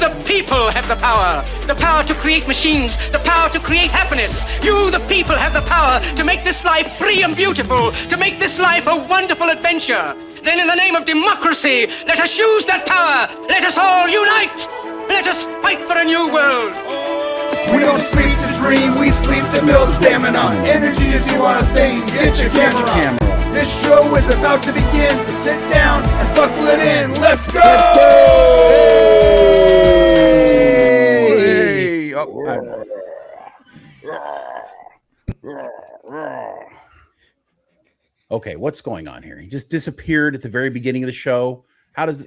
the people, have the power to create machines, the power to create happiness. You, the people, have the power to make this life free and beautiful, to make this life a wonderful adventure. Then in the name of democracy, let us use that power. Let us all unite. Let us fight for a new world. We don't sleep to dream, we sleep to build stamina. Energy to do our thing, get your camera. This show is about to begin, so sit down and buckle it in. Let's go! Hey! Okay, what's going on here? He just disappeared at the very beginning of the show. How does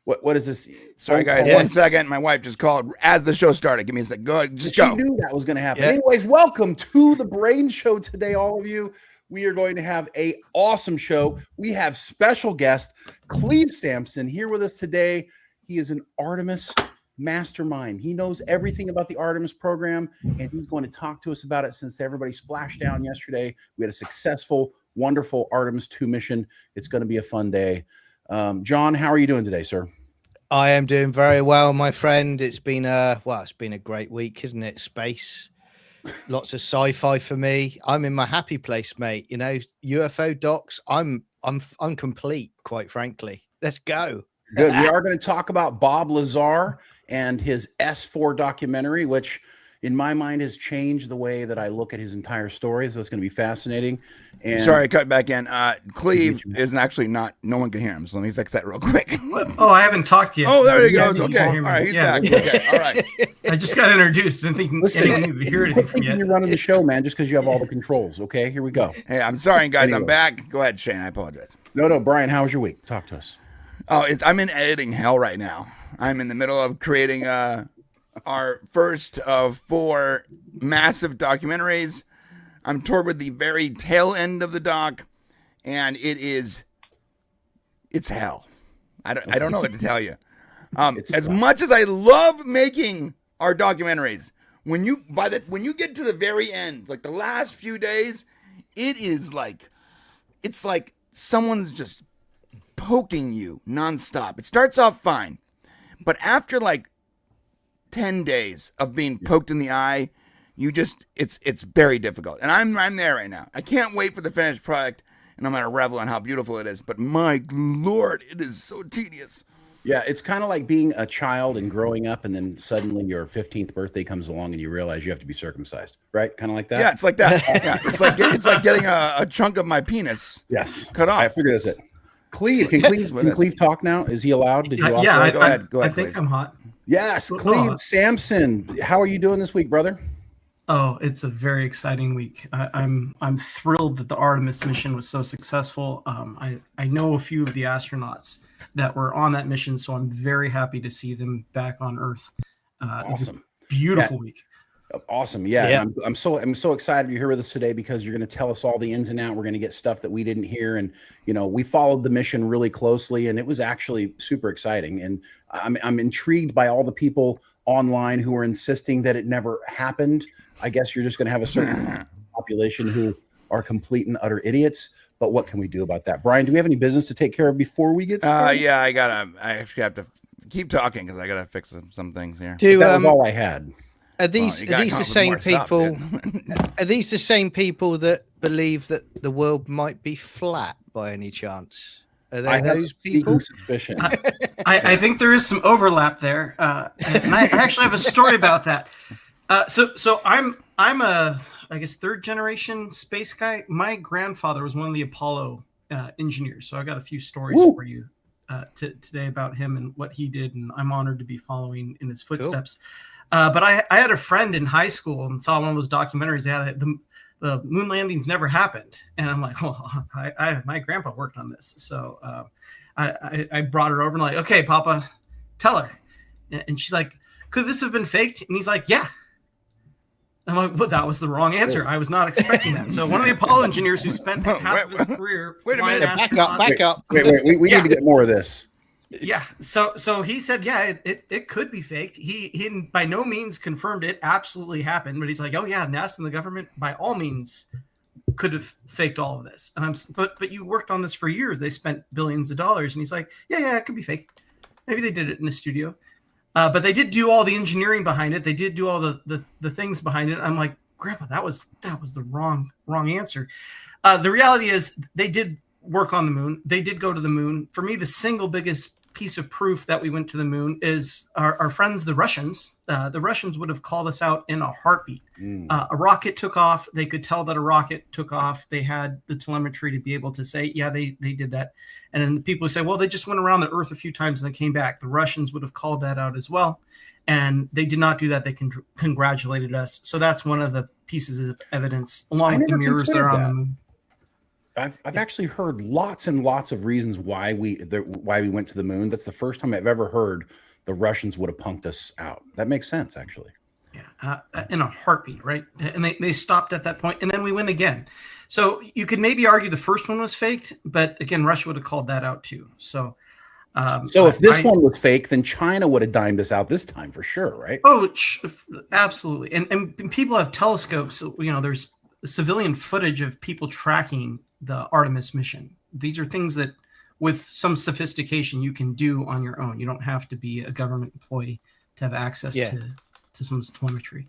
what is this? Sorry, guys. 1 second. My wife just called as the show started. Give me a second. Go ahead. Just go. She knew that was going to happen. Yeah. Anyways, welcome to the BRANE Show today, all of you. We are going to have an awesome show. We have special guest Cleve Sampson here with us today. He is an Artemis mastermind. He knows everything about the Artemis program, and he's going to talk to us about it since everybody splashed down yesterday. We had a successful, wonderful Artemis 2 mission. It's going to be a fun day. John, how are you doing today, sir? I am doing very well, my friend. It's been a great week, isn't it? Space, lots of sci-fi for me. I'm in my happy place, mate. You know, UFO docs. I'm complete, quite frankly. Let's go. Good. We are going to talk about Bob Lazar and his S4 documentary, which in my mind has changed the way that I look at his entire story. So it's going to be fascinating. And sorry, cut back in. Cleve isn't actually not. No one can hear him. So let me fix that real quick. Oh, I haven't talked to you. Oh, there he goes. Okay. All right. He's back. Okay. All right. I just got introduced. I didn't think anyone would hear anything from you. You're running the show, man, just because you have all the controls. Okay. Here we go. Hey, I'm sorry, guys. Anyway. I'm back. Go ahead, Shane. I apologize. No, Brian, how was your week? Talk to us. Oh, I'm in editing hell right now. I'm in the middle of creating our first of 4 massive documentaries. I'm toward the very tail end of the doc, and it's hell. I don't know what to tell you. As much as I love making our documentaries, when you get to the very end, like the last few days, it's like someone's just poking you nonstop. It starts off fine, but after like 10 days of being poked in the eye, it's very difficult. And I'm there right now. I can't wait for the finished product, and I'm going to revel in how beautiful it is. But my Lord, it is so tedious. Yeah, it's kind of like being a child and growing up, and then suddenly your 15th birthday comes along and you realize you have to be circumcised, right? Kind of like that. Yeah, it's like that. Yeah, it's like getting a chunk of my penis. Yes, cut off. I figured that's it. Cleve, can Cleve talk now? Is he allowed? Did you? Go ahead. I think Cleve. I'm hot. Yes, Cleve Sampson. How are you doing this week, brother? Oh, it's a very exciting week. I'm thrilled that the Artemis mission was so successful. I know a few of the astronauts that were on that mission, so I'm very happy to see them back on Earth. Awesome, beautiful week. Awesome, yeah. I'm so excited you're here with us today because you're going to tell us all the ins and outs. We're going to get stuff that we didn't hear, and we followed the mission really closely, and it was actually super exciting. And I'm intrigued by all the people online who are insisting that it never happened. I guess you're just going to have a certain population who are complete and utter idiots. But what can we do about that? Brian, do we have any business to take care of before we get started? Yeah, I actually have to keep talking because I got to fix some things here. That was all I had. Are these the same people? Are these the same people that believe that the world might be flat by any chance? Are they those people? Suspicion. I think there is some overlap there, and I actually have a story about that. So I'm a, I guess, 3rd generation space guy. My grandfather was one of the Apollo engineers, so I got a few stories for you today about him and what he did, and I'm honored to be following in his footsteps. Cool. But I had a friend in high school and saw one of those documentaries. The moon landings never happened, and I'm like, well, my grandpa worked on this, so I brought her over and like, okay, Papa, tell her, and she's like, could this have been faked? And he's like, yeah. I'm like, well, that was the wrong answer. I was not expecting that. So one of the Apollo engineers who spent half of his career. Wait a minute. Back up. Wait. We need to get more of this. Yeah. So he said, yeah, it could be faked. He by no means confirmed it absolutely happened, but he's like, oh yeah, NASA and the government by all means could have faked all of this. And but you worked on this for years. They spent billions of dollars. And he's like, yeah, it could be fake. Maybe they did it in a studio. But they did do all the engineering behind it. They did do all the things behind it. I'm like, Grandpa, that was the wrong answer. The reality is they did work on the moon. They did go to the moon. For me, the single biggest piece of proof that we went to the moon is our friends, the Russians. The Russians would have called us out in a heartbeat. A rocket took off. They could tell that a rocket took off. They had the telemetry to be able to say, yeah, they did that. And then the people who say, well, they just went around the Earth a few times and they came back. The Russians would have called that out as well. And they did not do that. They congratulated us. So that's one of the pieces of evidence, along with the mirrors that are on the moon. I've actually heard lots and lots of reasons why we went to the moon. That's the first time I've ever heard the Russians would have punked us out. That makes sense, actually. Yeah, in a heartbeat, right? And they stopped at that point, and then we went again. So you could maybe argue the first one was faked, but again, Russia would have called that out too. So, if this one was fake, then China would have dimed us out this time for sure, right? Oh, absolutely. And people have telescopes. You know, there's civilian footage of people tracking the Artemis mission. These are things that with some sophistication you can do on your own. You don't have to be a government employee to have access to some telemetry.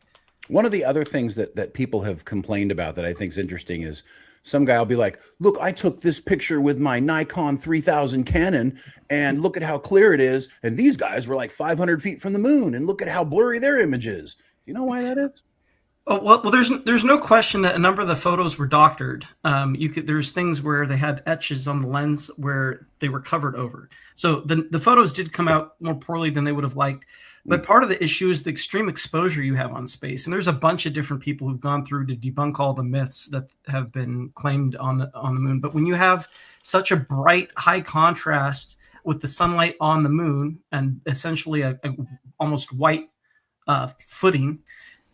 One of the other things that people have complained about that I think is interesting is some guy will be like, look, I took this picture with my Nikon 3000 Canon and look at how clear it is. And these guys were like 500 feet from the moon and look at how blurry their image is. Do you know why that is? Oh, well, there's no question that a number of the photos were doctored. There's things where they had etches on the lens where they were covered over. So the photos did come out more poorly than they would have liked. But part of the issue is the extreme exposure you have on space. And there's a bunch of different people who've gone through to debunk all the myths that have been claimed on the moon. But when you have such a bright, high contrast with the sunlight on the moon and essentially a almost white footing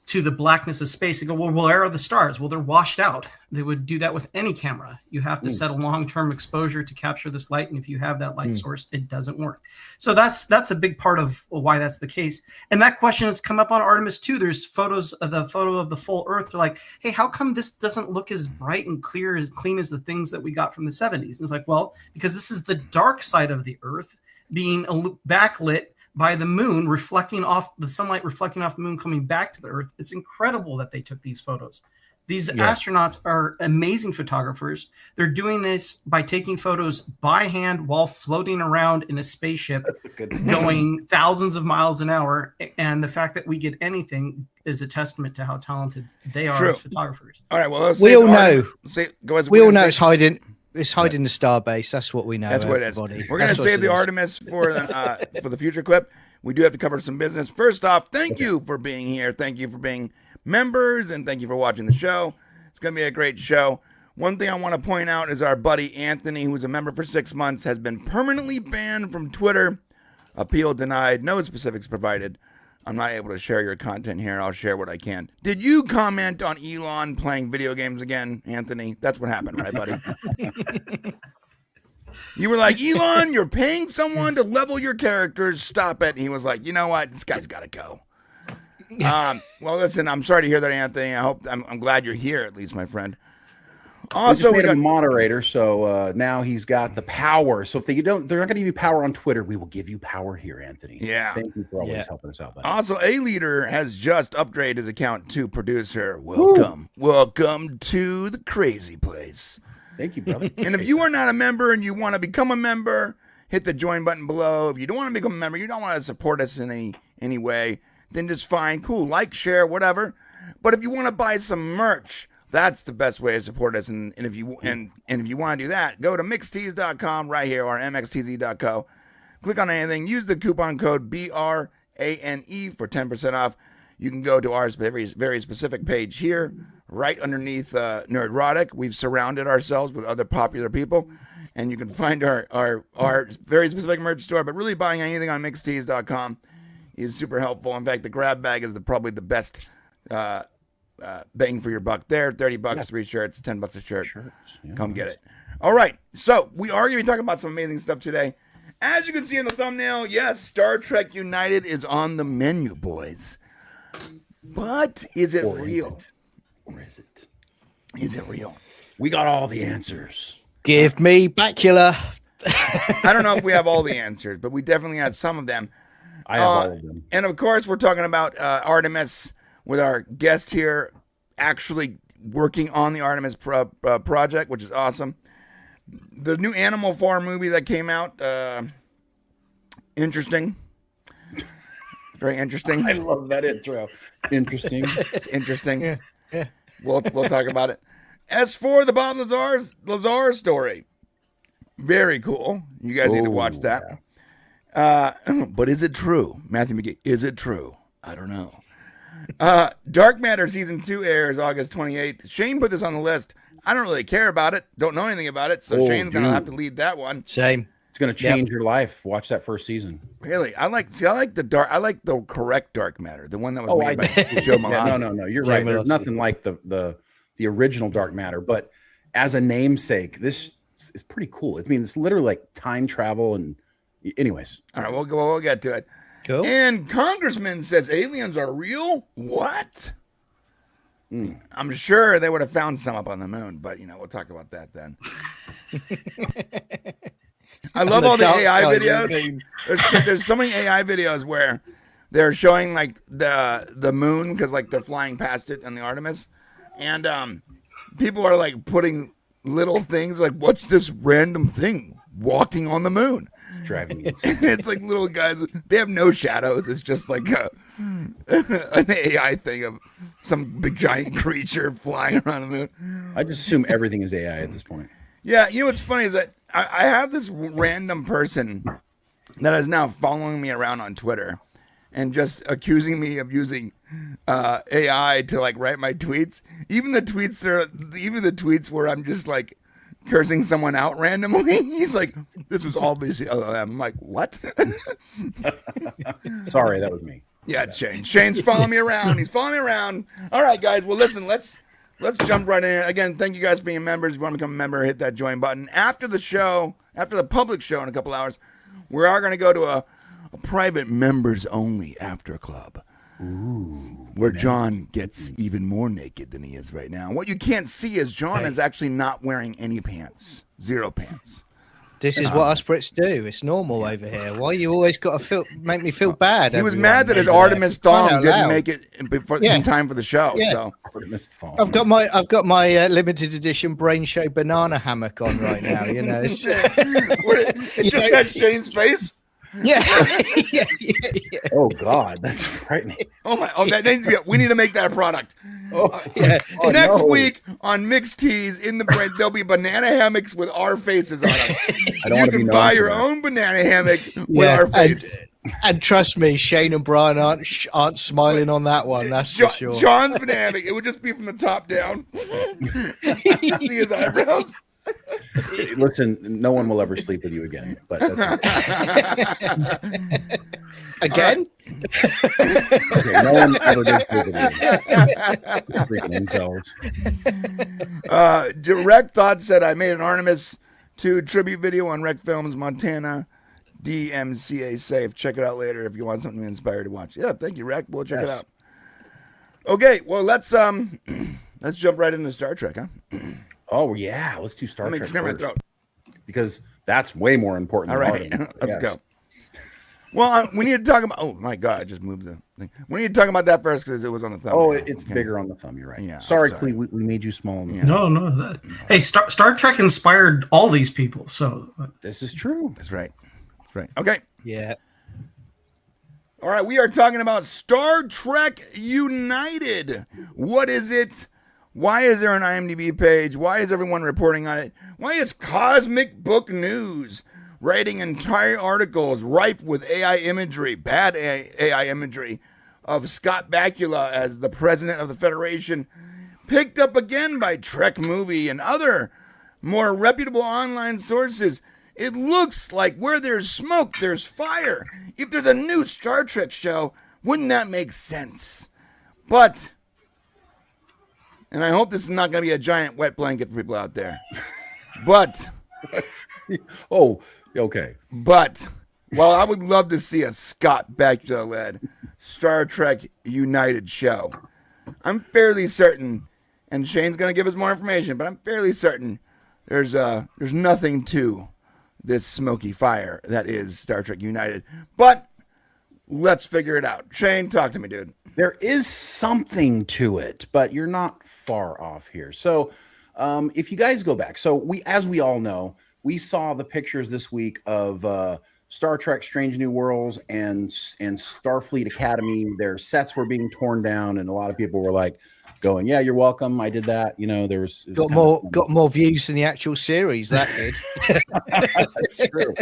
to the blackness of space, and go, well, where are the stars? Well, they're washed out. They would do that with any camera. You have to set a long-term exposure to capture this light, and if you have that light source, it doesn't work. So that's a big part of why that's the case. And that question has come up on Artemis too. There's photos of the photo of the full Earth. They're like, hey, how come this doesn't look as bright and clear, as clean as the things that we got from the 70s? And it's like, well, because this is the dark side of the Earth being backlit by the moon, reflecting off the sunlight, reflecting off the moon, coming back to the Earth. It's incredible that they took these photos. These astronauts are amazing photographers. They're doing this by taking photos by hand while floating around in a spaceship going thousands of miles an hour. And the fact that we get anything is a testament to how talented they are as photographers. All right, well, we all know. We all know it's hiding. It's hiding the starbase. That's what we know. That's what it is. We're going to save the Artemis for the future clip. We do have to cover some business. First off, thank you for being here. Thank you for being members, and thank you for watching the show. It's going to be a great show. One thing I want to point out is our buddy Anthony, who's a member for 6 months, has been permanently banned from Twitter. Appeal denied. No specifics provided. I'm not able to share your content here. I'll share what I can. Did you comment on Elon playing video games again, Anthony? That's what happened, right, buddy? You were like, Elon, you're paying someone to level your characters. Stop it. And he was like, you know what? This guy's got to go. Well, listen, I'm sorry to hear that, Anthony. I'm glad you're here, at least, my friend. Also, we made him a moderator, so now he's got the power. So if they're not going to give you power on Twitter, we will give you power here, Anthony. Yeah. Thank you for always helping us out, buddy. Also, A-Leader has just upgraded his account to producer. Welcome. Welcome to the crazy place. Thank you, brother. And if you are not a member and you want to become a member, hit the join button below. If you don't want to become a member, you don't want to support us in any way, then just fine, cool, like, share, whatever. But if you want to buy some merch, that's the best way to support us. And if you want to do that, go to mixtees.com right here or mxtz.co. Click on anything. Use the coupon code BRANE for 10% off. You can go to our very specific page here, right underneath Nerdrotic. We've surrounded ourselves with other popular people, and you can find our very specific merch store. But really, buying anything on mixtees.com is super helpful. In fact, the grab bag is probably the best bang for your buck there. $30, 3 shirts, $10 a shirt. Come get it. All right, so we are going to be talking about some amazing stuff today. As you can see in the thumbnail, yes, Star Trek United is on the menu, boys. But is it real? Or is it? Is it real? We got all the answers. Give me Bacula. I don't know if we have all the answers, but we definitely have some of them. I have all of them. And of course, we're talking about Artemis with our guest here actually working on the Artemis project, which is awesome. The new Animal Farm movie that came out, interesting. Very interesting. I love that intro. Interesting. It's interesting. Yeah. We'll talk about it. S4, the Bob Lazar story. Very cool. You guys need to watch that. Yeah. But is it true? Matthew McGee, is it true? I don't know. Dark Matter Season 2 airs August 28th. Shane put this on the list. I don't really care about it. Don't know anything about it. So Shane's going to have to lead that one. Same. It's going to change your life. Watch that first season. Really? I like the correct Dark Matter. The one that was made by Joe Malazzi. No. You're right. There's nothing like the original Dark Matter. But as a namesake, this is pretty cool. I mean, it's literally like time travel. And anyways. All right, we'll get to it. Cool. And Congressman says aliens are real? What? I'm sure they would have found some up on the moon, but we'll talk about that then. I love all the AI videos. There's so many AI videos where they're showing like the moon because like they're flying past it on the Artemis, and people are like putting little things like, "What's this random thing walking on the moon?" It's driving me insane. It's like little guys. They have no shadows. It's just like an AI thing of some big giant creature flying around the moon. I just assume everything is AI at this point. Yeah, what's funny is that I have this random person that is now following me around on Twitter and just accusing me of using AI to like write my tweets. Even the tweets where I'm just like cursing someone out randomly. He's like, "This was obviously." I'm like, "What?" Sorry, that was me. Yeah, it's Shane. Shane's following me around. He's following me around. All right, guys. Well, listen. Let's jump right in. Again, thank you guys for being members. If you want to become a member, hit that join button. After the show, after the public show in a couple hours, we are going to go to a private members only after club. Ooh, where John gets even more naked than he is right now. What you can't see is John is actually not wearing any pants. Zero pants. This is what us Brits do. It's normal over here. Why you always got to make me feel bad? He was mad that his Artemis thong didn't make it in time for the show. Yeah. So I've got my limited edition BRANE Show banana hammock on right now. It just says Shane's face. Yeah. Oh God, that's frightening. Oh my! Oh, that needs to be. We need to make that a product. Next week on Mixed Teas in the Brain, there'll be banana hammocks with our faces on them. You can buy your own banana hammock with our face. And trust me, Shane and Brian aren't smiling on that one. That's for sure. John's banana hammock. It would just be from the top down. See his eyebrows. Listen, no one will ever sleep with you again. But that's okay. Again? Okay, no one ever did sleep with you. Freaking incels. Direct Thoughts said I made an Artemis 2 tribute video on Rec Films Montana DMCA safe. Check it out later if you want something inspired to watch. Yeah, thank you, Rec. We'll check it out. Okay, well let's jump right into Star Trek, huh? Oh yeah, let's do Star Trek clear my throat. Because that's way more important. All right, let's go. Well, we need to talk about. Oh my God, I just moved the thing. We need to talk about that first because it was on the thumb. Oh, it's bigger on the thumb. You're right. Yeah. Sorry, Clee. We made you small. No. Hey, Star Trek inspired all these people. So this is true. That's right. Okay. Yeah. All right, we are talking about Star Trek United. What is it? Why is there an IMDb page? Why is everyone reporting on it? Why is Cosmic Book News writing entire articles ripe with AI imagery, bad AI imagery, of Scott Bakula as the president of the Federation, picked up again by Trek Movie and other more reputable online sources? It looks like where there's smoke, there's fire. If there's a new Star Trek show, wouldn't that make sense? But... and I hope this is not going to be a giant wet blanket for people out there. But. Oh, okay. But, while I would love to see a Scott Bakula-led Star Trek United show, I'm fairly certain, and Shane's going to give us more information, but I'm fairly certain there's nothing to this smoky fire that is Star Trek United. But Let's figure it out. Shane, talk to me, dude. There is something to it, but you're not far off here. So, if you guys go back, so as we all know, we saw the pictures this week of Star Trek: Strange New Worlds and Starfleet Academy. Their sets were being torn down, and a lot of people were like, going, "Yeah, you're welcome. I did that." You know, there's got more views than the actual series. That did. That's true.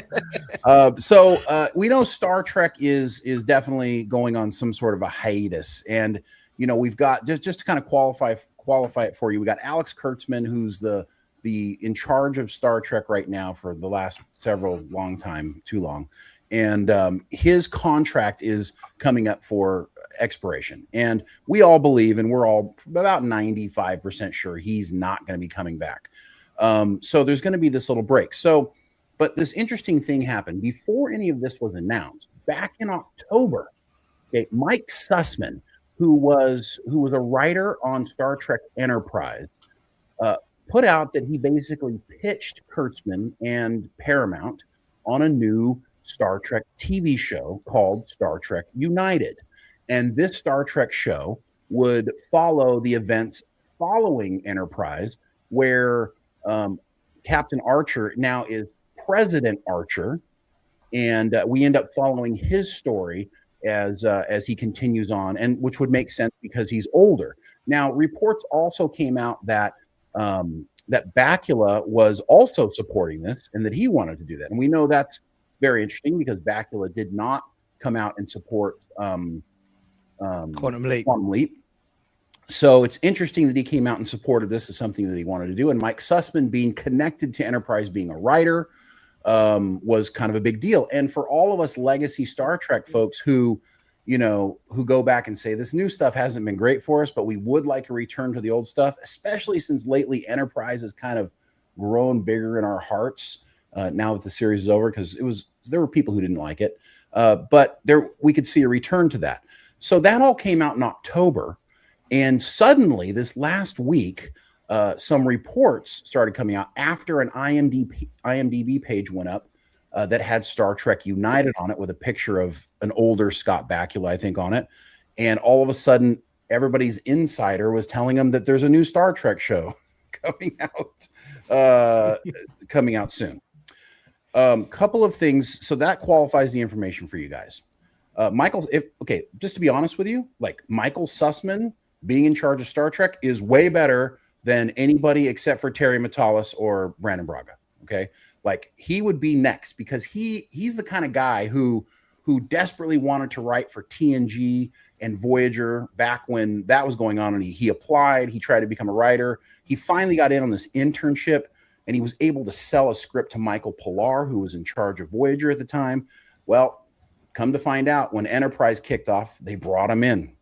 So we know Star Trek is definitely going on some sort of a hiatus, and you know, we've got just to kind of qualify it for you. We got Alex Kurtzman, who's the in charge of Star Trek right now for the last too long, and his contract is coming up for expiration, and we all believe, and we're all about 95% sure he's not going to be coming back. So there's going to be this little break. So, but this interesting thing happened before any of this was announced. Back in October, okay, Mike Sussman, who was a writer on Star Trek Enterprise, put out that he basically pitched Kurtzman and Paramount on a new Star Trek TV show called Star Trek United. And this Star Trek show would follow the events following Enterprise, where Captain Archer now is President Archer, and we end up following his story as he continues on, and which would make sense because he's older. Now, reports also came out that that Bakula was also supporting this, and that he wanted to do that. And we know that's very interesting because Bakula did not come out and support Quantum Leap. So it's interesting that he came out and supported this as something that he wanted to do. And Mike Sussman, being connected to Enterprise, being a writer, was kind of a big deal. And for all of us legacy Star Trek folks who go back and say this new stuff hasn't been great for us, but we would like a return to the old stuff, especially since lately Enterprise has kind of grown bigger in our hearts now that the series is over, because there were people who didn't like it, but we could see a return to that. So that all came out in October, and suddenly this last week, some reports started coming out after an IMDb page went up that had Star Trek United on it with a picture of an older Scott Bakula, I think, on it. And all of a sudden, everybody's insider was telling them that there's a new Star Trek show coming out soon. Couple of things. So that qualifies the information for you guys. Just to be honest with you, like Michael Sussman being in charge of Star Trek is way better than anybody except for Terry Matalas or Brandon Braga. Okay. Like he would be next because he's the kind of guy who desperately wanted to write for TNG and Voyager back when that was going on, and he applied, he tried to become a writer. He finally got in on this internship, and he was able to sell a script to Michael Pilar, who was in charge of Voyager at the time. Well, come to find out, when Enterprise kicked off, they brought him in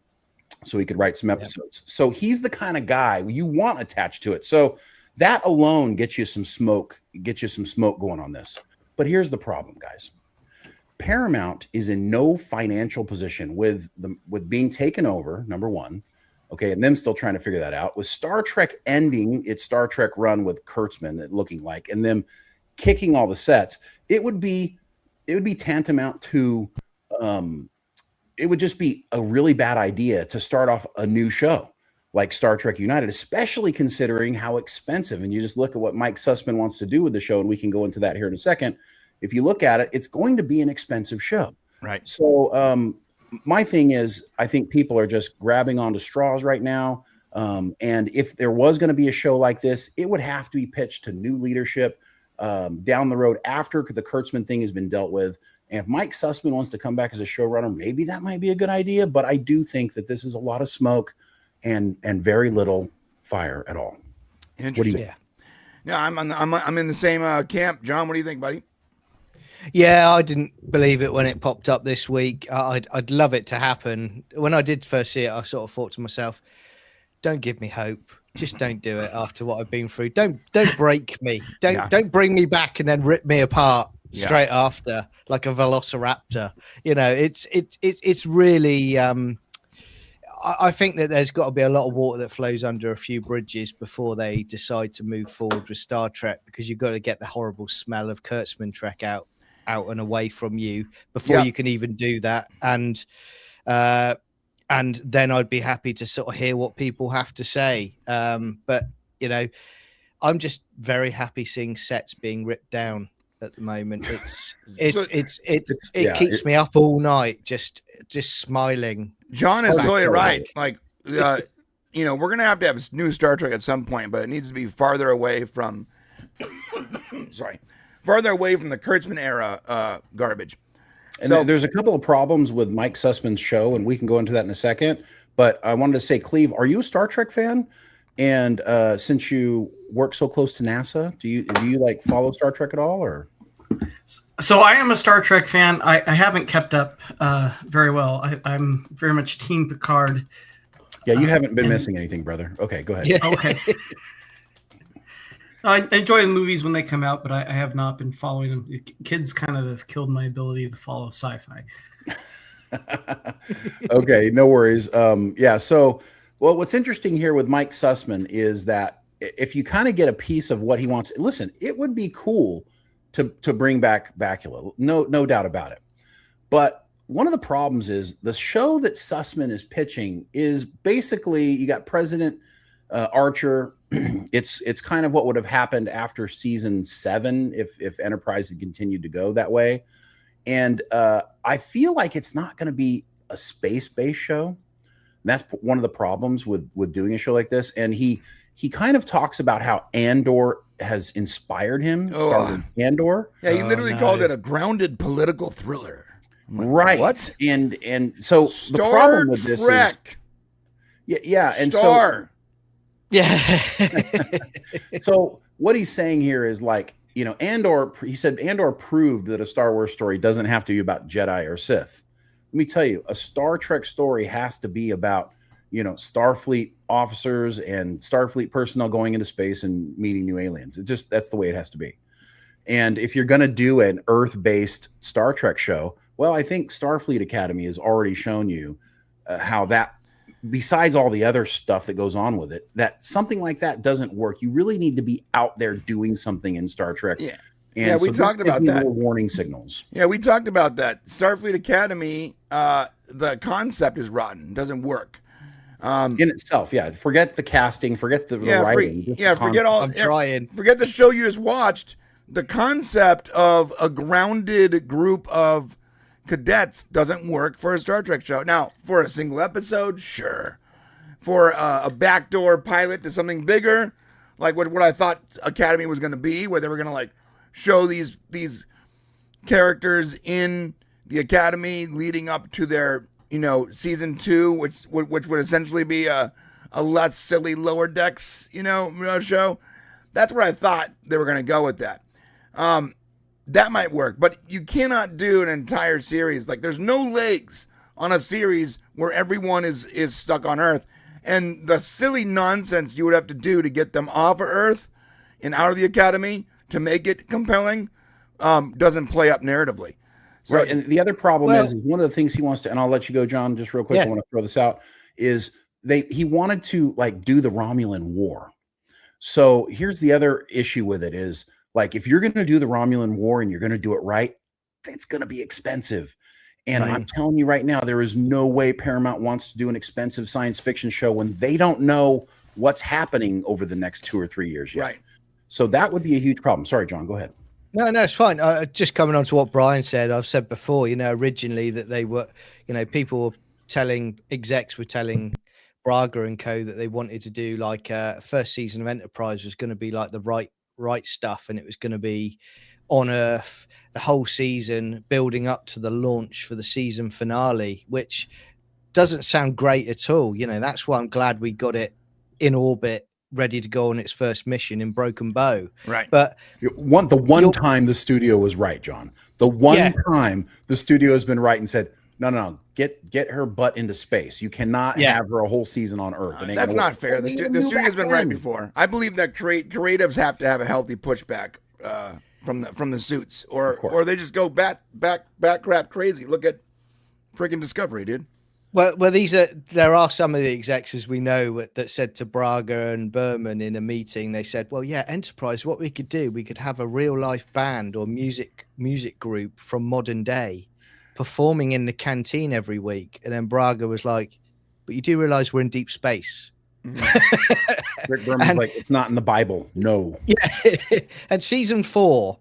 so he could write some episodes. Yeah. So he's the kind of guy you want attached to it. So that alone gets you some smoke going on this. But here's the problem, guys. Paramount is in no financial position with being taken over, number one, okay, and them still trying to figure that out. With Star Trek ending its Star Trek run with Kurtzman, looking like, and them kicking all the sets, it would be tantamount to it would just be a really bad idea to start off a new show like Star Trek United, especially considering how expensive. And you just look at what Mike Sussman wants to do with the show, and we can go into that here in a second. If you look at it, it's going to be an expensive show. Right. So my thing is, I think people are just grabbing onto straws right now. And if there was going to be a show like this, it would have to be pitched to new leadership down the road after the Kurtzman thing has been dealt with. And if Mike Sussman wants to come back as a showrunner, maybe that might be a good idea. But I do think that this is a lot of smoke and very little fire at all. Interesting. What do you think? Yeah, I'm in the same camp. John, what do you think, buddy? Yeah, I didn't believe it when it popped up this week. I'd love it to happen. When I did first see it, I sort of thought to myself, don't give me hope. Just don't do it after what I've been through. Don't break me. Don't bring me back and then rip me apart straight after like a velociraptor. You know, it's really I think that there's got to be a lot of water that flows under a few bridges before they decide to move forward with Star Trek, because you've got to get the horrible smell of Kurtzman Trek out out and away from you before Yeah. you can even do that. And then I'd be happy to sort of hear what people have to say. But you know, I'm just very happy seeing sets being ripped down at the moment. It keeps me up all night, just smiling. John is totally right. Totally. Like, you know, we're gonna have to have new Star Trek at some point, but it needs to be farther away from, farther away from the Kurtzman era garbage. And there's a couple of problems with Mike Sussman's show, and we can go into that in a second. But I wanted to say, Cleve, are you a Star Trek fan? And since you work so close to NASA, do you like follow Star Trek at all, or? So I am a Star Trek fan. I haven't kept up very well. I'm very much Team Picard. Yeah, you haven't been missing anything, brother. Okay, go ahead. Yeah. Okay. I enjoy the movies when they come out, but I have not been following them. Kids kind of have killed my ability to follow sci-fi. Okay, no worries. Yeah, so what's interesting here with Mike Sussman is that if you kind of get a piece of what he wants, listen, it would be cool to bring back Bakula, no doubt about it. But one of the problems is the show that Sussman is pitching is basically you got President Archer. It's kind of what would have happened after season 7 if Enterprise had continued to go that way. And I feel like it's not going to be a space-based show. And that's one of the problems with doing a show like this. And he kind of talks about how Andor has inspired him. Andor. Yeah, he literally called it a grounded political thriller. Right. What? And so the problem with this is yeah, and Star. Yeah. So what he's saying here is like, you know, he said Andor proved that a Star Wars story doesn't have to be about Jedi or Sith. Let me tell you, a Star Trek story has to be about, you know, Starfleet officers and Starfleet personnel going into space and meeting new aliens. That's the way it has to be. And if you're going to do an Earth-based Star Trek show, well, I think Starfleet Academy has already shown you how that, besides all the other stuff that goes on with it, that something like that doesn't work. You really need to be out there doing something in Star Trek. Yeah. And we talked about that. Warning signals. Yeah, we talked about that. Starfleet Academy, the concept is rotten. It doesn't work. In itself, yeah. Forget the casting, forget the writing. Forget all. I'm trying. Forget the show you just watched. The concept of a grounded group of cadets doesn't work for a Star Trek show. Now, for a single episode, sure. For a backdoor pilot to something bigger, like what I thought Academy was going to be, where they were going to like show these characters in the Academy leading up to their, you know, season 2, which would essentially be a less silly Lower Decks, you know, show. That's where I thought they were going to go with that. That might work, but you cannot do an entire series. Like, there's no legs on a series where everyone is stuck on Earth. And the silly nonsense you would have to do to get them off of Earth and out of the Academy to make it compelling doesn't play up narratively. So, right. And the other problem is one of the things he wants to, and I'll let you go, John, just real quick. Yeah. I want to throw this out, is he wanted to like do the Romulan War. So here's the other issue with it is, like, if you're going to do the Romulan War and you're going to do it right, it's going to be expensive. And I'm telling you right now, there is no way Paramount wants to do an expensive science fiction show when they don't know what's happening over the next 2 or 3 years yet. Right. So that would be a huge problem. Sorry, John, go ahead. No, it's fine. Just coming on to what Brian said, I've said before, you know, originally that they were, you know, execs were telling Braga and co that they wanted to do like first season of Enterprise was going to be like the right stuff, and it was going to be on Earth the whole season building up to the launch for the season finale, which doesn't sound great at all. You know, that's why I'm glad we got it in orbit, ready to go on its first mission in Broken Bow. Right. But The one time the studio was right, John. The one time the studio has been right and said, no, get her butt into space. You cannot have her a whole season on Earth. That's not fair. The studio's been right before. I believe that creatives have to have a healthy pushback from the suits, or they just go back crap crazy. Look at freaking Discovery, dude. Well, there are some of the execs, as we know, that said to Braga and Berman in a meeting, they said, well, yeah, Enterprise, what we could do, we could have a real life band or music group from modern day performing in the canteen every week. And then Braga was like, but you do realize we're in deep space. Rick Berman's like, it's not in the Bible. No. Yeah. And season 4,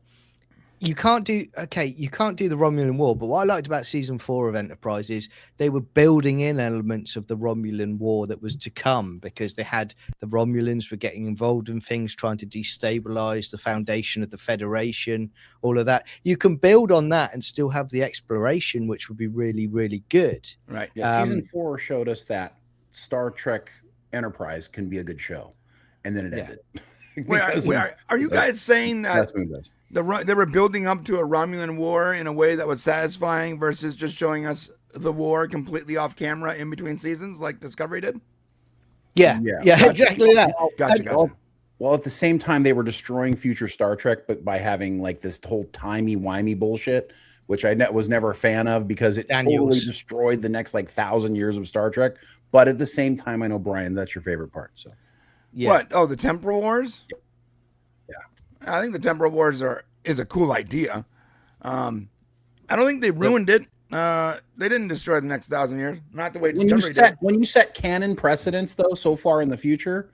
you can't do the Romulan War, but what I liked about season 4 of Enterprise is they were building in elements of the Romulan War that was to come, because they had the Romulans were getting involved in things, trying to destabilize the foundation of the Federation, all of that. You can build on that and still have the exploration, which would be really, really good. Right. Yeah, season 4 showed us that Star Trek Enterprise can be a good show, and then it ended. Are you guys saying that they were building up to a Romulan war in a way that was satisfying versus just showing us the war completely off camera in between seasons like Discovery did? Yeah, gotcha. Exactly that. Gotcha. Well, at the same time, they were destroying future Star Trek, but by having like this whole timey-wimey bullshit, which I was never a fan of, because it totally destroyed the next like 1,000 years of Star Trek. But at the same time, I know, Brian, that's your favorite part. So, yeah. What? Oh, the Temporal Wars? Yeah. I think the Temporal Wars is a cool idea. I don't think they ruined it. They didn't destroy the next 1,000 years. Not the way Discovery did. When you set canon precedents, though, so far in the future,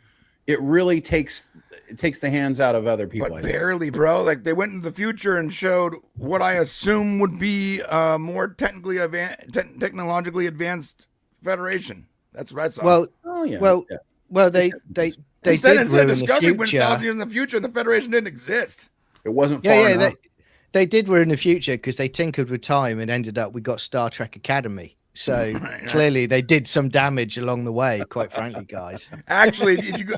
it really takes the hands out of other people. But barely, bro. Like, they went into the future and showed what I assume would be more technologically advanced Federation. That's what I saw. Well, they did ruin Discovery the went future. 1,000 years in the future and the Federation didn't exist. It wasn't far enough. They did ruin the future because they tinkered with time and ended up we got Star Trek Academy. So clearly they did some damage along the way, quite frankly, guys. Actually, if you go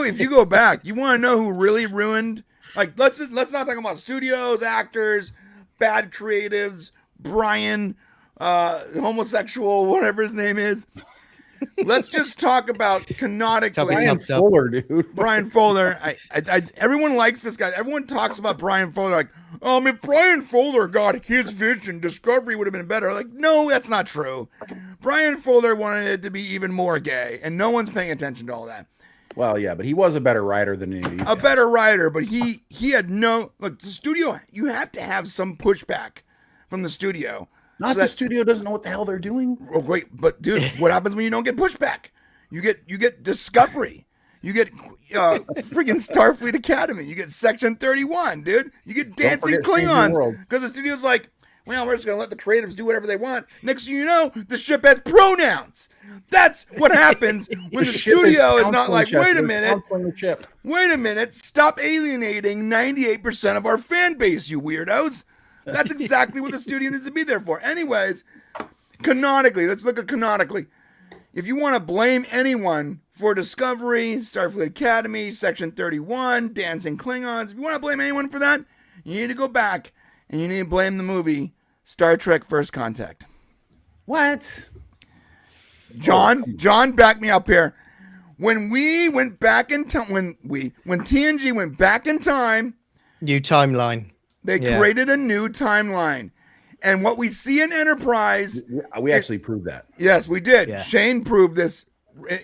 if you go back, you want to know who really ruined? Like, let's not talk about studios, actors, bad creatives, Brian, homosexual, whatever his name is. Let's just talk about canonically. Brian Fuller, dude. Brian Fuller. Everyone likes this guy. Everyone talks about Brian Fuller like, if Brian Fuller got his vision, Discovery would have been better. Like, no, that's not true. Brian Fuller wanted it to be even more gay, and no one's paying attention to all that. Well, yeah, but he was a better writer than any of these guys. Better writer, but he had no... Look, the studio, you have to have some pushback from the studio. Not the studio doesn't know what the hell they're doing. Oh, wait, but dude, what happens when you don't get pushback? You get Discovery. You get freaking Starfleet Academy. You get Section 31, dude. You get dancing Klingons. Because the studio's like, well, we're just going to let the creatives do whatever they want. Next thing you know, the ship has pronouns. That's what happens when the studio is not like, wait a minute, stop alienating 98% of our fan base, you weirdos. That's exactly what the studio needs to be there for. Anyways, canonically, let's look at canonically. If you want to blame anyone for Discovery, Starfleet Academy, Section 31, Dancing Klingons, if you want to blame anyone for that, you need to go back and you need to blame the movie Star Trek First Contact. What? John, back me up here. When we went back in time, when TNG went back in time, new timeline. They created a new timeline. And what we see in Enterprise... We actually proved that. Yes, we did. Yeah. Shane proved this.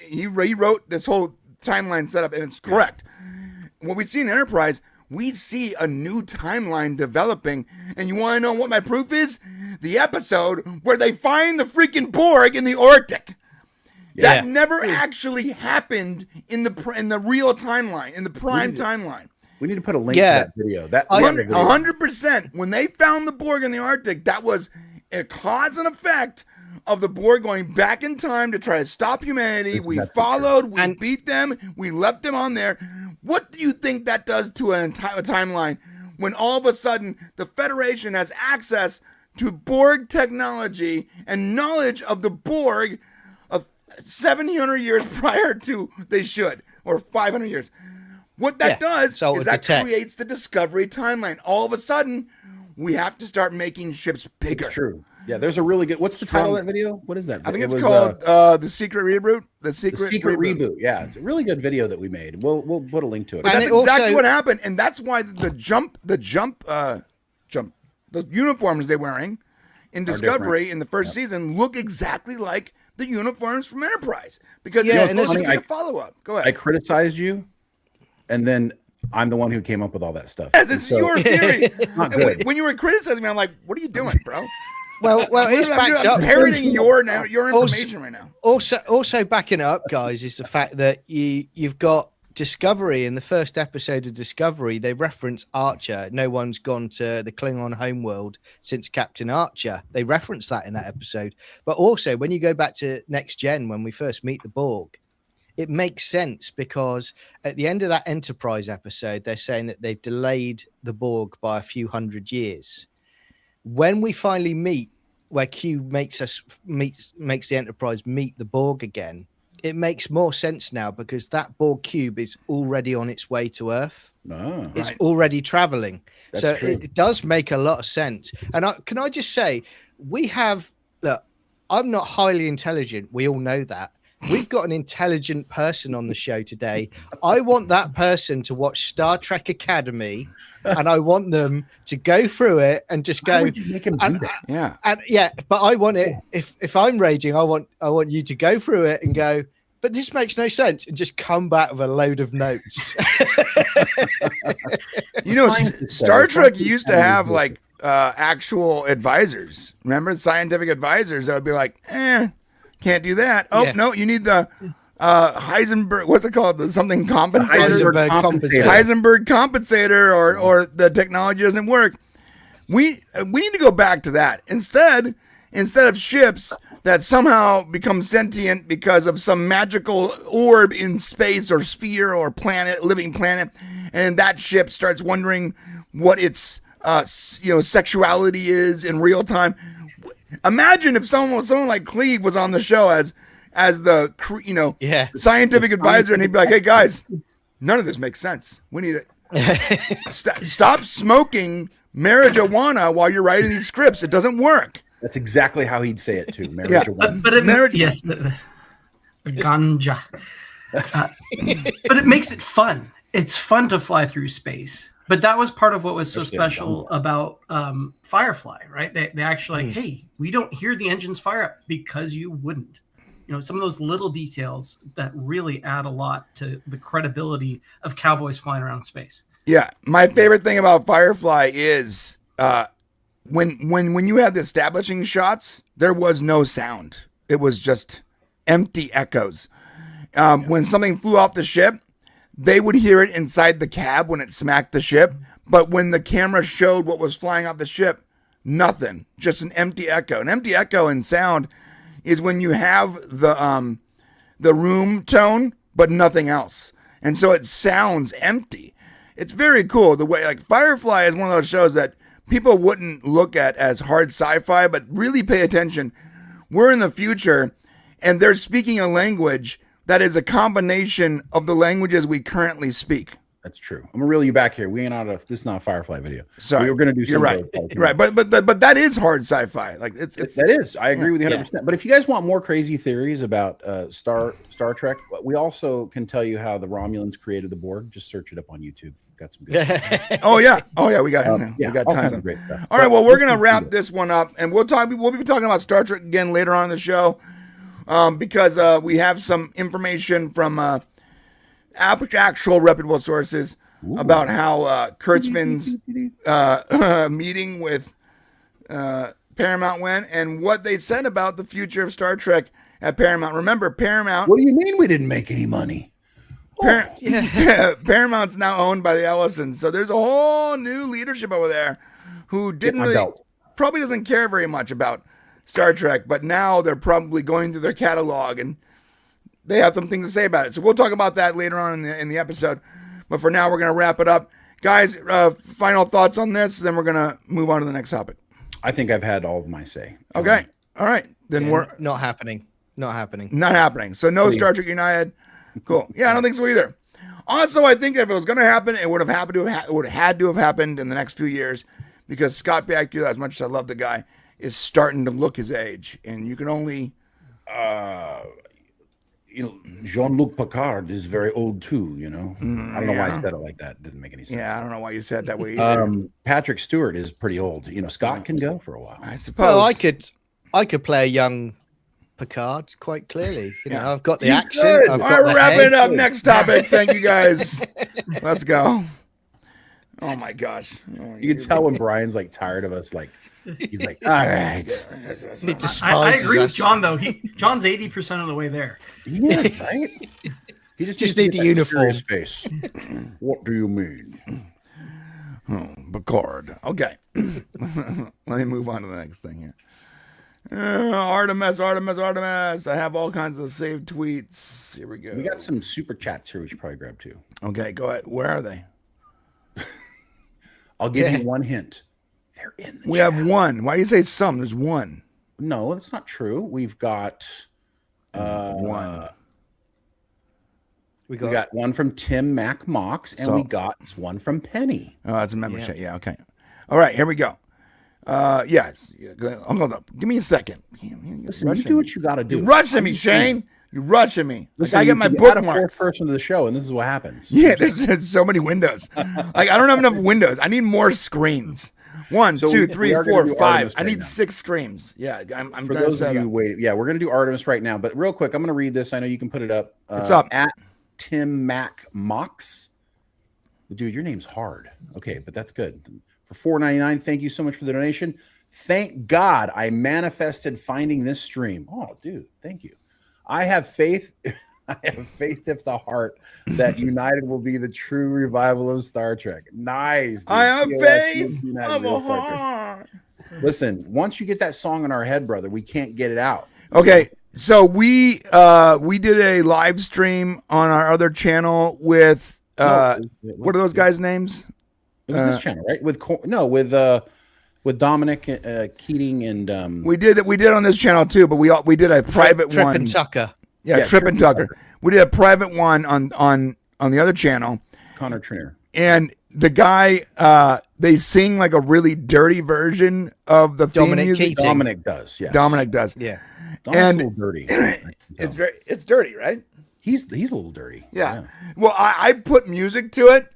He wrote this whole timeline setup, and it's correct. What we see in Enterprise, we see a new timeline developing. And you want to know what my proof is? The episode where they find the freaking Borg in the Arctic. Yeah. That never actually happened in the real timeline, in the prime timeline. We need to put a link to that video. 100%. When they found the Borg in the Arctic, that was a cause and effect of the Borg going back in time to try to stop humanity. We followed, we beat them, we left them on there. What do you think that does to a timeline when all of a sudden the Federation has access to Borg technology and knowledge of the Borg of 700 years prior to they should, or 500 years? What that does is that creates the Discovery timeline. All of a sudden, we have to start making ships bigger. It's true. Yeah, there's a really good... What's the title of that video? What is that? I think it's called The Secret Reboot. The Secret Reboot. Yeah, it's a really good video that we made. We'll put a link to it. But that's exactly what happened, and that's why the jump the uniforms they're wearing in Discovery in the first season look exactly like the uniforms from Enterprise because it's supposed to be a follow-up. Go ahead. I criticized you, and then I'm the one who came up with all that stuff. Yeah, this is your theory. When you were criticizing me, I'm like, what are you doing, bro? Well, it's backed up. I'm parroting your information right now. Also backing it up, guys, is the fact that you've got Discovery. In the first episode of Discovery, they reference Archer. No one's gone to the Klingon homeworld since Captain Archer. They reference that in that episode. But also, when you go back to Next Gen, when we first meet the Borg, it makes sense because at the end of that Enterprise episode, they're saying that they've delayed the Borg by a few hundred years. When we finally meet, where Q makes the Enterprise meet the Borg again, it makes more sense now because that Borg cube is already on its way to Earth. It's already traveling. So it does make a lot of sense. And can I just say, look, I'm not highly intelligent. We all know that. We've got an intelligent person on the show today. I want that person to watch Star Trek Academy, and I want them to go through it and just go. Why would you make him do that? But I want it. If I'm raging, I want you to go through it and go. But this makes no sense, and just come back with a load of notes. Star Trek used to have like actual advisors. Remember, scientific advisors that would be like, can't do that. Oh, no, you need the Heisenberg, what's it called? The something compensator. Heisenberg compensator, or the technology doesn't work. We need to go back to that. Instead of ships that somehow become sentient because of some magical orb in space or sphere or planet, living planet, and that ship starts wondering what its sexuality is in real time. Imagine if someone like Cleve was on the show as the scientific advisor, and he'd be like, "Hey guys, none of this makes sense. We need it. Stop smoking marijuana while you're writing these scripts. It doesn't work." That's exactly how he'd say it too. Marijuana. Ganja. But it makes it fun. It's fun to fly through space. But that was part of what was so special about Firefly, right? They actually like, hey, we don't hear the engines fire up because you wouldn't. Some of those little details that really add a lot to the credibility of cowboys flying around space. Yeah, my favorite thing about Firefly is when you had the establishing shots, there was no sound. It was just empty echoes. When something flew off the ship, they would hear it inside the cab when it smacked the ship. But when the camera showed what was flying off the ship, nothing, just an empty echo. An empty echo in sound is when you have the room tone, but nothing else. And so it sounds empty. It's very cool the way, like, Firefly is one of those shows that people wouldn't look at as hard sci-fi, but really pay attention. We're in the future, and they're speaking a language that is a combination of the languages we currently speak. That's true. I'm gonna reel you back here. This is not a Firefly video. Sorry, we were gonna do something. You're right. But that is hard sci-fi. Like that is. I agree with you 100%. Yeah. But if you guys want more crazy theories about Star Trek, we also can tell you how the Romulans created the Borg. Just search it up on YouTube. Got some good stuff. Oh yeah, we got tons of great stuff. All right, well, we're gonna wrap this one up, and we'll be talking about Star Trek again later on in the show. Because we have some information from actual reputable sources about how Kurtzman's meeting with Paramount went and what they said about the future of Star Trek at Paramount. Remember, Paramount... What do you mean we didn't make any money? Paramount's now owned by the Ellisons, so there's a whole new leadership over there who probably doesn't care very much about Star Trek, but now they're probably going through their catalog and they have some things to say about it. So we'll talk about that later on in the episode. But for now, we're going to wrap it up. Guys, final thoughts on this, then we're going to move on to the next topic. I think I've had all of my say. Okay. All right. Then we're... Not happening. Not happening. So no Star Trek United. Cool. Yeah, I don't think so either. Also, I think if it was going to happen, it would have had to have happened in the next few years because Scott Bakula, as much as I love the guy, is starting to look his age, and you can only Jean-Luc Picard is very old too. I don't know why I said it like that. It didn't make any sense. Yeah, I don't know why you said it that way either. Patrick Stewart is pretty old. Scott can go for a while. I suppose. Well, I could play a young Picard quite clearly. I've got the accent. I've got All right, the wrapping head. it up. Next topic. Thank you guys. Let's go. Oh my gosh. You can tell when Brian's like tired of us. Like he's like, all right. He I despises agree with us. John though. John's 80% of the way there. Yeah, right. You just Just need need to the get that uniform. serious face. What do you mean? Picard. Okay. Let me move on to the next thing here. Artemis. I have all kinds of saved tweets. Here we go. We got some super chats here. We should probably grab too. Okay, go ahead. Where are they? I'll give you one hint. They're in the We chat. have one. Why do you say some? There's one. No, that's not true. We've got One. We we got one from Tim Mac Mox, and So- we got one from Penny. Oh, it's a membership. Yeah, okay. All right, here we go. Yes. Yeah, hold up. Give me a second. Listen, you do what you got to do. You're rushing I'm me, just saying. Shane. You're rushing me. Listen, I you got my can add a fourth bookmarks. person to the show, and this is what happens. Yeah, there's so many windows. Like I don't have enough windows. I need more screens. One, So two, we three, are gonna four, do five. Artemis I right need now. 6 screens. Yeah, I'm For gonna those set of you up. wait, yeah, we're gonna do Artemis right now. But real quick, I'm gonna read this. I know you can put it up. It's up. At Tim Mac Mox. Dude, your name's hard. Okay, but that's good. For $4.99, thank you so much for the donation. Thank God I manifested finding this stream. Oh, dude, thank you. I have faith. I have faith if the heart that United will be the true revival of Star Trek. Nice. Dude. I have TOS faith United of will a Star Trek. heart. Listen, once you get that song in our head, brother, we can't get it out. Okay, so we did a live stream on our other channel with what are those guys' names? It was this channel, right? With Dominic Keating and We did on this channel too, but we did a private Trip one. and Tucker. Yeah, Trip and Tucker. We did a private one on the other channel, Connor Trinier. and the guy they sing like a really dirty version of the theme Dominic music. Keating. Dominic does, yes. Dominic does. Yeah. Dominic's and- a little dirty. It's dirty, right? He's a little dirty. Yeah. Well, I put music to it,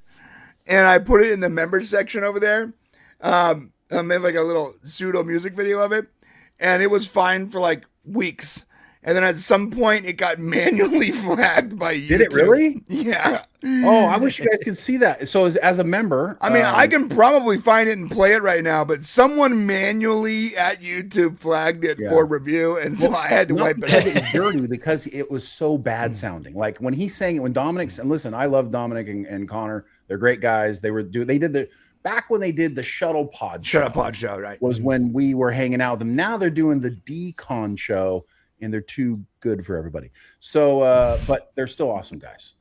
and I put it in the members section over there. I made like a little pseudo music video of it, and it was fine for like weeks. And then at some point, it got manually flagged by YouTube. Did it really? Yeah. Oh, I wish you guys could see that. So as a member, I mean, I can probably find it and play it right now, but someone manually at YouTube flagged it for review, and so I had to wipe it because out. it was dirty because it was so bad sounding. Like when he sang it, when Dominic's and listen, I love Dominic and Connor. They're great guys. They did the back when they did the Shuttle Pod Shut up, pod show, right? was when we were hanging out with them. Now they're doing the Decon show, and they're too good for everybody. So, but they're still awesome guys.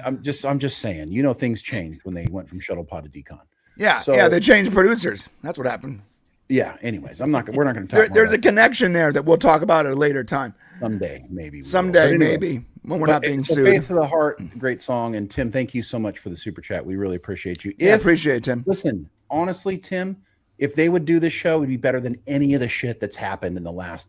I'm just saying, things changed when they went from Shuttle Pod to Decon. Yeah, So- yeah, they changed producers. That's what happened. Yeah. Anyways, we're not going to talk. There's a connection there that we'll talk about at a later time. someday, maybe. we will. But Someday, anyway, maybe, when we're not being so sued. Faith of the Heart, great song. And Tim, thank you so much for the super chat. We really appreciate you. Yeah, appreciate it, Tim. Listen, honestly, Tim, if they would do this show, it would be better than any of the shit that's happened in the last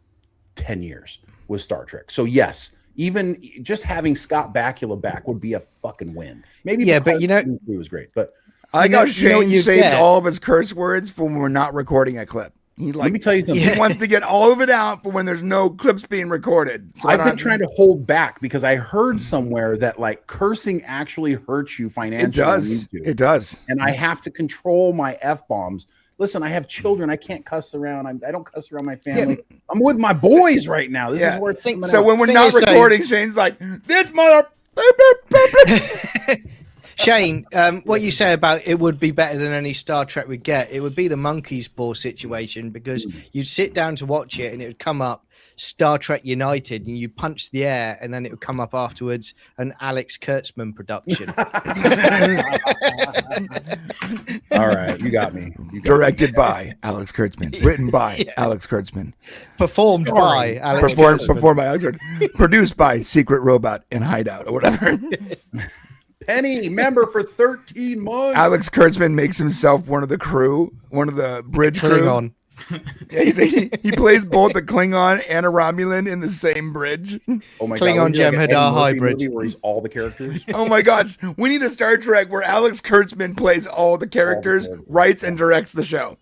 10 years with Star Trek. So yes, even just having Scott Bakula back would be a fucking win. Maybe Yeah, but because you know- it was great. But I like how you know Shane what you saves get? all of his curse words for when we're not recording a clip. He's like, let me tell you something. he wants to get all of it out for when there's no clips being recorded. So I I've don't been have- trying to hold back because I heard somewhere that like cursing actually hurts you It financially. on does. YouTube. It does. And I have to control my F-bombs. Listen, I have children. I can't cuss around. I don't cuss around my family. I'm with my boys right now. This Yeah. is where it's coming So out. when we're Thing not is, though- recording, Shane's like, this mother. Shane, what you say about it would be better than any Star Trek we'd get, it would be the monkey's paw situation because you'd sit down to watch it and it would come up Star Trek United and you punch the air and then it would come up afterwards an Alex Kurtzman production. All right, you got me. Directed by Alex Kurtzman. Written by Alex Kurtzman. Performed by Alex Kurtzman. Performed by Alex Kurtzman. Produced by Secret Robot in Hideout or whatever. Penny, member for 13 months. Alex Kurtzman makes himself one of the crew, one of the bridge crew. Klingon. Yeah, he plays both a Klingon and a Romulan in the same bridge. Oh my Klingon God! We need like an Eddie Jem'Hadar Murphy hybrid. movie where he's all the characters. Oh my gosh, we need a Star Trek where Alex Kurtzman plays all the characters, writes and directs the show.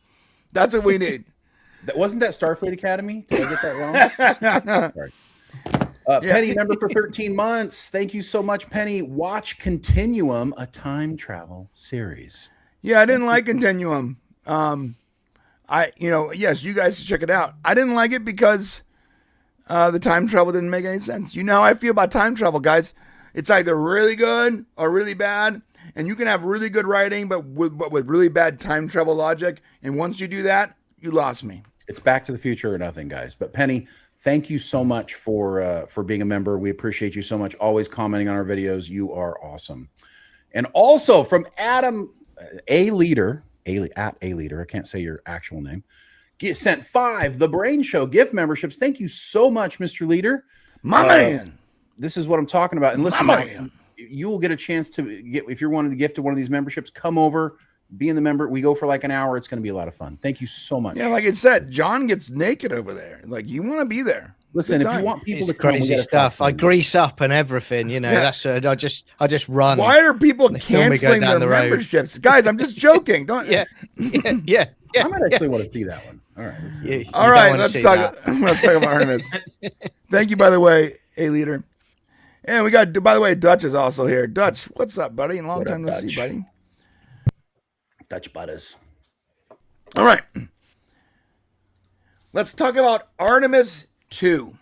That's what we need. Wasn't that Starfleet Academy? Did I get that wrong? Sorry. Penny, member for 13 months. Thank you so much, Penny. Watch Continuum, a time travel series. Yeah, I didn't like Continuum. Yes, you guys should check it out. I didn't like it because the time travel didn't make any sense. You know how I feel about time travel, guys. It's either really good or really bad, and you can have really good writing, but with really bad time travel logic. And once you do that, you lost me. It's Back to the Future or nothing, guys. But Penny, thank you so much for being a member. We appreciate you so much. Always commenting on our videos. You are awesome. And also from Adam, A Leader. At A Leader, I can't say your actual name. Sent 5 the BRANE Show gift memberships. Thank you so much, Mr. Leader. My man. This is what I'm talking about. And listen, you will get a chance to get, if you're wanting to gift to one of these memberships, come over, be in the member. We go for like an hour. It's going to be a lot of fun. Thank you so much. Yeah, like I said, John gets naked over there. Like, you want to be there. Listen, if you want people it's to come, crazy stuff. I grease up and everything, you know. Yeah. That's I just run. Why are people They film me go canceling down their the road. memberships? Guys, I'm just joking. Don't. Yeah. I might actually want to see that one. All right. Let's see. You All don't right, wanna let's see talk. that. Let's talk about Artemis. Thank you, by the way, A Leader. And we got, by the way, Dutch is also here. Dutch, what's up, buddy? Long What time up, no see, Dutch? buddy. Dutch Butters. All right. Let's talk about Artemis 2.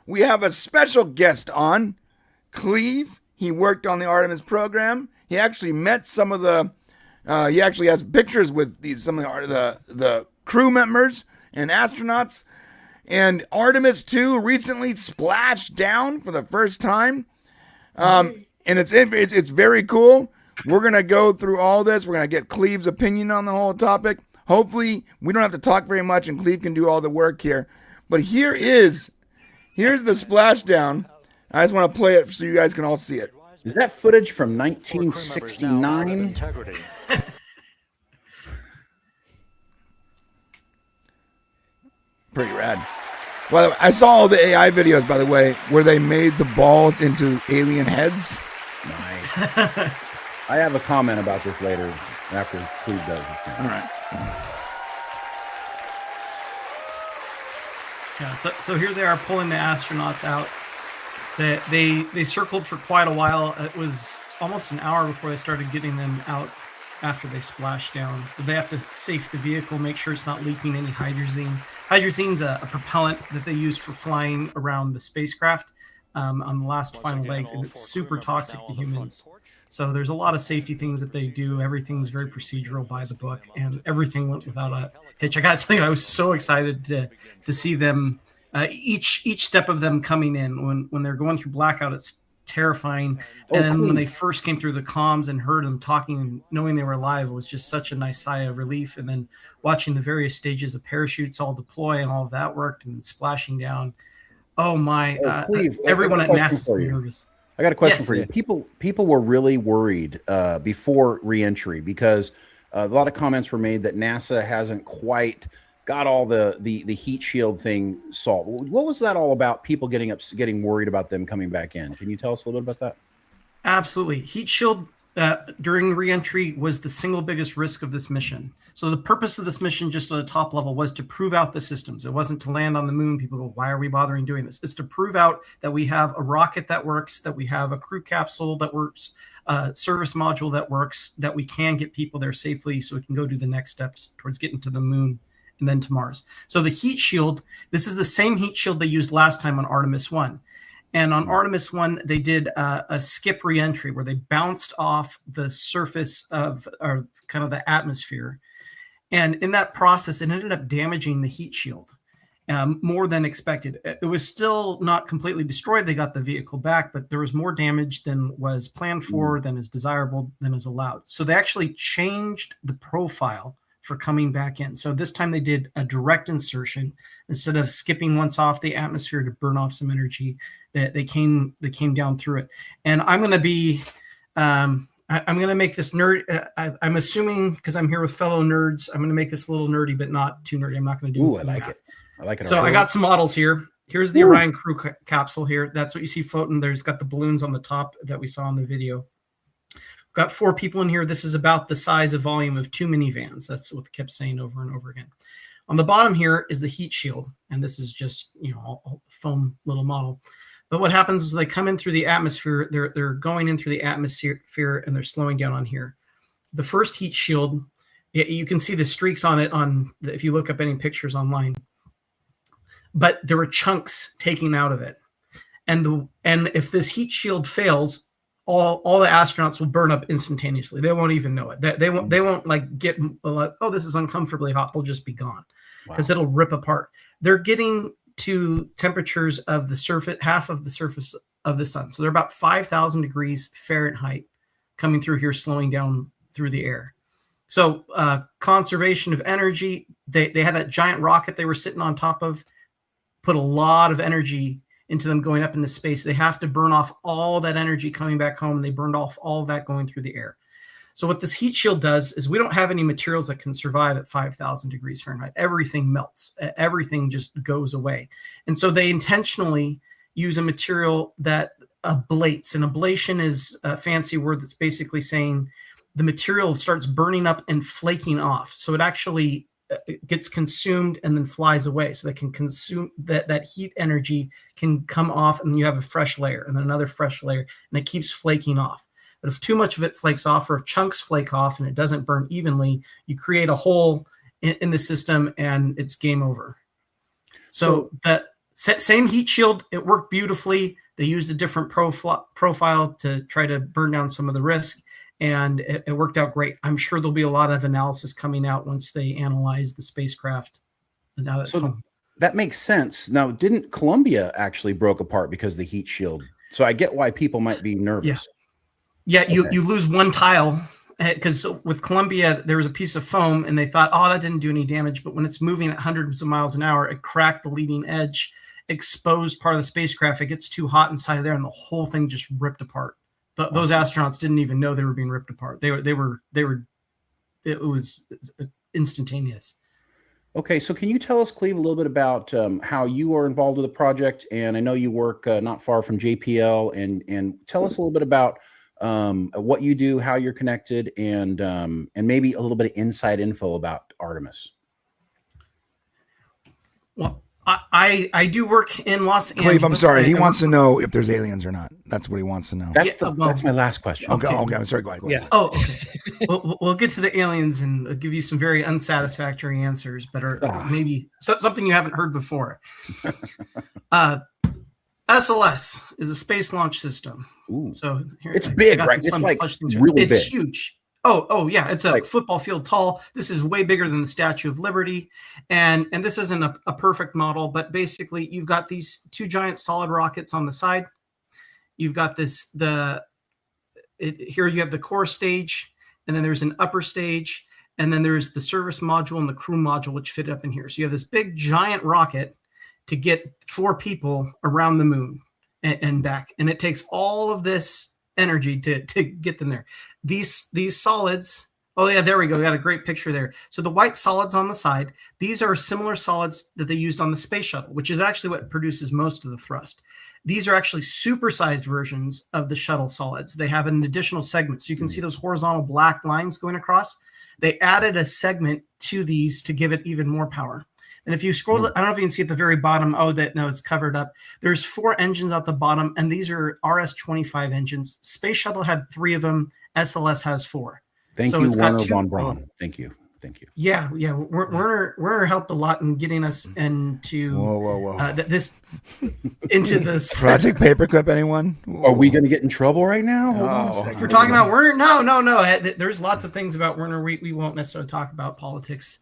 We have a special guest on, Cleve. He worked on the Artemis program. He actually met some of the, he actually has pictures with some of the crew members and astronauts. And Artemis 2 recently splashed down for the first time. And it's very cool. We're going to go through all this. We're going to get Cleve's opinion on the whole topic. Hopefully, we don't have to talk very much and Cleve can do all the work here. But here's the splashdown. I just want to play it so you guys can all see it. Is that footage from 1969? Pretty rad. Well, I saw all the AI videos, by the way, where they made the balls into alien heads. Nice. I have a comment about this later after Cleve does this. All right. Yeah, so here they are pulling the astronauts out. They circled for quite a while. It was almost an hour before they started getting them out after they splashed down. They have to safe the vehicle, make sure it's not leaking any hydrazine. Hydrazine's a propellant that they use for flying around the spacecraft on the last final legs, and it's super toxic to humans. So there's a lot of safety things that they do. Everything's very procedural by the book, and everything went without a hitch. I got to tell you, I was so excited to see them, each step of them coming in. When they're going through blackout, it's terrifying. And then when they first came through the comms and heard them talking and knowing they were alive, it was just such a nice sigh of relief. And then watching the various stages of parachutes all deploy and all of that worked and splashing down. Oh my! Cleve, everyone at NASA is nervous. I got a question Yes. for you. People were really worried before reentry because a lot of comments were made that NASA hasn't quite got all the heat shield thing solved. What was that all about? People getting worried about them coming back in. Can you tell us a little bit about that? Absolutely. Heat shield during reentry was the single biggest risk of this mission. So the purpose of this mission, just at a top level, was to prove out the systems. It wasn't to land on the moon. People go, why are we bothering doing this? It's to prove out that we have a rocket that works, that we have a crew capsule that works, a service module that works, that we can get people there safely so we can go do the next steps towards getting to the moon and then to Mars. So the heat shield, this is the same heat shield they used last time on Artemis 1. And on Artemis 1, they did a skip reentry where they bounced off the surface of or kind of the atmosphere. And in that process, it ended up damaging the heat shield more than expected. It was still not completely destroyed. They got the vehicle back, but there was more damage than was planned for, than is desirable, than is allowed. So they actually changed the profile for coming back in. So this time they did a direct insertion instead of skipping once off the atmosphere to burn off some energy. They came down through it. And I'm going to be I'm going to make this nerd. I'm assuming because I'm here with fellow nerds, I'm going to make this a little nerdy, but not too nerdy. I'm not going to do. Ooh, I like it. I like it. So I got some models here. Here's the Orion crew capsule here. That's what you see floating. There's got the balloons on the top that we saw in the video. We've got 4 people in here. This is about the size of volume of 2 minivans. That's what they kept saying over and over again. On the bottom here is the heat shield, and this is just a foam little model. But what happens is they come in through the atmosphere. They're going in through the atmosphere, and they're slowing down on here. The first heat shield, you can see the streaks on it if you look up any pictures online. But there were chunks taken out of it, and if this heat shield fails, all the astronauts will burn up instantaneously. They won't even know it. They won't like get like, oh, this is uncomfortably hot. They'll just be gone because it'll rip apart. They're getting to temperatures of the surface, half of the surface of the sun. So they're about 5,000 degrees Fahrenheit coming through here, slowing down through the air. So conservation of energy. They had that giant rocket they were sitting on top of, put a lot of energy into them going up into space. They have to burn off all that energy coming back home. They burned off all of that going through the air. So what this heat shield does is we don't have any materials that can survive at 5,000 degrees Fahrenheit. Everything melts. Everything just goes away. And so they intentionally use a material that ablates. And ablation is a fancy word that's basically saying the material starts burning up and flaking off. So it actually gets consumed and then flies away. So they can consume that heat energy can come off, and you have a fresh layer and then another fresh layer, and it keeps flaking off. But if too much of it flakes off, or if chunks flake off and it doesn't burn evenly, you create a hole in the system and it's game over. So that same heat shield, it worked beautifully. They used a different profile to try to burn down some of the risk, and it worked out great. I'm sure there'll be a lot of analysis coming out once they analyze the spacecraft. And now that's that makes sense. Now, didn't Columbia actually broke apart because of the heat shield? So I get why people might be nervous. Yeah, you lose one tile, because with Columbia, there was a piece of foam, and they thought, oh, that didn't do any damage. But when it's moving at hundreds of miles an hour, it cracked the leading edge, exposed part of the spacecraft. It gets too hot inside of there, and the whole thing just ripped apart. Those astronauts didn't even know they were being ripped apart. It was instantaneous. Okay, so can you tell us, Cleve, a little bit about how you are involved with the project? And I know you work not far from JPL, and tell us a little bit about what you do, how you're connected, and maybe a little bit of inside info about Artemis. Well, I do work in Los Angeles. Cleve, I'm sorry. He wants to know if there's aliens or not. That's what he wants to know. That's my last question. Okay. I'm sorry. Go ahead. Yeah. Oh, okay. We'll get to the aliens and give you some very unsatisfactory answers, but maybe something you haven't heard before. SLS is a space launch system. Ooh. So it's big, right? It's like really big. It's huge. Oh yeah, it's a football field tall. This is way bigger than the Statue of Liberty, and this isn't a perfect model, but basically you've got these 2 giant solid rockets on the side. You've got here you have the core stage, and then there's an upper stage, and then there's the service module and the crew module, which fit up in here. So you have this big giant rocket to get 4 people around the moon and back, and it takes all of this energy to get them there. These solids, oh yeah, there we go. We got a great picture there. So the white solids on the side, these are similar solids that they used on the space shuttle, which is actually what produces most of the thrust. These are actually supersized versions of the shuttle solids. They have an additional segment. So you can see those horizontal black lines going across. They added a segment to these to give it even more power. And if you scroll, I don't know if you can see at the very bottom. No, it's covered up. There's 4 engines at the bottom, and these are RS-25 engines. Space Shuttle had 3 of them. SLS has 4. Thank you, Werner von Braun. Thank you. Yeah. Werner helped a lot in getting us into this into this Project Paperclip. Anyone? Are we going to get in trouble right now? Hold on a second. If we're talking about Werner, no. There's lots of things about Werner. We won't necessarily talk about politics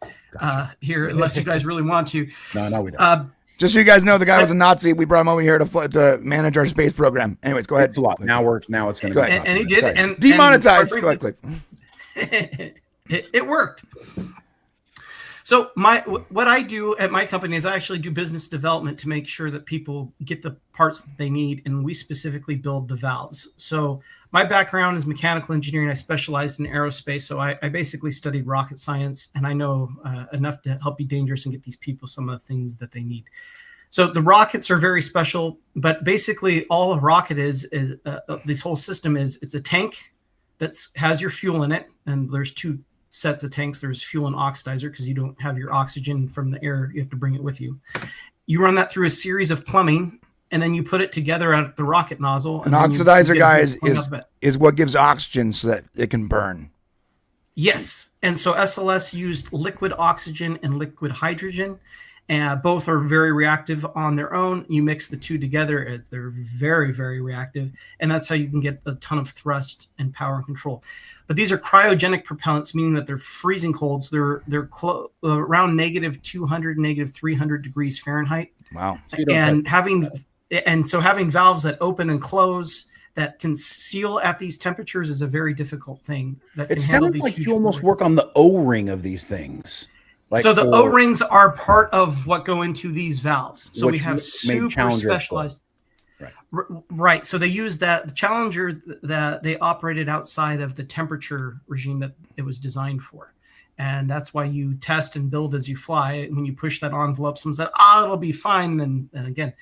here unless you guys really want to. No, we don't. Just so you guys know, the guy was a Nazi. We brought him over here to manage our space program. Anyways, go ahead. It's a lot. Now it's going to go ahead. And he did. And demonetized. Go ahead, Cliff. It worked. So what I do at my company is I actually do business development to make sure that people get the parts that they need, and we specifically build the valves. So my background is mechanical engineering. I specialized in aerospace, so I basically studied rocket science, and I know enough to help be dangerous and get these people some of the things that they need. So the rockets are very special, but basically all a rocket is this whole system is it's a tank that has your fuel in it, and there's two sets of tanks. There's fuel and oxidizer because you don't have your oxygen from the air. You have to bring it with you. You run that through a series of plumbing, and then you put it together at the rocket nozzle. An oxidizer, guys, is what gives oxygen so that it can burn. Yes. And so SLS used liquid oxygen and liquid hydrogen. And both are very reactive on their own. You mix the two together as they're very, very reactive. And that's how you can get a ton of thrust and power and control. But these are cryogenic propellants, meaning that they're freezing cold. So they're around -200, -300 degrees Fahrenheit. Wow. And having valves that open and close that can seal at these temperatures is a very difficult thing. It sounds like you almost work on the O-ring of these things. So the O-rings are part of what go into these valves. So we have super specialized. Right. So they use the Challenger that they operated outside of the temperature regime that it was designed for. And that's why you test and build as you fly. When you push that envelope, someone said, it'll be fine. And again,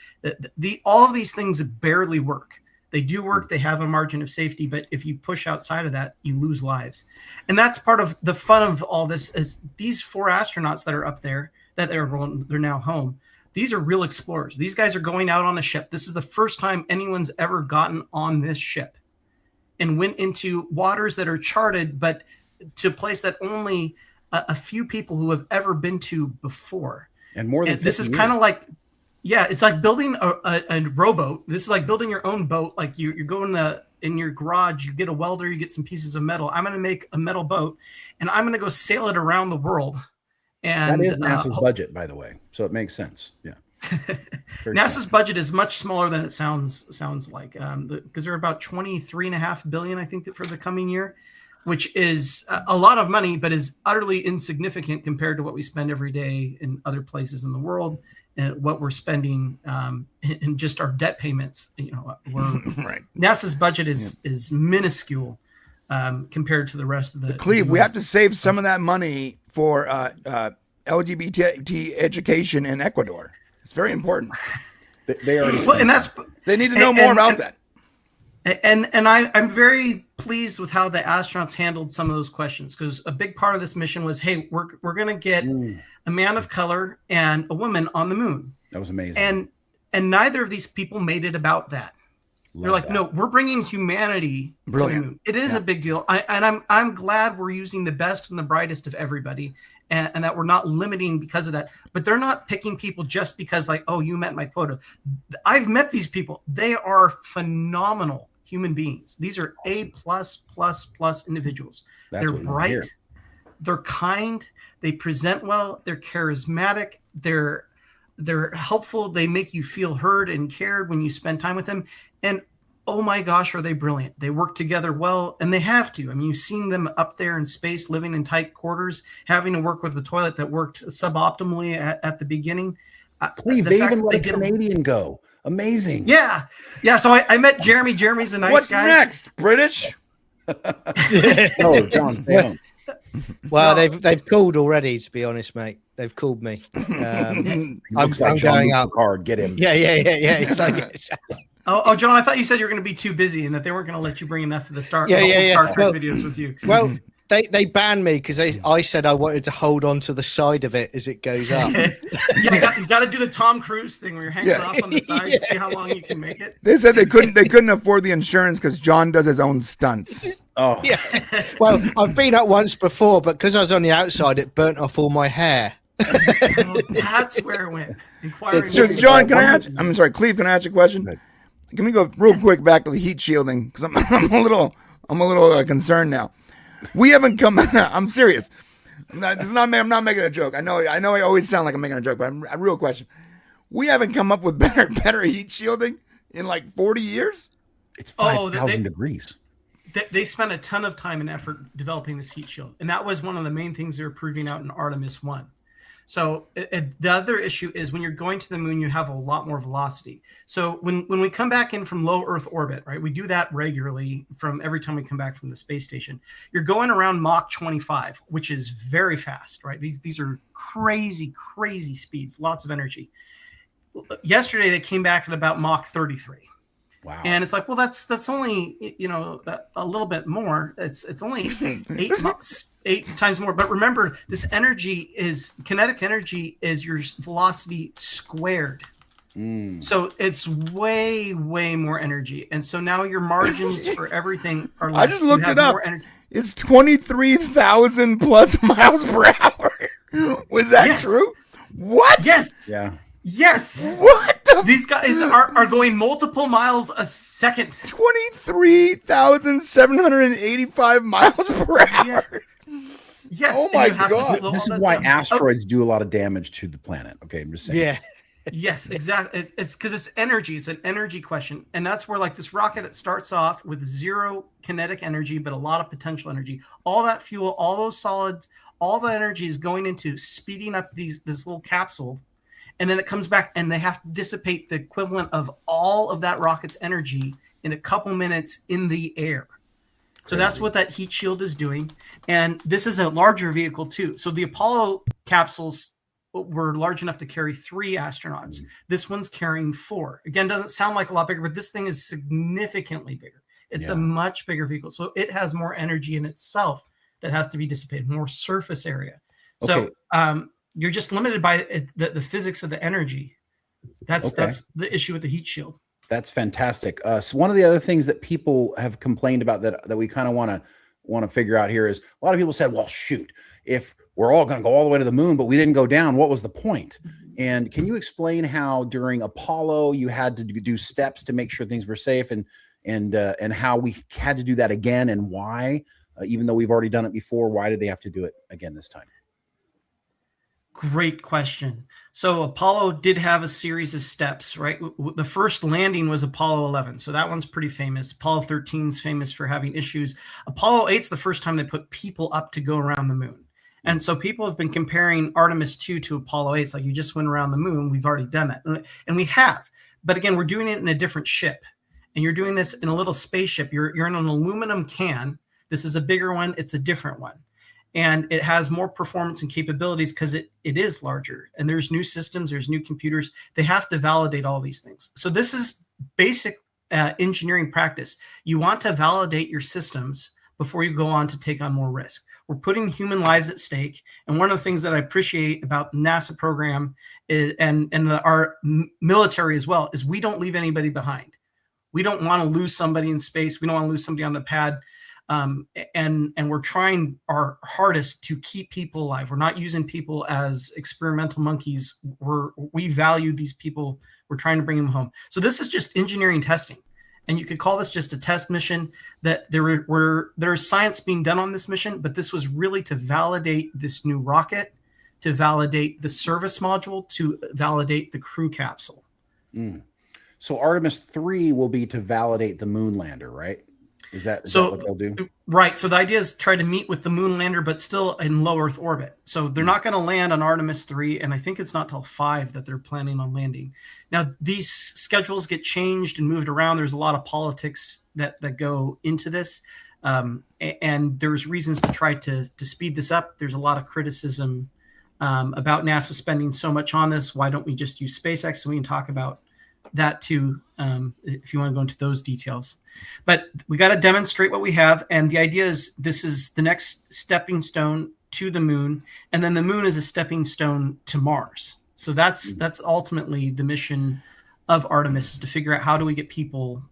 all of these things barely work. They do work. They have a margin of safety. But if you push outside of that, you lose lives. And that's part of the fun of all this is these 4 astronauts that are up there, that they're now home. These are real explorers. These guys are going out on a ship. This is the first time anyone's ever gotten on this ship and went into waters that are charted, but to a place that only a few people who have ever been to before. And more than this is kind of like, it's like building a rowboat. This is like building your own boat. Like you're going in your garage, you get a welder, you get some pieces of metal. I'm going to make a metal boat, and I'm going to go sail it around the world. And that is NASA's budget, by the way, so it makes sense. Yeah, NASA's budget is much smaller than it sounds like, because they're about $23.5 billion, I think, for the coming year, which is a lot of money, but is utterly insignificant compared to what we spend every day in other places in the world and what we're spending in just our debt payments. Right. NASA's budget is minuscule compared to the rest of the. Cleve, we have to save some of that money for LGBT education in Ecuador. It's very important. They already. They need to know more about that. And I'm very pleased with how the astronauts handled some of those questions, because a big part of this mission was, hey, we're going to get a man of color and a woman on the moon. That was amazing. And neither of these people made it about that. They're like, no, we're bringing humanity to the moon. It is a big deal. I'm glad we're using the best and the brightest of everybody, and that we're not limiting because of that. But they're not picking people just because, like, oh, you met my quota. I've met these people. They are phenomenal human beings. These are awesome. A+++ individuals. They're bright. They're kind. They present well. They're charismatic. They're helpful. They make you feel heard and cared when you spend time with them. And oh my gosh, are they brilliant. They work together well, and they have to. I mean, you've seen them up there in space, living in tight quarters, having to work with the toilet that worked suboptimally at the beginning. Please, they even let a Canadian go. Amazing. Yeah. So I met Jeremy. Jeremy's a nice guy. What's next? British? Oh, John. Well, they've called already, to be honest, mate. They've called me. I'm going up. Card. Get him. Yeah. It's like, Oh, John, I thought you said you were going to be too busy and that they weren't going to let you bring enough of the Star Trek videos with you. Well, they banned me because I said I wanted to hold on to the side of it as it goes up. You got to do the Tom Cruise thing where you're hanging off on the side to see how long you can make it. They said they couldn't afford the insurance because John does his own stunts. Oh, yeah. Well, I've been up once before, but because I was on the outside, it burnt off all my hair. That's where it went. So John, I'm sorry, Cleve, can I ask you a question? Can we go real quick back to the heat shielding? Because I'm a little concerned now. We haven't come. I'm serious. I'm not making a joke. I know. I always sound like I'm making a joke, but a real question. We haven't come up with better heat shielding in like 40 years. It's 5,000 degrees. They spent a ton of time and effort developing this heat shield, and that was one of the main things they were proving out in Artemis 1. So the other issue is when you're going to the moon, you have a lot more velocity. So when we come back in from low Earth orbit, right, we do that regularly from every time we come back from the space station. You're going around Mach 25, which is very fast, right? These are crazy, crazy speeds, lots of energy. Yesterday, they came back at about Mach 33. Wow. And it's like, well, that's only, you know, a little bit more. It's only 8 times more. But remember, this energy is kinetic energy is your velocity squared. So it's way, way more energy. And so now your margins for everything are less. I just looked it up. Energy. It's 23,000 plus miles per hour. Was that true? What? Yes. Yeah. Yes. What? These guys are going multiple miles a second. 23,785 miles per hour. Yes. Oh my God. This is why asteroids do a lot of damage to the planet. Okay, I'm just saying. Yeah. Yes, exactly. It's because it's energy. It's an energy question. And that's where, like, this rocket, it starts off with zero kinetic energy, but a lot of potential energy. All that fuel, all those solids, all the energy is going into speeding up this little capsule. And then it comes back and they have to dissipate the equivalent of all of that rocket's energy in a couple minutes in the air. So that's what that heat shield is doing. And this is a larger vehicle too. So the Apollo capsules were large enough to carry 3 astronauts. This one's carrying 4. Again, doesn't sound like a lot bigger, but this thing is significantly bigger. It's a much bigger vehicle. So it has more energy in itself that has to be dissipated, more surface area. So you're just limited by the physics of the energy. That's the issue with the heat shield. That's fantastic. So one of the other things that people have complained about that we kind of want to figure out here is a lot of people said, well, shoot, if we're all going to go all the way to the moon, but we didn't go down, what was the point? And can you explain how during Apollo you had to do steps to make sure things were safe, and how we had to do that again, and why, even though we've already done it before, why did they have to do it again this time? Great question. So Apollo did have a series of steps, right? The first landing was Apollo 11. So that one's pretty famous. Apollo 13 is famous for having issues. Apollo 8's the first time they put people up to go around the moon. And so people have been comparing Artemis 2 to Apollo 8. It's like, you just went around the moon. We've already done that. And we have. But again, we're doing it in a different ship. And you're doing this in a little spaceship. You're in an aluminum can. This is a bigger one. It's a different one. And it has more performance and capabilities because it is larger. And there's new systems, there's new computers. They have to validate all these things. So this is basic engineering practice. You want to validate your systems before you go on to take on more risk. We're putting human lives at stake. And one of the things that I appreciate about the NASA program is, and our military as well, is we don't leave anybody behind. We don't want to lose somebody in space. We don't want to lose somebody on the pad. And we're trying our hardest to keep people alive. We're not using people as experimental monkeys. We value these people. We're trying to bring them home. So this is just engineering testing. And you could call this just a test mission. That there's science being done on this mission, but this was really to validate this new rocket, to validate the service module, to validate the crew capsule. So Artemis 3 will be to validate the moon lander, right? Is that what they'll do? Right. So the idea is try to meet with the moon lander, but still in low Earth orbit. So they're not going to land on Artemis 3. And I think it's not till 5 that they're planning on landing. Now, these schedules get changed and moved around. There's a lot of politics that go into this. And there's reasons to try to speed this up. There's a lot of criticism about NASA spending so much on this. Why don't we just use SpaceX? So we can talk about that too, if you want to go into those details. But we got to demonstrate what we have. And the idea is this is the next stepping stone to the moon. And then the moon is a stepping stone to Mars. So that's ultimately the mission of Artemis, is to figure out how do we get people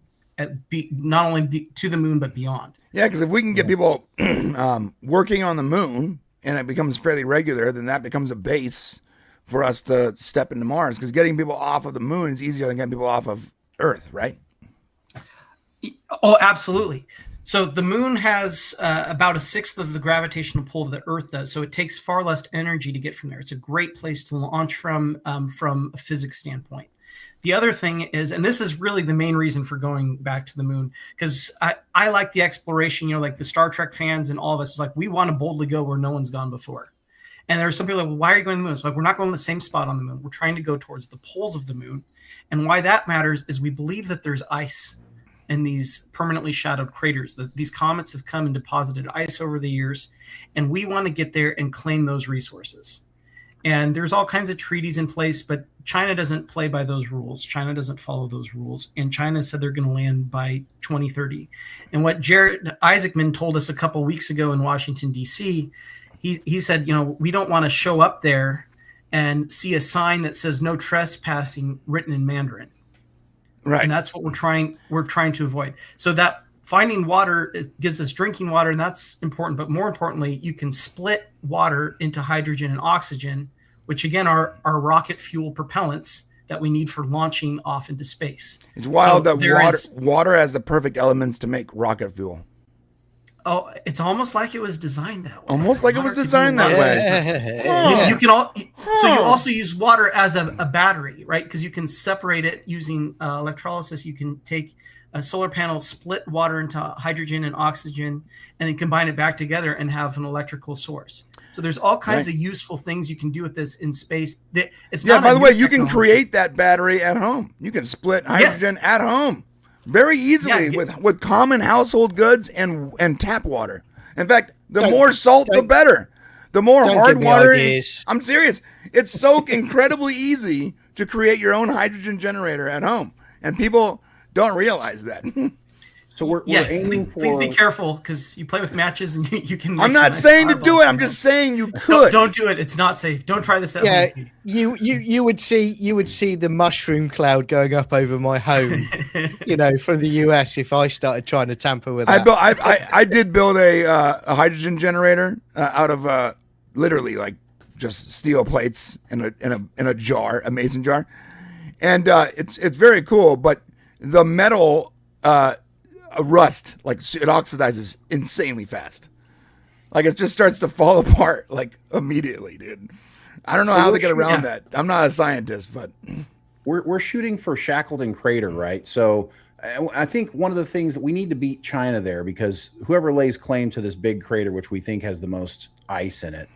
not only to the moon, but beyond. Yeah, because if we can get people working on the moon and it becomes fairly regular, then that becomes a base for us to step into Mars, because getting people off of the moon is easier than getting people off of Earth, right? Oh, absolutely. So the moon has about 1/6 of the gravitational pull that the Earth does. So it takes far less energy to get from there. It's a great place to launch from a physics standpoint. The other thing is, and this is really the main reason for going back to the moon, because I like the exploration, like the Star Trek fans and all of us, is like, we want to boldly go where no one's gone before. And there are some people like, well, why are you going to the moon? It's like, we're not going to the same spot on the moon. We're trying to go towards the poles of the moon. And why that matters is we believe that there's ice in these permanently shadowed craters. These comets have come and deposited ice over the years, and we want to get there and claim those resources. And there's all kinds of treaties in place, but China doesn't play by those rules. China doesn't follow those rules. And China said they're going to land by 2030. And what Jared Isaacman told us a couple weeks ago in Washington, D.C., he said, we don't want to show up there and see a sign that says no trespassing written in Mandarin. Right. And that's what we're trying to avoid. So that finding water, it gives us drinking water, and that's important. But more importantly, you can split water into hydrogen and oxygen, which again are rocket fuel propellants that we need for launching off into space. It's wild that water has the perfect elements to make rocket fuel. Oh, it's almost like it was designed that way. Almost like it was designed that way. You can so you also use water as a battery, right? Because you can separate it using electrolysis. You can take a solar panel, split water into hydrogen and oxygen, and then combine it back together and have an electrical source. So there's all kinds of useful things you can do with this in space. It's not by the way, you can create that battery at home. You can split hydrogen at home very easily with common household goods and tap water. In fact, the more salt, the better. The more hard water. I'm serious. It's so incredibly easy to create your own hydrogen generator at home, and people don't realize that. So we're aiming for. Please be careful, because you play with matches and you can. I'm not saying to do it. I'm just saying you could. Don't do it. It's not safe. Don't try this at home. You would see the mushroom cloud going up over my home, from the US if I started trying to tamper with that. I did build a hydrogen generator out of literally like just steel plates in a jar, a mason jar, and it's very cool. But the metal rust, like it oxidizes insanely fast. Like it just starts to fall apart like immediately, dude. I don't know how they get around that. I'm not a scientist, but we're shooting for Shackleton Crater, right? So I think one of the things that we need to beat China there, because whoever lays claim to this big crater, which we think has the most ice in it,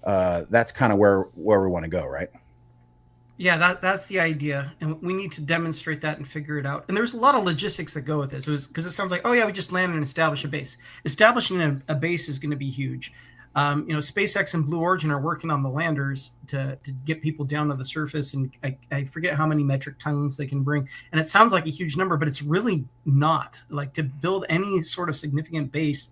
that's kind of where we want to go, right? Yeah, that's the idea, and we need to demonstrate that and figure it out. And there's a lot of logistics that go with this, because it sounds like, oh yeah, we just land and establish a base. Establishing a base is going to be huge. SpaceX and Blue Origin are working on the landers to get people down to the surface, and I forget how many metric tons they can bring. And it sounds like a huge number, but it's really not. Like, to build any sort of significant base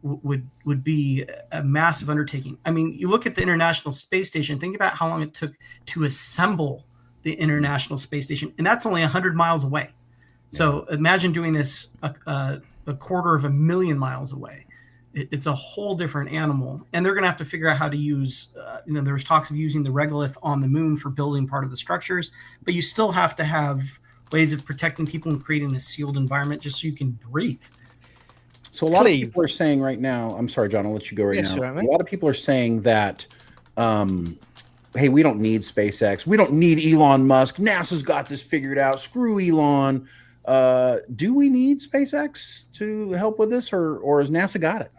would be a massive undertaking. I mean, you look at the International Space Station, think about how long it took to assemble the International Space Station, and that's only 100 miles away. Yeah. So imagine doing this a quarter of a million miles away. It's a whole different animal, and they're going to have to figure out how to use, there was talks of using the regolith on the moon for building part of the structures, but you still have to have ways of protecting people and creating a sealed environment just so you can breathe. So a lot of people are saying right now, I'm sorry, John, I'll let you go right now. Right, a lot of people are saying that, hey, we don't need SpaceX. We don't need Elon Musk. NASA's got this figured out. Screw Elon. Do we need SpaceX to help with this, or has NASA got it?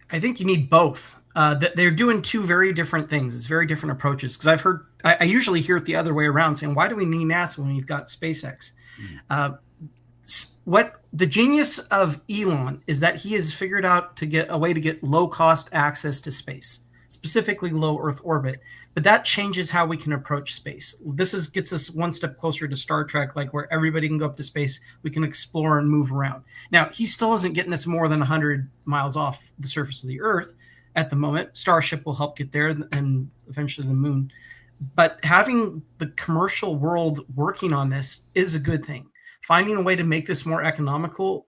I think you need both. They're doing two very different things. It's very different approaches. Because I've heard, I usually hear it the other way around, saying, why do we need NASA when we've got SpaceX? What the genius of Elon is that he has figured out to get a way to get low cost access to space, specifically low Earth orbit. But that changes how we can approach space. This gets us one step closer to Star Trek, like where everybody can go up to space, we can explore and move around. Now, he still isn't getting us more than 100 miles off the surface of the Earth at the moment. Starship will help get there, and eventually the moon. But having the commercial world working on this is a good thing. Finding a way to make this more economical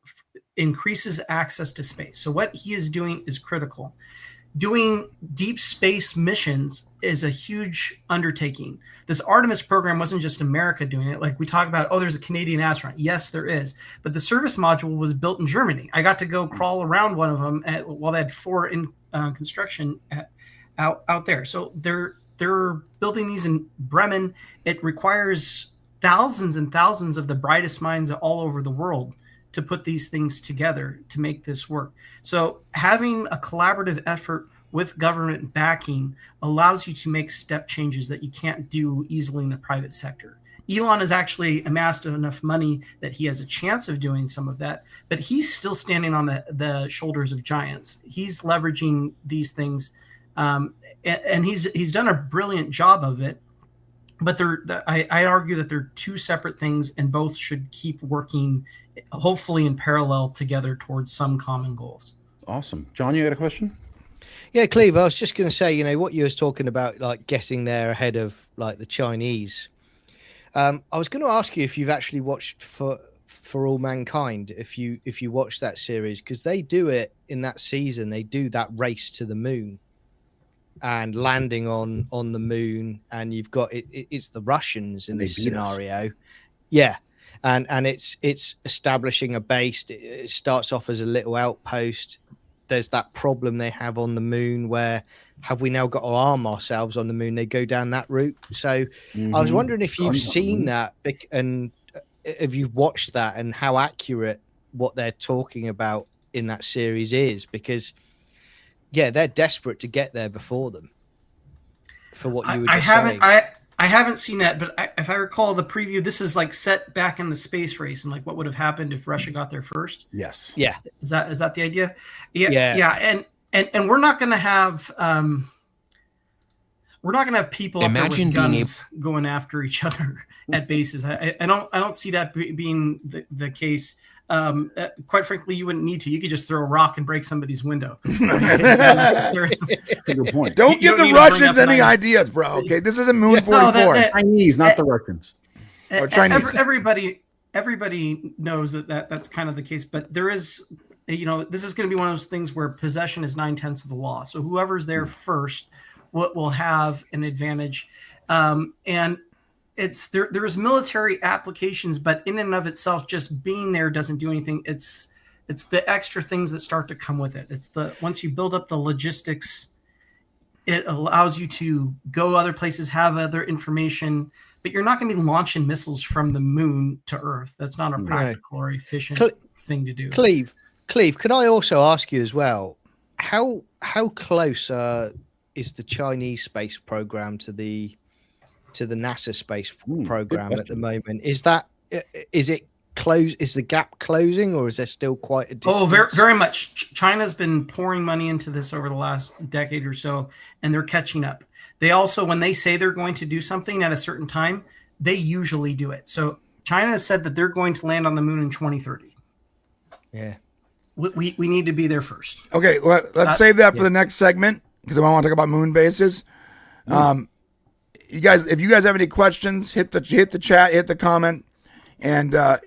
increases access to space. So what he is doing is critical. Doing deep space missions is a huge undertaking. This Artemis program wasn't just America doing it. Like we talk about, there's a Canadian astronaut. Yes, there is. But the service module was built in Germany. I got to go crawl around one of them while they had 4 in construction out there. So they're building these in Bremen. It requires thousands and thousands of the brightest minds all over the world to put these things together to make this work. So having a collaborative effort with government backing allows you to make step changes that you can't do easily in the private sector. Elon has actually amassed enough money that he has a chance of doing some of that, but he's still standing on the shoulders of giants. He's leveraging these things, and he's done a brilliant job of it. But I argue that they're two separate things, and both should keep working, hopefully in parallel together towards some common goals. Awesome. John, you got a question? Yeah, Cleve, I was just going to say, you know, what you was talking about, like getting there ahead of like the Chinese. I was going to ask you if you've actually watched For All Mankind, if you watch that series, because they do it in that season. They do that race to the moon and landing on the moon, and you've got it's the Russians in this scenario. Yeah. And it's establishing a base. It starts off as a little outpost. There's that problem they have on the moon where have we now got to arm ourselves on the moon? They go down that route. So I was wondering if you've seen that and if you've watched that and how accurate what they're talking about in that series is, because yeah, they're desperate to get there before them. For what you were just saying. I haven't seen that, but if I recall the preview, this is like set back in the space race and like what would have happened if Russia got there first. Yes. Yeah. Is that the idea? Yeah. And we're not going to have people up there with guns going after each other at bases. I don't see that being the case. Quite frankly, you wouldn't need to. You could just throw a rock and break somebody's window. Good point. Don't give the Russians any ideas, bro. Okay, this isn't Moon 44. Chinese, not the Russians. Or Chinese. Everybody knows that's kind of the case, but there is, this is going to be one of those things where possession is 9/10 of the law. So whoever's there first will have an advantage, and there is military applications, but in and of itself, just being there doesn't do anything. It's the extra things that start to come with it. It's once you build up the logistics, it allows you to go other places, have other information, but you're not going to be launching missiles from the moon to Earth. That's not a practical or efficient thing to do. Cleve, could I also ask you as well, how close is the Chinese space program to the NASA space program at the moment? Is it close? Is the gap closing, or is there still quite a distance? Oh, very, very much. China's been pouring money into this over the last decade or so, and they're catching up. They also, when they say they're going to do something at a certain time, they usually do it. So China has said that they're going to land on the moon in 2030. Yeah. We need to be there first. Okay, let's save that for the next segment because I want to talk about moon bases. You guys, if you guys have any questions, hit the chat, hit the comment, and I'm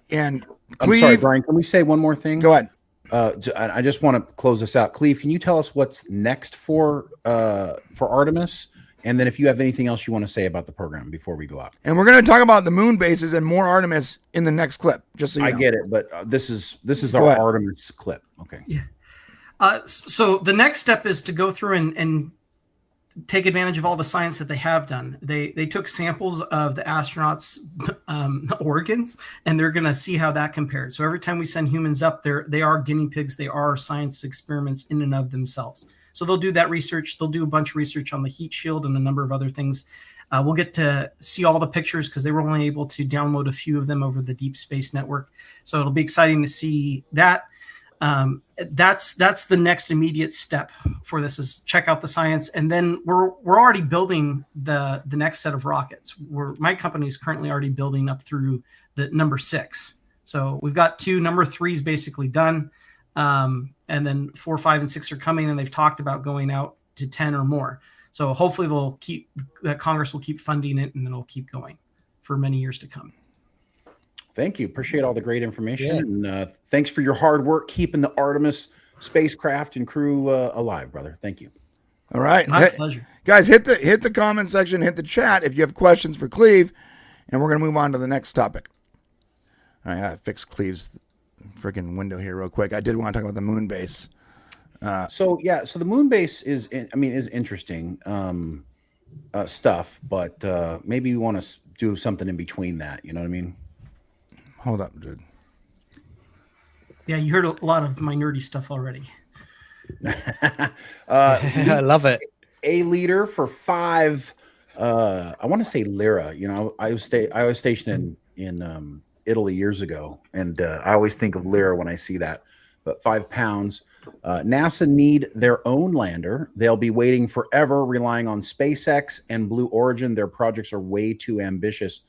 sorry, Brian. Can we say one more thing? Go ahead. I just want to close this out. Cleve, can you tell us what's next for Artemis, and then if you have anything else you want to say about the program before we go out? And we're going to talk about the moon bases and more Artemis in the next clip. Just so you know. I get it, but this is our Artemis clip. Okay. Yeah. So the next step is to go through and take advantage of all the science that they have done. They took samples of the astronauts' organs, and they're going to see how that compared. So every time we send humans up there, they are guinea pigs. They are science experiments in and of themselves. So they'll do that research. They'll do a bunch of research on the heat shield and a number of other things. We'll get to see all the pictures because they were only able to download a few of them over the Deep Space Network. So it'll be exciting to see that. That's the next immediate step for this is check out the science. And then we're already building the next set of rockets. My company is currently already building up through the number 6. So we've got 2, number 3 is basically done. And then 4, 5, and 6 are coming, and they've talked about going out to 10 or more. So hopefully Congress will keep funding it, and then it'll keep going for many years to come. Thank you. Appreciate all the great information. And thanks for your hard work keeping the Artemis spacecraft and crew alive, brother. Thank you. All right. My pleasure. Guys, hit the comment section, hit the chat if you have questions for Cleve, and we're going to move on to the next topic. All right, I gotta fix Cleve's freaking window here real quick. I did want to talk about the moon base. So the moon base is interesting stuff, but maybe we want to do something in between that. You know what I mean? Hold up, dude. Yeah, you heard a lot of my nerdy stuff already. I love it. A leader for 5. I want to say lira. You know, I was stationed in Italy years ago, and I always think of lira when I see that. But £5. NASA need their own lander. They'll be waiting forever, relying on SpaceX and Blue Origin. Their projects are way too ambitious.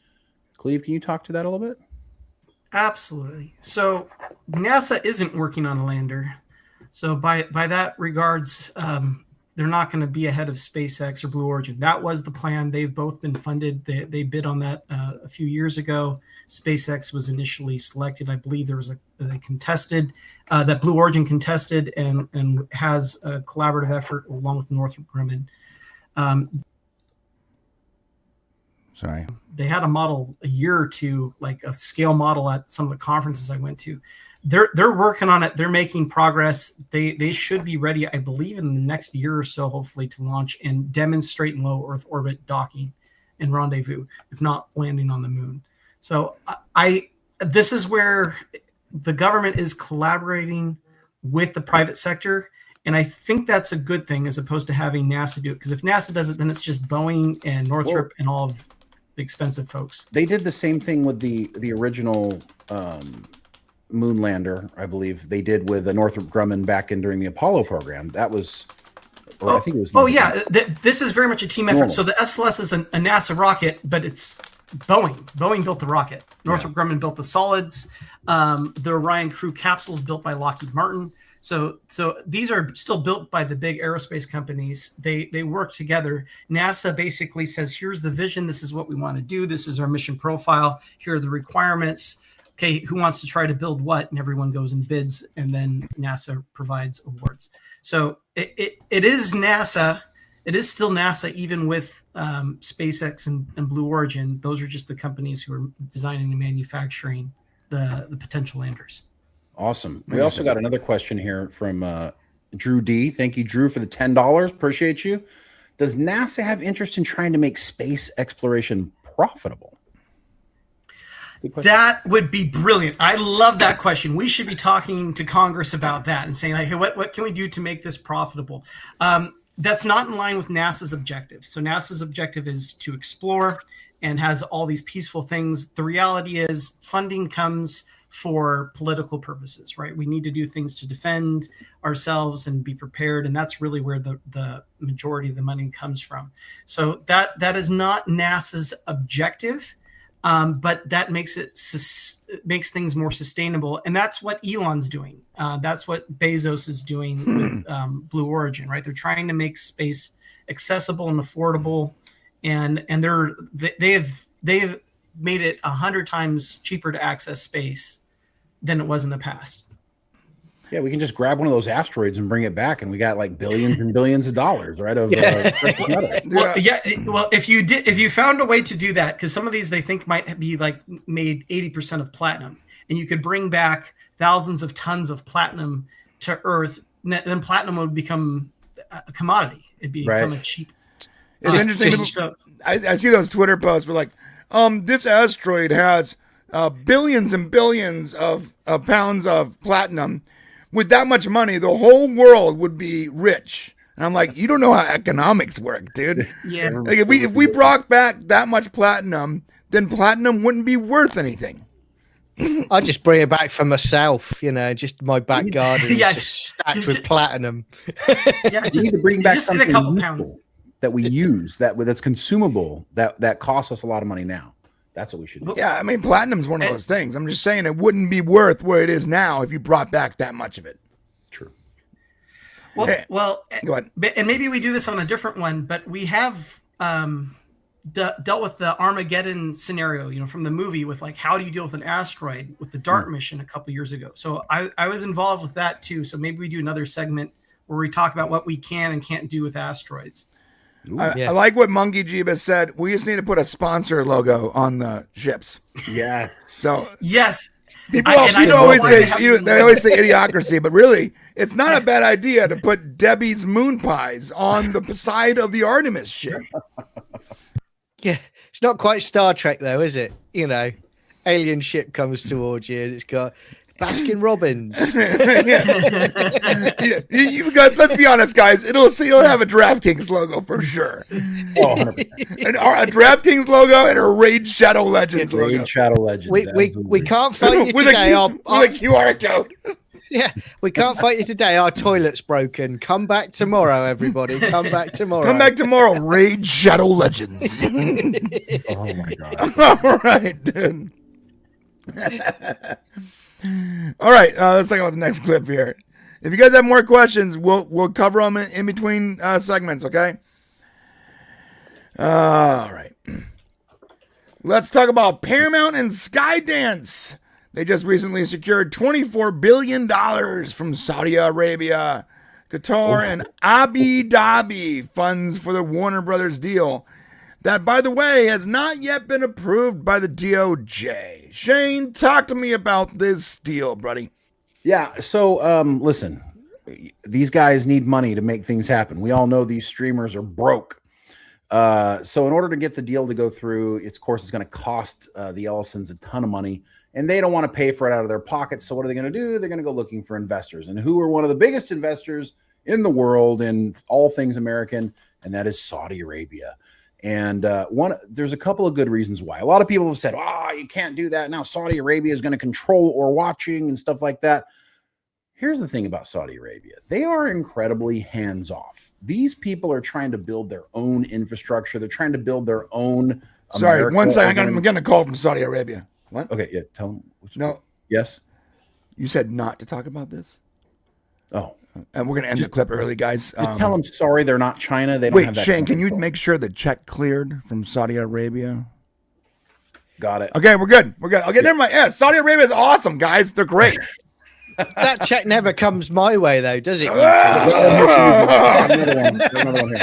Cleve, can you talk to that a little bit? Absolutely. So NASA isn't working on a lander. So by that regards, they're not going to be ahead of SpaceX or Blue Origin. That was the plan. They've both been funded. They bid on that a few years ago. SpaceX was initially selected. I believe there was they contested, that Blue Origin contested and has a collaborative effort along with Northrop Grumman. Sorry. They had a model a year or two, like a scale model at some of the conferences I went to. They're working on it. They're making progress. They should be ready, I believe, in the next year or so, hopefully, to launch and demonstrate in low Earth orbit docking and rendezvous, if not landing on the moon. So this is where the government is collaborating with the private sector. And I think that's a good thing as opposed to having NASA do it. Because if NASA does it, then it's just Boeing and Northrop and all of the expensive folks. They did the same thing with the original moon lander, I believe. They did with the Northrop Grumman back in during the Apollo program. That was, I think it was. Oh yeah, this is very much a team effort. Normal. So the SLS is a NASA rocket, but it's Boeing. Boeing built the rocket. Northrop Grumman built the solids. The Orion crew capsules built by Lockheed Martin. So these are still built by the big aerospace companies. They work together. NASA basically says, here's the vision. This is what we want to do. This is our mission profile. Here are the requirements. Okay, who wants to try to build what? And everyone goes and bids, and then NASA provides awards. So it is NASA. It is still NASA, even with SpaceX and Blue Origin. Those are just the companies who are designing and manufacturing the potential landers. Awesome. We also got another question here from Drew D. Thank you, Drew, for the $10. Appreciate you. Does NASA have interest in trying to make space exploration profitable? That would be brilliant. I love that question. We should be talking to Congress about that and saying, like, hey, what can we do to make this profitable? That's not in line with NASA's objective. So NASA's objective is to explore and has all these peaceful things. The reality is funding comes for political purposes, right? We need to do things to defend ourselves and be prepared. And that's really where the majority of the money comes from. So that is not NASA's objective. But that makes things more sustainable, and that's what Elon's doing. That's what Bezos is doing with Blue Origin, right? They're trying to make space accessible and affordable, and they've made it 100 times cheaper to access space than it was in the past. Yeah, we can just grab one of those asteroids and bring it back, and we got like billions and billions of dollars, right? Well, if you found a way to do that, because some of these they think might be like made 80% of platinum, and you could bring back thousands of tons of platinum to Earth, then platinum would become a commodity. It'd become a cheap. It's interesting. I see those Twitter posts where like, this asteroid has billions and billions of pounds of platinum. With that much money, the whole world would be rich. And I'm like, you don't know how economics work, dude. Yeah. Like if we brought back that much platinum, then platinum wouldn't be worth anything. I just bring it back for myself, just my back garden just stacked with platinum. Yeah, you need to bring back something useful that we use that's consumable that costs us a lot of money now. That's what we should do. Yeah, I mean, platinum's one of those things. I'm just saying it wouldn't be worth what it is now if you brought back that much of it. True. Well, go ahead. And maybe we do this on a different one, but we have dealt with the Armageddon scenario, from the movie with like, how do you deal with an asteroid with the DART mission a couple years ago? So I was involved with that too. So maybe we do another segment where we talk about what we can and can't do with asteroids. I like what Monkey Jeebus said. We just need to put a sponsor logo on the ships. Yeah. So yes, people always say idiocracy, but really, it's not a bad idea to put Debbie's moon pies on the side of the Artemis ship. Yeah, it's not quite Star Trek though, is it? Alien ship comes towards you, and it's got Baskin Robbins. You've got. Let's be honest, guys. It'll have a DraftKings logo for sure. Oh, 100%. A DraftKings logo and a Raid Shadow Legends logo. Raid Shadow Legends. We can't fight you with today. with a QR code. Yeah, we can't fight you today. Our toilet's broken. Come back tomorrow, everybody. Come back tomorrow. Come back tomorrow. Raid Shadow Legends. Oh my god. All right, dude. All right, let's talk about the next clip here. If you guys have more questions, we'll cover them in between segments. Okay. All right. Let's talk about Paramount and SkyDance. They just recently secured $24 billion from Saudi Arabia, Qatar, and Abu Dhabi funds for the Warner Brothers deal. That, by the way, has not yet been approved by the DOJ. Shane, talk to me about this deal, buddy. Yeah. So, listen, these guys need money to make things happen. We all know these streamers are broke. So in order to get the deal to go through, of course, it's going to cost the Ellisons a ton of money, and they don't want to pay for it out of their pockets. So what are they going to do? They're going to go looking for investors. And who are one of the biggest investors in the world in all things American? And that is Saudi Arabia. And there's a couple of good reasons why. A lot of people have said, you can't do that. Now Saudi Arabia is going to control or watching and stuff like that. Here's the thing about Saudi Arabia. They are incredibly hands-off. These people are trying to build their own infrastructure. They're trying to build their own. Sorry, one second. I'm getting a call from Saudi Arabia. What? Okay, yeah, tell them. No. Yes? You said not to talk about this? Oh. And we're going to end the clip early, guys. Just tell them sorry, they're not China. They don't have that. Wait, Shane, can you make sure the check cleared from Saudi Arabia? Got it. Okay, we're good. Okay, never mind. Yeah, Saudi Arabia is awesome, guys. They're great. That check never comes my way, though, does it? Another one here.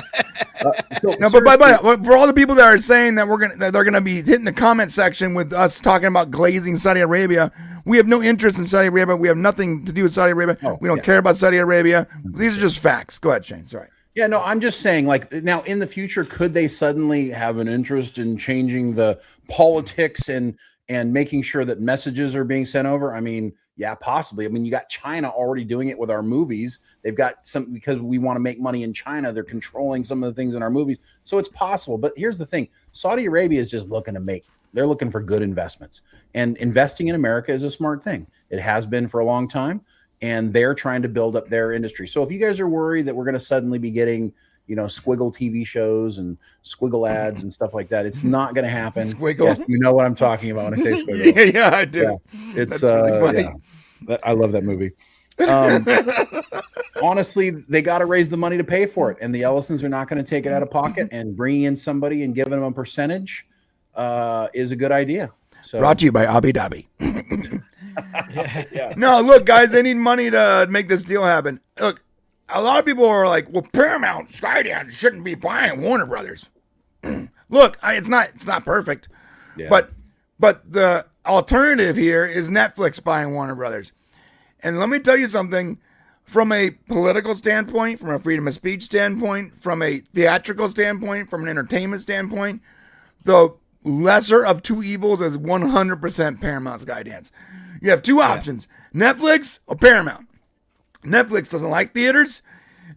But for all the people that are saying that they're gonna be hitting the comment section with us talking about glazing Saudi Arabia, we have no interest in Saudi Arabia. We have nothing to do with Saudi Arabia. We don't care about Saudi Arabia. These are just facts. Go ahead, Shane. Sorry. Yeah, no, I'm just saying, like, now in the future, could they suddenly have an interest in changing the politics and making sure that messages are being sent over? I mean, yeah, possibly. I mean, you got China already doing it with our movies. They've got some, because we want to make money in China, they're controlling some of the things in our movies. So it's possible. But here's the thing. Saudi Arabia is just they're looking for good investments. And investing in America is a smart thing. It has been for a long time. And they're trying to build up their industry. So if you guys are worried that we're going to suddenly be getting, squiggle TV shows and squiggle ads and stuff like that, it's not going to happen. Squiggle? Yes, you know what I'm talking about when I say squiggle. Yeah, I do. Yeah. It's really funny. I love that movie. Honestly, they got to raise the money to pay for it, and the Ellisons are not going to take it out of pocket. And bringing in somebody and giving them a percentage is a good idea. So, brought to you by Abu Dhabi. yeah. No, look, guys, they need money to make this deal happen. Look, a lot of people are like, "Well, Paramount, SkyDance shouldn't be buying Warner Brothers." Look, it's not perfect, but the alternative here is Netflix buying Warner Brothers. And let me tell you something, from a political standpoint, from a freedom of speech standpoint, from a theatrical standpoint, from an entertainment standpoint, the lesser of two evils is 100% Paramount SkyDance. You have two options, Netflix or Paramount. Netflix doesn't like theaters.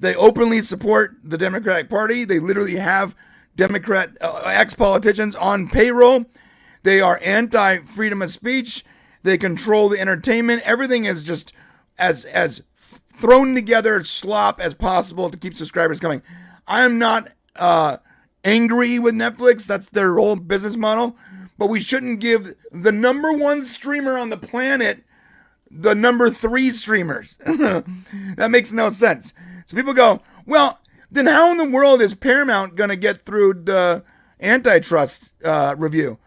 They openly support the Democratic Party. They literally have Democrat ex-politicians on payroll. They are anti-freedom of speech. They control the entertainment. Everything is just as thrown together slop as possible to keep subscribers coming. I am not angry with Netflix. That's their whole business model. But we shouldn't give the number one streamer on the planet the number 3 streamers. That makes no sense. So people go, well, then how in the world is Paramount going to get through the antitrust review?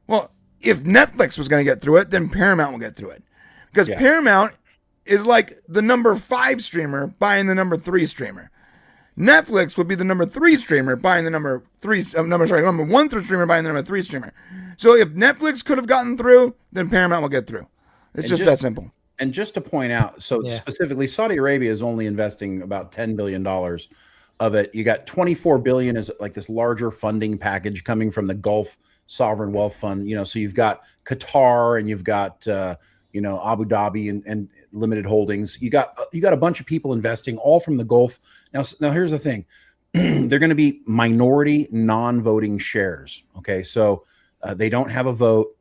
Well, if Netflix was going to get through it, then Paramount will get through it. Because Paramount is like the number 5 streamer buying the number 3 streamer. Netflix would be the number 3 streamer buying the number 1 streamer buying the number 3 streamer. So if Netflix could have gotten through, then Paramount will get through. It's just that simple. And just to point out, specifically, Saudi Arabia is only investing about $10 billion of it. You got $24 billion as like this larger funding package coming from the Gulf Sovereign Wealth Fund. So you've got Qatar and you've got Abu Dhabi and limited holdings. You got a bunch of people investing all from the Gulf. Now here's the thing. They're going to be minority non-voting shares. Okay. So they don't have a vote.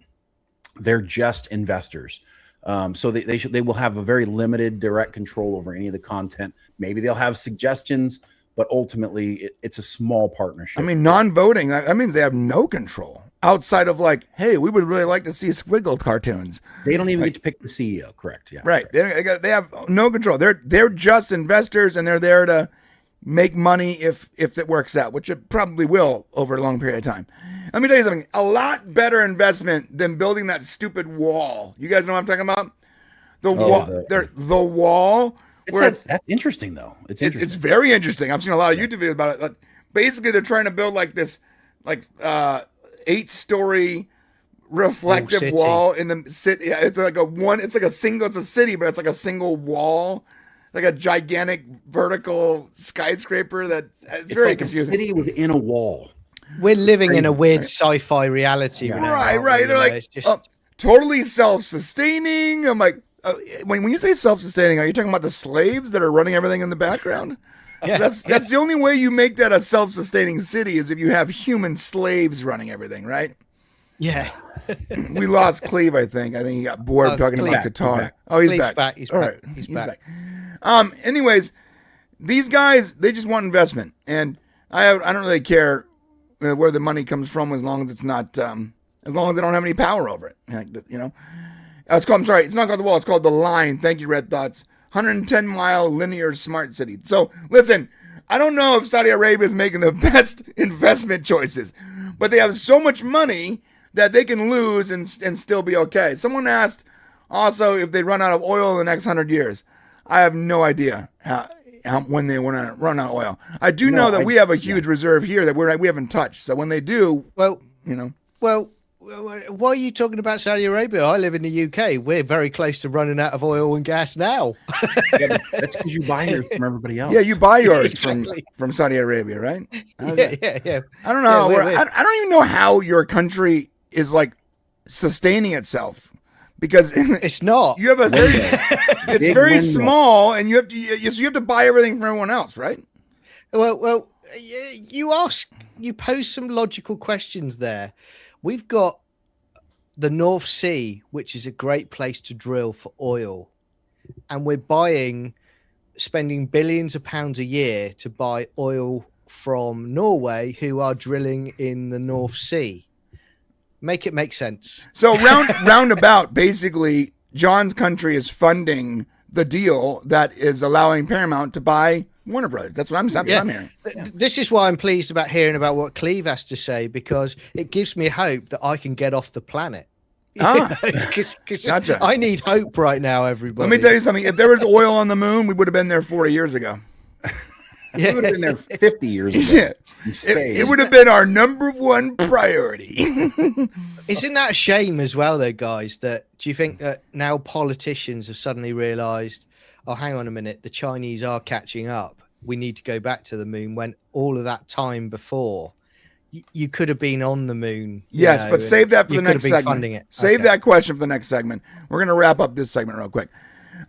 They're just investors. So they will have a very limited direct control over any of the content. Maybe they'll have suggestions, but ultimately it's a small partnership. I mean, non-voting, that means they have no control outside of like, hey, we would really like to see squiggle cartoons. They don't even get to pick the CEO, correct? Yeah. Right. They have no control. They're just investors, and they're there to make money if it works out, which it probably will over a long period of time. Let me tell you something. A lot better investment than building that stupid wall. You guys know what I'm talking about? The wall. That's interesting, though. It's very interesting. I've seen a lot of YouTube videos about it. Like, basically, they're trying to build like this, 8-story reflective wall in the city. Yeah, it's a city, but it's like a single wall, like a gigantic vertical skyscraper. It's very like confusing. A city within a wall. We're living in a weird sci-fi reality. Right. They're like just totally self-sustaining. I'm like, when you say self-sustaining, are you talking about the slaves that are running everything in the background? Yeah. That's the only way you make that a self-sustaining city is if you have human slaves running everything, right? Yeah. We lost Cleve, I think. I think he got bored talking about guitar. He's back. He's All back. right. He's back. Anyways, these guys, they just want investment, and I don't really care where the money comes from as long as it's not as long as they don't have any power over it. It's called, I'm sorry, it's not called the wall, it's called the line. Thank you, Red Thoughts. 110-mile linear smart city. So listen, I don't know if Saudi Arabia is making the best investment choices, but they have so much money that they can lose and still be okay. Someone asked also if they run out of oil in the next 100 years. I have no idea when they want to run out of oil. I do know that we have a huge reserve here that we haven't touched. So when they do, well, why are you talking about Saudi Arabia? I live in the UK. We're very close to running out of oil and gas now. That's because you buy yours from everybody else. Yeah, you buy yours from Saudi Arabia, right? Yeah. I don't know. I don't even know how your country is like sustaining itself. Because it's not. You have it's very small, and you have to buy everything from everyone else, right? Well, you pose some logical questions there. We've got the North Sea, which is a great place to drill for oil, and we're spending billions of pounds a year to buy oil from Norway, who are drilling in the North Sea. Make it make sense. So roundabout, basically, John's country is funding the deal that is allowing Paramount to buy Warner Brothers. That's what I'm hearing. This is why I'm pleased about hearing about what Cleve has to say, because it gives me hope that I can get off the planet. Gotcha. I need hope right now, everybody. Let me tell you something. If there was oil on the moon, we would have been there 40 years ago. We would have been there 50 years ago. Yeah. It would have been our number one priority. Isn't that a shame as well, though, guys? Do you think that now politicians have suddenly realized, oh, hang on a minute, the Chinese are catching up. We need to go back to the moon, when all of that time before, you could have been on the moon. Yes, but save that for the next segment. Funding it. Save that question for the next segment. We're going to wrap up this segment real quick.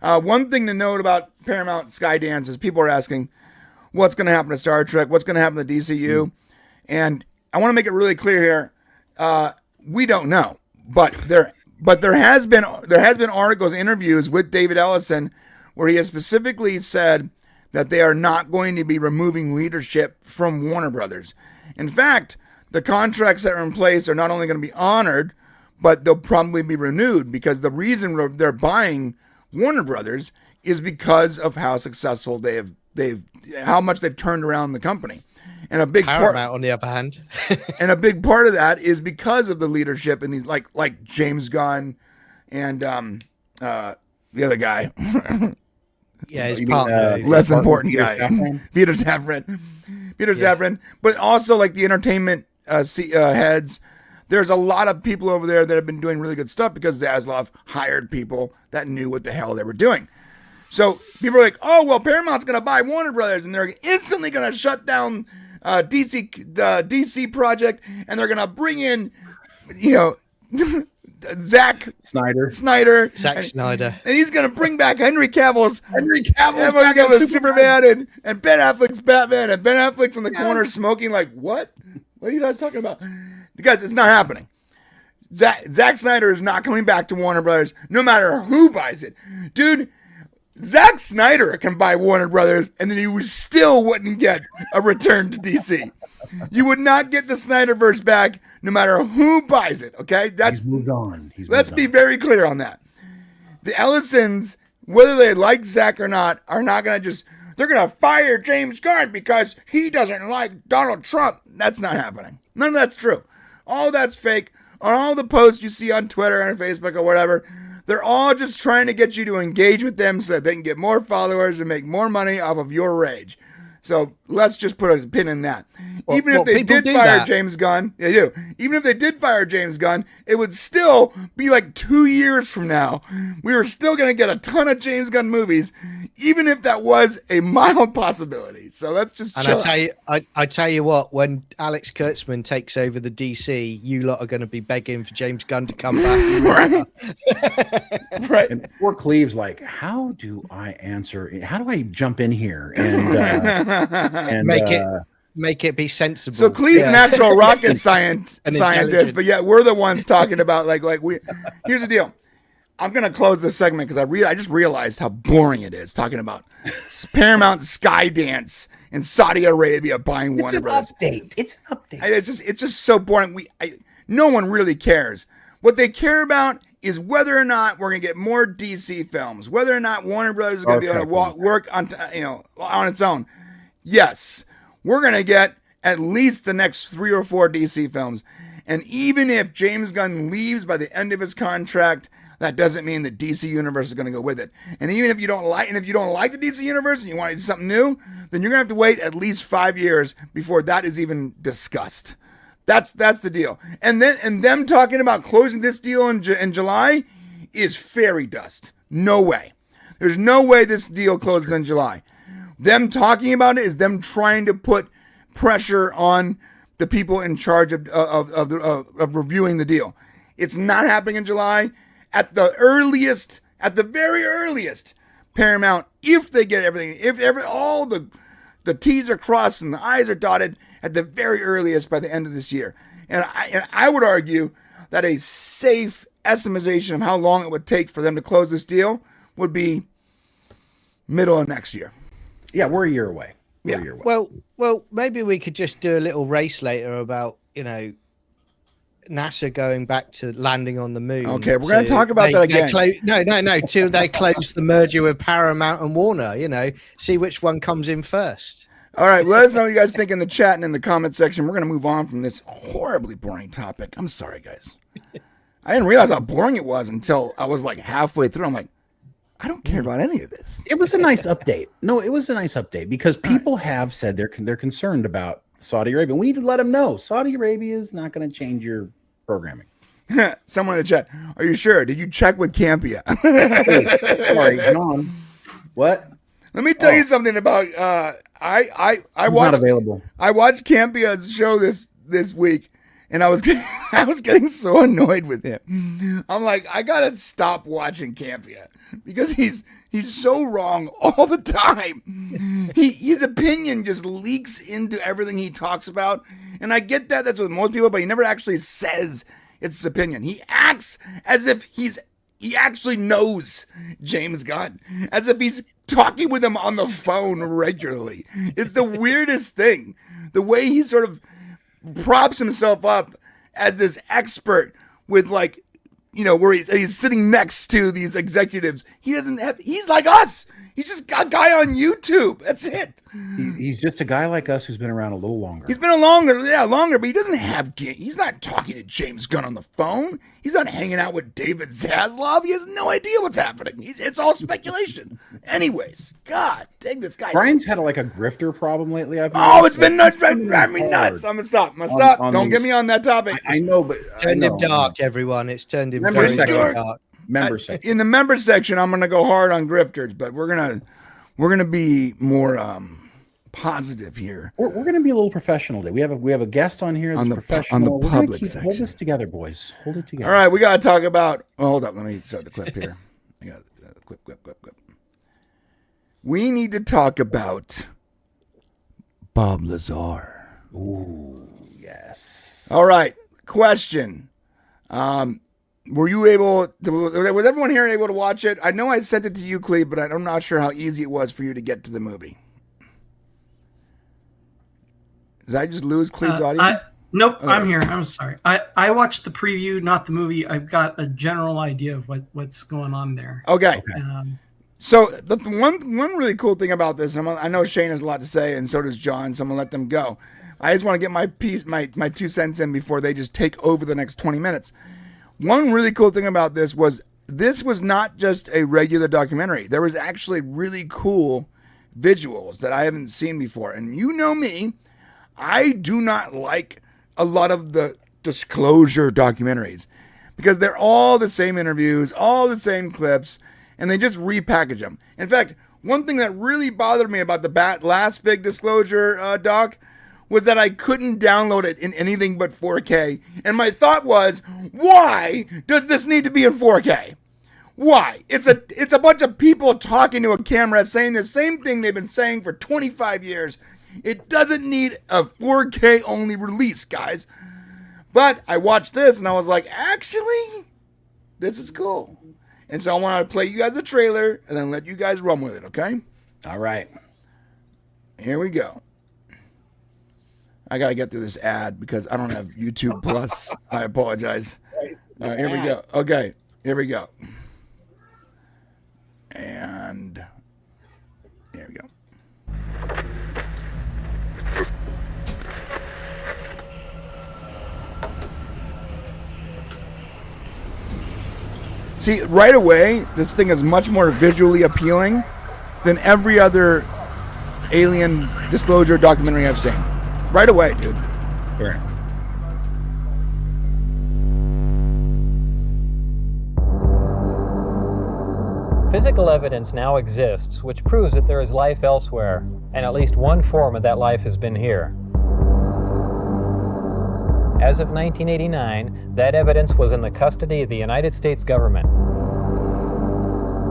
One thing to note about Paramount SkyDance is people are asking, what's going to happen to Star Trek? What's going to happen to DCU? And I want to make it really clear here. We don't know, but there has been articles, interviews with David Ellison, where he has specifically said that they are not going to be removing leadership from Warner Brothers. In fact, the contracts that are in place are not only going to be honored, but they'll probably be renewed, because the reason they're buying Warner Brothers is because of how successful how much they've turned around the company. And a big Paramount, on the other hand, and a big part of that is because of the leadership and these like James Gunn and the other guy. Yeah, his partner, less important guy, Peter Safran. But also like the entertainment heads. There's a lot of people over there that have been doing really good stuff because Zaslav hired people that knew what the hell they were doing. So people are like, oh, well, Paramount's going to buy Warner Brothers, and they're instantly going to shut down the DC project, and they're going to bring in, Zack Snyder. Zack Snyder. And he's going to bring back Henry Cavill's back as Superman and Ben Affleck's Batman, and Ben Affleck's in the corner smoking like, what? What are you guys talking about? Guys, it's not happening. Zack Snyder is not coming back to Warner Brothers no matter who buys it. Dude, Zack Snyder can buy Warner Brothers and then he still wouldn't get a return to DC. You would not get the Snyderverse back no matter who buys it, okay? He's moved on. Let's be very clear on that. The Ellisons, whether they like Zack or not, are not going to just, they're going to fire James Gunn because he doesn't like Donald Trump. That's not happening. None of that's true. All that's fake. On all the posts you see on Twitter and Facebook or whatever, they're all just trying to get you to engage with them so that they can get more followers and make more money off of your rage. So let's just put a pin in that. Even if they did fire James Gunn, even if they did fire James Gunn, it would still be like 2 years from now. We were still going to get a ton of James Gunn movies, even if that was a mild possibility. So let's just chill out. I tell you what, when Alex Kurtzman takes over the DC, you lot are going to be begging for James Gunn to come back. Right. And poor Cleve's like, how do I answer? How do I jump in here and make it be sensible? So Cleve's an actual rocket scientist, but yet we're the ones talking about here's the deal. I'm gonna close this segment because I just realized how boring it is talking about Paramount and SkyDance and Saudi Arabia buying Warner Brothers. It's an update. It's just so boring. No one really cares. What they care about is whether or not we're gonna get more DC films, whether or not Warner Brothers is gonna be able to work on on its own. Yes, we're going to get at least the next 3 or 4 DC films. And even if James Gunn leaves by the end of his contract, that doesn't mean the DC universe is going to go with it. And even if you don't like the DC universe and you want to do something new, then you're going to have to wait at least 5 years before that is even discussed. That's the deal. And them talking about closing this deal in July is fairy dust. No way. There's no way this deal closes in July. Them talking about it is them trying to put pressure on the people in charge of reviewing the deal. It's not happening in July. At the very earliest, Paramount, if they get everything, all the T's are crossed and the I's are dotted, at the very earliest by the end of this year. And I would argue that a safe estimation of how long it would take for them to close this deal would be middle of next year. Yeah, we're a year away. Well, maybe we could just do a little race later about, NASA going back to landing on the moon. Okay, we're going to talk about that again. Till they close the merger with Paramount and Warner, see which one comes in first. All right, let us know what you guys think in the chat and in the comment section. We're going to move on from this horribly boring topic. I'm sorry, guys. I didn't realize how boring it was until I was like halfway through. I'm like, I don't care about any of this. It was a nice update. No, it was a nice update because people have said they're concerned about Saudi Arabia. We need to let them know Saudi Arabia is not going to change your programming. Someone in the chat, are you sure? Did you check with Campia? Sorry, John. What? Let me tell you something about I watched not available. I watched Campia's show this week, and I was getting so annoyed with him. I'm like, I gotta stop watching Campia because he's so wrong all the time. His opinion just leaks into everything he talks about, and I get that. That's with most people, but he never actually says it's his opinion. He acts as if he actually knows James Gunn, as if he's talking with him on the phone regularly. It's the weirdest thing. The way he sort of props himself up as this expert with where he's sitting next to these executives. He's like us. He's just a guy on YouTube. That's it. He's just a guy like us who's been around a little longer. He's been longer, but he doesn't have. He's not talking to James Gunn on the phone. He's not hanging out with David Zaslav. He has no idea what's happening. It's all speculation. Anyways, God, dang this guy. Brian's had a grifter problem lately. It's been nuts. Driving me nuts. I'm gonna stop. Don't get me on that topic. I know, but turned him dark. Everyone, it's turned him very dark. Member section. In the member section, I'm gonna go hard on grifters, but we're gonna be more positive here. We're going to be a little professional today. We have a guest on here that's professional. On the We're public hold section. this together, boys. Hold it together. All right, we got to talk about. Oh, hold up, let me start the clip here. I got clip. We need to talk about Bob Lazar. Ooh, yes. All right, question. Were you able to, was everyone here able to watch it? I know I sent it to you, Cleve, but I'm not sure how easy it was for you to get to the movie. Did I just lose Cleve's audio? Nope, Okay. I'm here. I'm sorry. I watched the preview, not the movie. I've got a general idea of what's going on there. Okay. Um, So the one really cool thing about this, and I know Shane has a lot to say, and so does John, so I'm going to let them go. I just want to get my 2 cents in before they just take over the next 20 minutes. One really cool thing about this was not just a regular documentary. There was actually really cool visuals that I haven't seen before. And you know me, I do not like a lot of the disclosure documentaries because they're all the same interviews, all the same clips, and they just repackage them. In fact, one thing that really bothered me about the last big disclosure doc was that I couldn't download it in anything but 4K. And my thought was, why does this need to be in 4K? Why? It's a bunch of people talking to a camera saying the same thing they've been saying for 25 years. It doesn't need a 4K only release, guys. But I watched this and I was like, actually, this is cool. And so I want to play you guys a trailer and then let you guys run with it, okay? All right. Here we go. I got to get through this ad because I don't have YouTube Plus. I apologize. All right, here we go. Okay, here we go. And here we go. See, right away, this thing is much more visually appealing than every other alien disclosure documentary I've seen. Right away, dude. Fair enough. Physical evidence now exists which proves that there is life elsewhere, and at least one form of that life has been here. As of 1989, that evidence was in the custody of the United States government.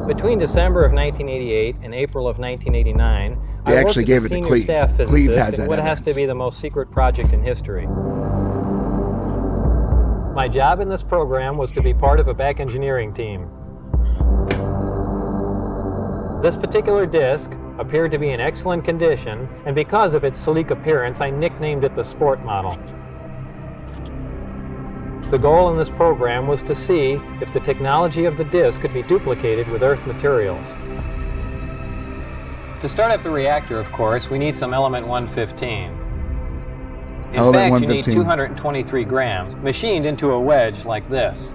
Between December of 1988 and April of 1989, They I worked actually as gave a it to senior Cleve. staff Cleve physicist has in that what has evidence. to be the most secret project in history. My job in this program was to be part of a back engineering team. This particular disc appeared to be in excellent condition, and because of its sleek appearance, I nicknamed it the Sport Model. The goal in this program was to see if the technology of the disc could be duplicated with Earth materials. To start up the reactor, of course, we need some element 115. In Element fact, 115. you need 223 grams, machined into a wedge like this.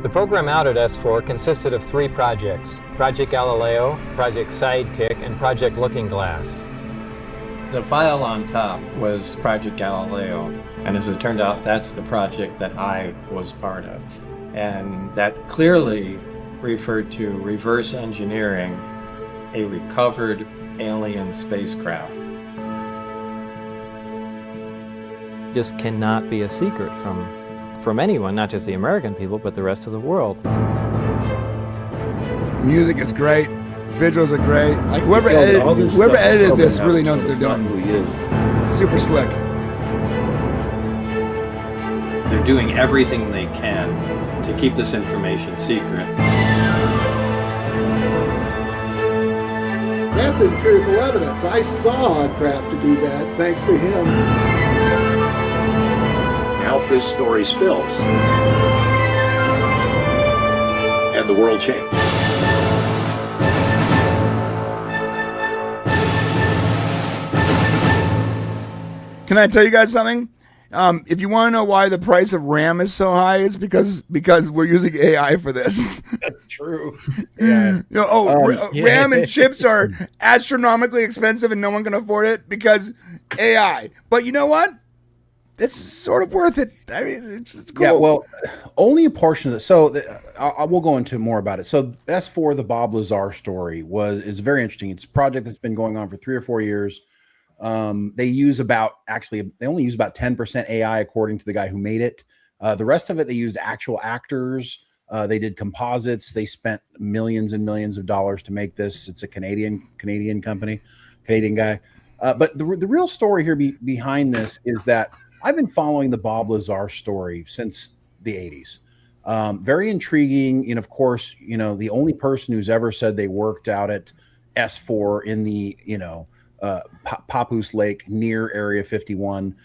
The program out at S4 consisted of 3 projects: Project Galileo, Project Sidekick, and Project Looking Glass. The file on top was Project Galileo, and as it turned out, that's the project that I was part of. And that clearly referred to reverse engineering a recovered alien spacecraft. Just cannot be a secret from anyone, not just the American people, but the rest of the world. Music is great. Visuals are great. Like whoever All edited, this whoever stuff is edited so this bad really now, knows what it's they're not doing. who he is. Super slick. They're doing everything they can to keep this information secret. That's empirical evidence. I saw a craft to do that thanks to him. Now this story spills. And the world changed. Can I tell you guys something? If you want to know why the price of RAM is so high, it's because we're using AI for this. That's true. Yeah. You know, RAM and chips are astronomically expensive and no one can afford it because AI. But you know what? it's sort of worth it. I mean, it's cool. Yeah, well, only a portion of it. So I will go into more about it. So S4, the Bob Lazar story, is very interesting. It's a project that's been going on for 3 or 4 years. They only use about 10% AI according to the guy who made it. The rest of it, they used actual actors. They did composites. They spent millions and millions of dollars to make this. It's a Canadian company, Canadian guy. But the real story here behind this is that I've been following the Bob Lazar story since the 80s. Very intriguing. And of course, the only person who's ever said they worked out at S4 in the, Papoose Lake near Area 51.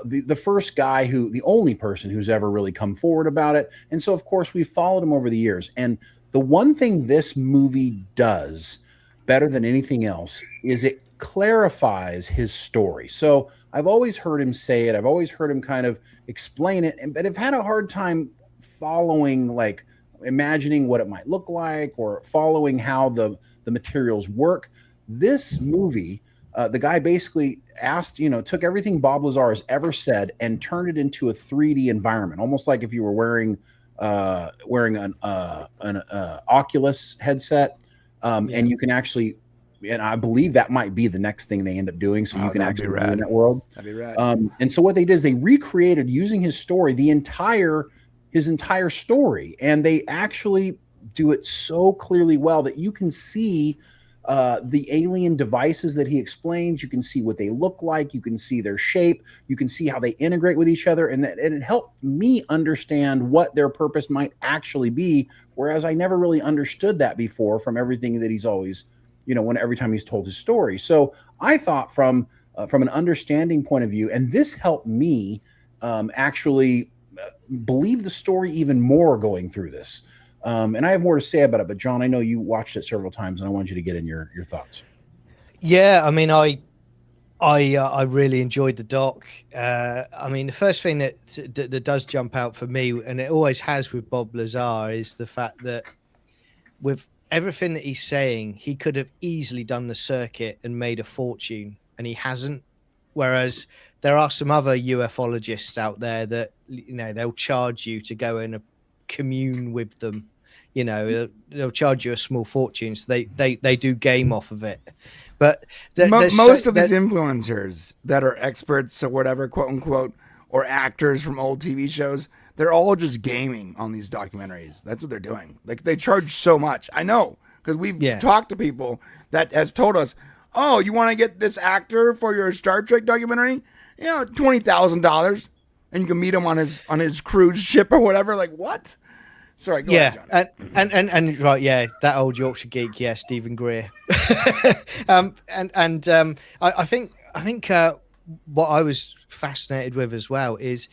The first guy the only person who's ever really come forward about it. And so, of course, we've followed him over the years. And the one thing this movie does better than anything else is it clarifies his story. So I've always heard him say it. I've always heard him kind of explain it, but I've had a hard time following, like imagining what it might look like or following how the materials work. This movie, the guy basically took everything Bob Lazar has ever said and turned it into a 3D environment, almost like if you were wearing an Oculus headset, and you can actually, and I believe that might be the next thing they end up doing. So you can actually be in that world. That'd be rad. And so what they did is they recreated, using his story, his entire story, and they actually do it so clearly well that you can see the alien devices that he explains. You can see what they look like. You can see their shape. You can see how they integrate with each other. And it helped me understand what their purpose might actually be, whereas I never really understood that before from everything that he's always, every time he's told his story. So I thought from an understanding point of view, and this helped me actually believe the story even more going through this. And I have more to say about it, but John, I know you watched it several times, and I want you to get in your thoughts. Yeah, I mean, I really enjoyed the doc. I mean, the first thing that does jump out for me, and it always has with Bob Lazar, is the fact that with everything that he's saying, he could have easily done the circuit and made a fortune, and he hasn't. Whereas there are some other ufologists out there that, they'll charge you to go and commune with them. They'll charge you a small fortune, so they do game off of it. But most of these influencers that are experts or whatever, quote unquote, or actors from old TV shows, they're all just gaming on these documentaries. That's what they're doing. Like, they charge so much. I know, because we've talked to people that has told us, oh, you want to get this actor for your Star Trek documentary? $20,000, and you can meet him on his cruise ship or whatever. Like, what? Sorry, go ahead, John. And right, yeah, that old Yorkshire geek, yeah, Stephen Greer. I think what I was fascinated with as well is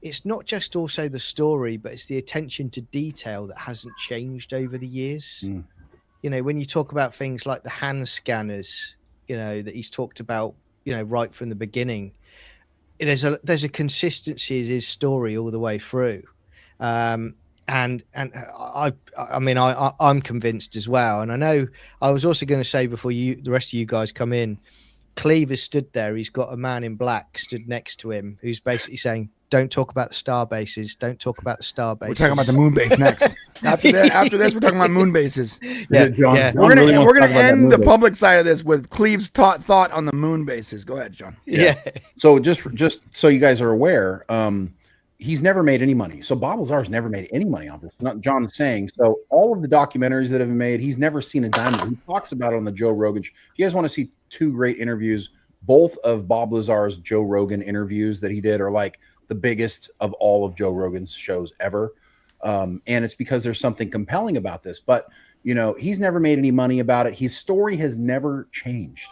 it's not just also the story, but it's the attention to detail that hasn't changed over the years. When you talk about things like the hand scanners, that he's talked about, right from the beginning, there's a consistency in his story all the way through. And I'm convinced as well. And I know I was also going to say before the rest of you guys come in, Cleve has stood there. He's got a man in black stood next to him who's basically saying, don't talk about the star bases. Don't talk about the star bases. We're talking about the moon base next. After this, we're talking about moon bases. Yeah. We're gonna end the public side of this with Cleve's thought on the moon bases. Go ahead, John. Yeah. So just so you guys are aware, he's never made any money. So Bob Lazar's never made any money off this. Not John is saying. So all of the documentaries that have been made, he's never seen a dime. He talks about it on the Joe Rogan. If you guys want to see two great interviews, both of Bob Lazar's Joe Rogan interviews that he did are like the biggest of all of Joe Rogan's shows ever. And it's because there's something compelling about this. But, he's never made any money about it. His story has never changed.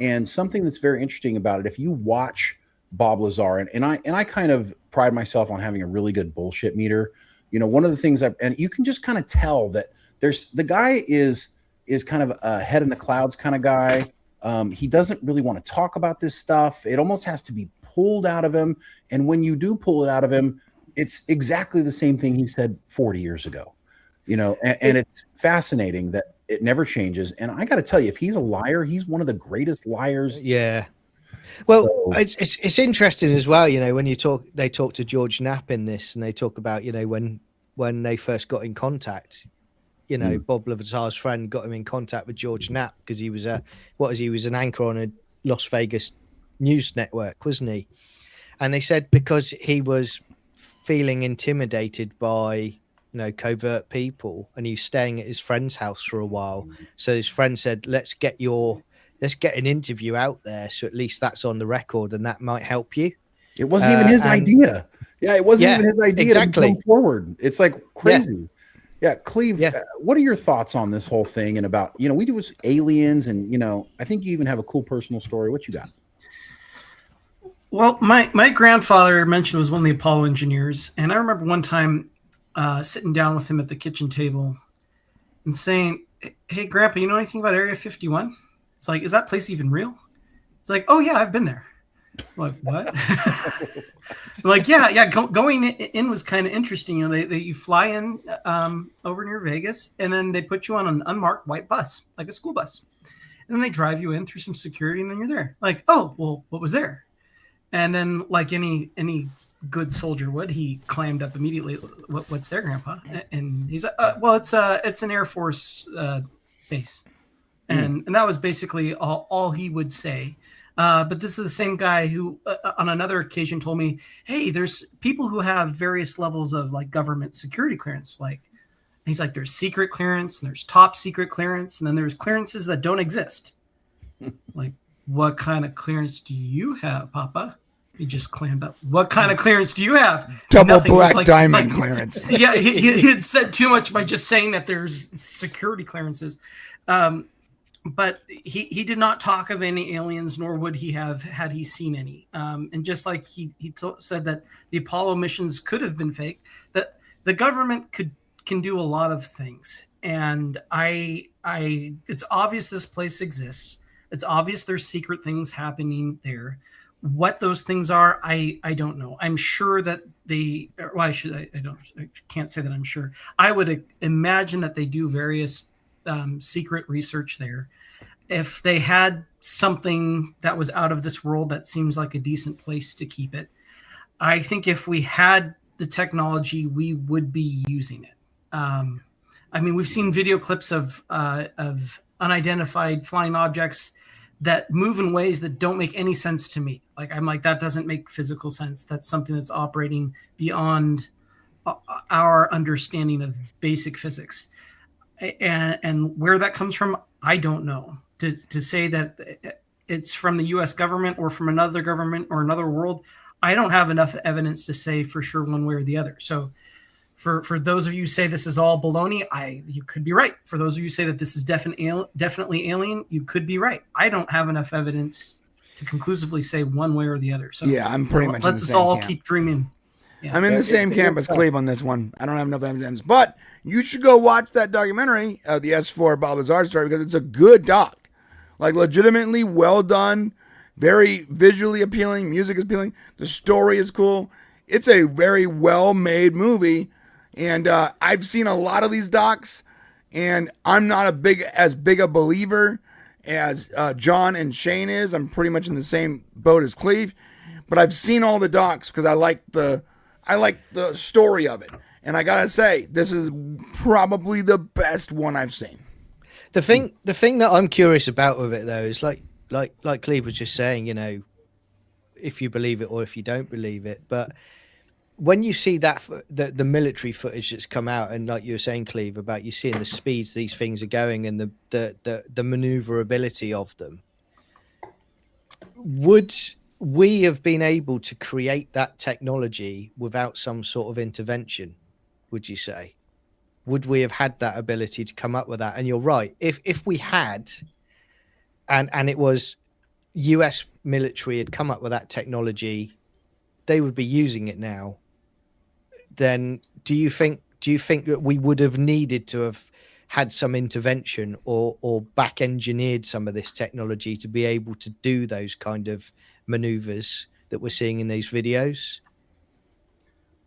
And something that's very interesting about it, if you watch Bob Lazar, and I kind of pride myself on having a really good bullshit meter. One of the things and you can just kind of tell that the guy is kind of a head in the clouds kind of guy. He doesn't really want to talk about this stuff. It almost has to be pulled out of him. And when you do pull it out of him, it's exactly the same thing he said 40 years ago, and it's fascinating that it never changes. And I got to tell you, if he's a liar, he's one of the greatest liars. Yeah. Well, So- it's interesting as well, you know, when they talk to George Knapp in this, and they talk about, you know, when they first got in contact, you know, Bob Levitar's friend got him in contact with George Knapp because he was he was an anchor on a Las Vegas news network, wasn't he? And they said because he was feeling intimidated by, you know, covert people, and he was staying at his friend's house for a while. So his friend said, let's get an interview out there, so at least that's on the record, and that might help you. It wasn't even his idea. Yeah, it wasn't even his idea to come forward. It's like crazy. Yeah, Cleve, what are your thoughts on this whole thing and about, you know, we do with aliens, and, you know, I think you even have a cool personal story. What you got? Well, my grandfather mentioned was one of the Apollo engineers, and I remember one time sitting down with him at the kitchen table and saying, "Hey, Grandpa, you know anything about Area 51?" It's like, "Is that place even real?" It's like, "Oh yeah, I've been there." I'm like, what? Like, yeah. Going in was kind of interesting. You know, you fly in over near Vegas, and then they put you on an unmarked white bus, like a school bus, and then they drive you in through some security, and then you're there. Like, oh, well, what was there? And then, like any good soldier would, he clammed up immediately. What's there, Grandpa? And he's like, well, it's an Air Force base, and that was basically all he would say. But this is the same guy who, on another occasion, told me, "Hey, there's people who have various levels of like government security clearance. Like, he's like, there's secret clearance, and there's top secret clearance, and then there's clearances that don't exist. Like, what kind of clearance do you have, Papa?" He just clammed up. "What kind of clearance do you have?" Double Nothing. black diamond clearance. Yeah, he had said too much by just saying that there's security clearances. But he did not talk of any aliens, nor would he have had he seen any. And just like he said that the Apollo missions could have been fake, that the government can do a lot of things. And it's obvious this place exists. It's obvious there's secret things happening there. What those things are, I don't know. I'm sure that I can't say that I'm sure. I would imagine that they do various secret research there. If they had something that was out of this world, that seems like a decent place to keep it. I think if we had the technology, we would be using it. I mean, we've seen video clips of unidentified flying objects that move in ways that don't make any sense to me. Like, I'm like, that doesn't make physical sense. That's something that's operating beyond our understanding of basic physics. And where that comes from, I don't know. To say that it's from the U.S. government or from another government or another world, I don't have enough evidence to say for sure one way or the other. So for those of you who say this is all baloney, you could be right. For those of you who say that this is definitely alien, you could be right. I don't have enough evidence to conclusively say one way or the other. So yeah, I'm pretty much. Let's us all keep dreaming. Yeah. I'm in the same camp as Cleve on this one. I don't have enough evidence, but you should go watch that documentary, the S4 Bob Lazar story, because it's a good doc. Like, legitimately well done, very visually appealing, music is appealing, the story is cool. It's a very well-made movie, and I've seen a lot of these docs, and I'm not as big a believer as John and Shane is. I'm pretty much in the same boat as Cleve, but I've seen all the docs because I like the story of it. And I gotta say, this is probably the best one I've seen. The thing that I'm curious about with it, though, is like Cleve was just saying, you know, if you believe it or if you don't believe it. But when you see that the military footage that's come out, and like you were saying, Cleve, about you seeing the speeds these things are going and the maneuverability of them, would we have been able to create that technology without some sort of intervention? Would you say? Would we have had that ability to come up with that? And you're right. If we had, and it was US military had come up with that technology, they would be using it now. Then do you think that we would have needed to have had some intervention or back engineered some of this technology to be able to do those kind of maneuvers that we're seeing in these videos?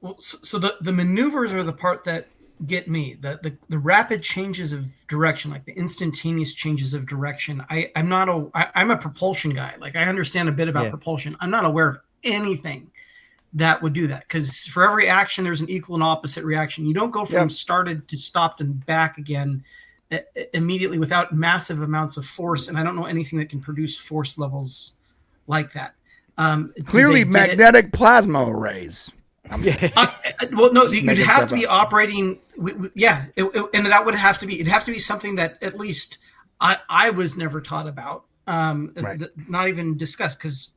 Well, so the maneuvers are the part that get me. The rapid changes of direction, like the instantaneous changes of direction. I'm a propulsion guy. Like I understand a bit about propulsion. I'm not aware of anything that would do that, because for every action there's an equal and opposite reaction. You don't go from started to stopped and back again immediately without massive amounts of force, and I don't know anything that can produce force levels like that. Clearly magnetic plasma arrays. Well, no, you'd have to be operating. And that would have to be. It'd have to be something that at least I was never taught about. Not even discussed, because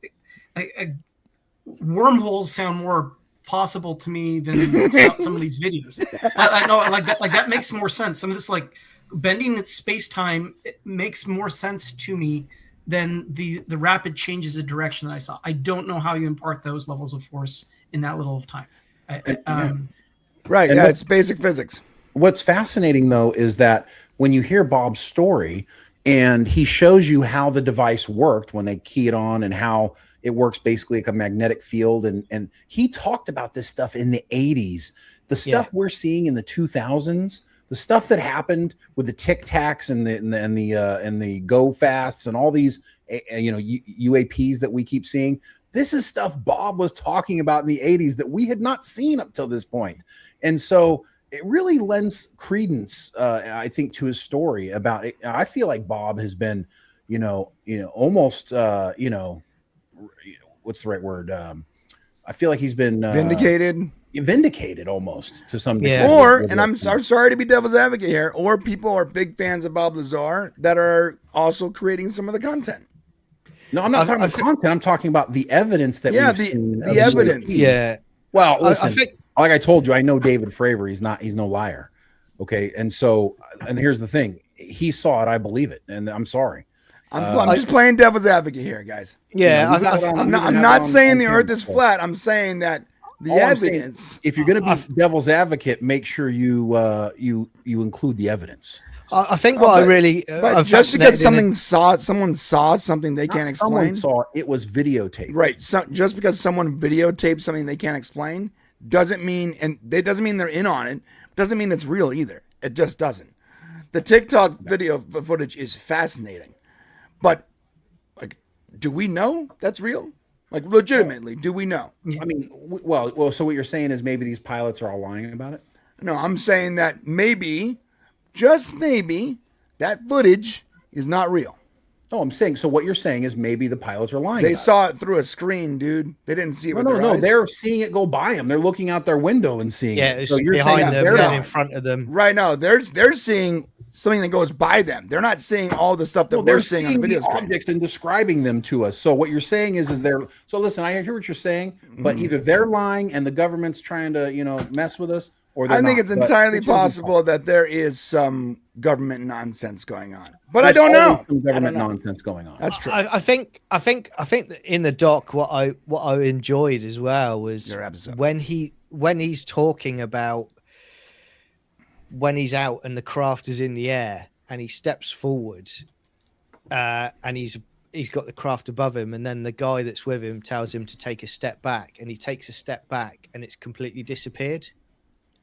wormholes sound more possible to me than some of these videos. I know, like that makes more sense. Some of this, like bending space time, makes more sense to me than the rapid changes of direction that I saw. I don't know how you impart those levels of force in that little of time. It's basic physics. What's fascinating, though, is that when you hear Bob's story and he shows you how the device worked when they key it on and how it works basically like a magnetic field. And he talked about this stuff in the 80s. The stuff we're seeing in the 2000s, the stuff that happened with the Tic Tacs and the Go Fasts and all these UAPs that we keep seeing. This is stuff Bob was talking about in the 80s that we had not seen up till this point. And so it really lends credence, I think, to his story about it. I feel like Bob has been, almost, what's the right word? I feel like he's been vindicated almost to some degree. And I'm sorry to be devil's advocate here, or people are big fans of Bob Lazar that are also creating some of the content. No, I'm not talking about content. I'm talking about the evidence that we've seen. The evidence. Yeah. Well, listen, like I told you, I know David Fravor. He's no liar. Okay. And here's the thing. He saw it. I believe it. And I'm sorry. I'm just playing devil's advocate here, guys. Yeah. I'm not saying the earth is flat. I'm saying that the evidence. If you're going to be devil's advocate, make sure you include the evidence. I think what I really just because someone saw something they can't explain. Someone saw it was videotaped. Right. So just because someone videotaped something they can't explain doesn't mean they're in on it. Doesn't mean it's real either. It just doesn't. The TikTok video footage is fascinating, but like, do we know that's real? Like, legitimately, do we know? I mean, well. So what you're saying is maybe these pilots are all lying about it? No, I'm saying that maybe. Just maybe that footage is not real. Oh, I'm saying, so what you're saying is maybe the pilots are lying. They saw it through a screen, dude. They didn't see it with their eyes. They're seeing it go by them. They're looking out their window and seeing it. So you're saying they're in front of them. Right now, they're seeing something that goes by them. They're not seeing all the stuff that we're seeing on the video screen. Objects and describing them to us. So what you're saying is they're. So listen, I hear what you're saying, but either they're lying and the government's trying to mess with us. I think it's entirely possible that there is some government nonsense going on, but I don't know. Some government nonsense going on. That's true. I think that in the doc, what I enjoyed as well was when he's talking about when he's out and the craft is in the air and he steps forward, and he's got the craft above him, and then the guy that's with him tells him to take a step back, and he takes a step back, and it's completely disappeared.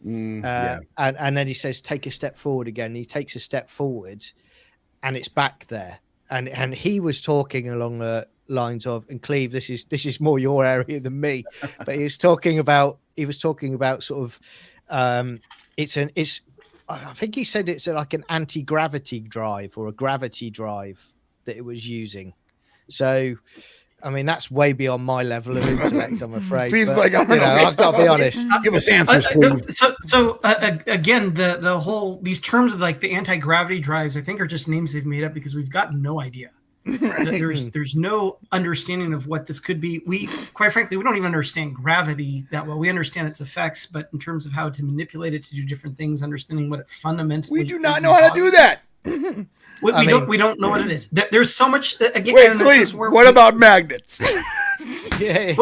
And then he says, take a step forward again. And he takes a step forward and it's back there. And he was talking along the lines of, and Cleve, this is more your area than me, but he was talking about sort of, I think he said it's like an anti-gravity drive or a gravity drive that it was using. So, I mean, that's way beyond my level of intellect, I'm afraid. Seems like I've got to be honest. Give us answers, please. So again, the whole these terms of like the anti-gravity drives, I think, are just names they've made up because we've got no idea. There's no understanding of what this could be. We, quite frankly, we don't even understand gravity that well. We understand its effects, but in terms of how to manipulate it to do different things, understanding what it fundamentally we do not know how to do that. We don't know what it is. There's so much. Again, wait, please. What about magnets? Yes,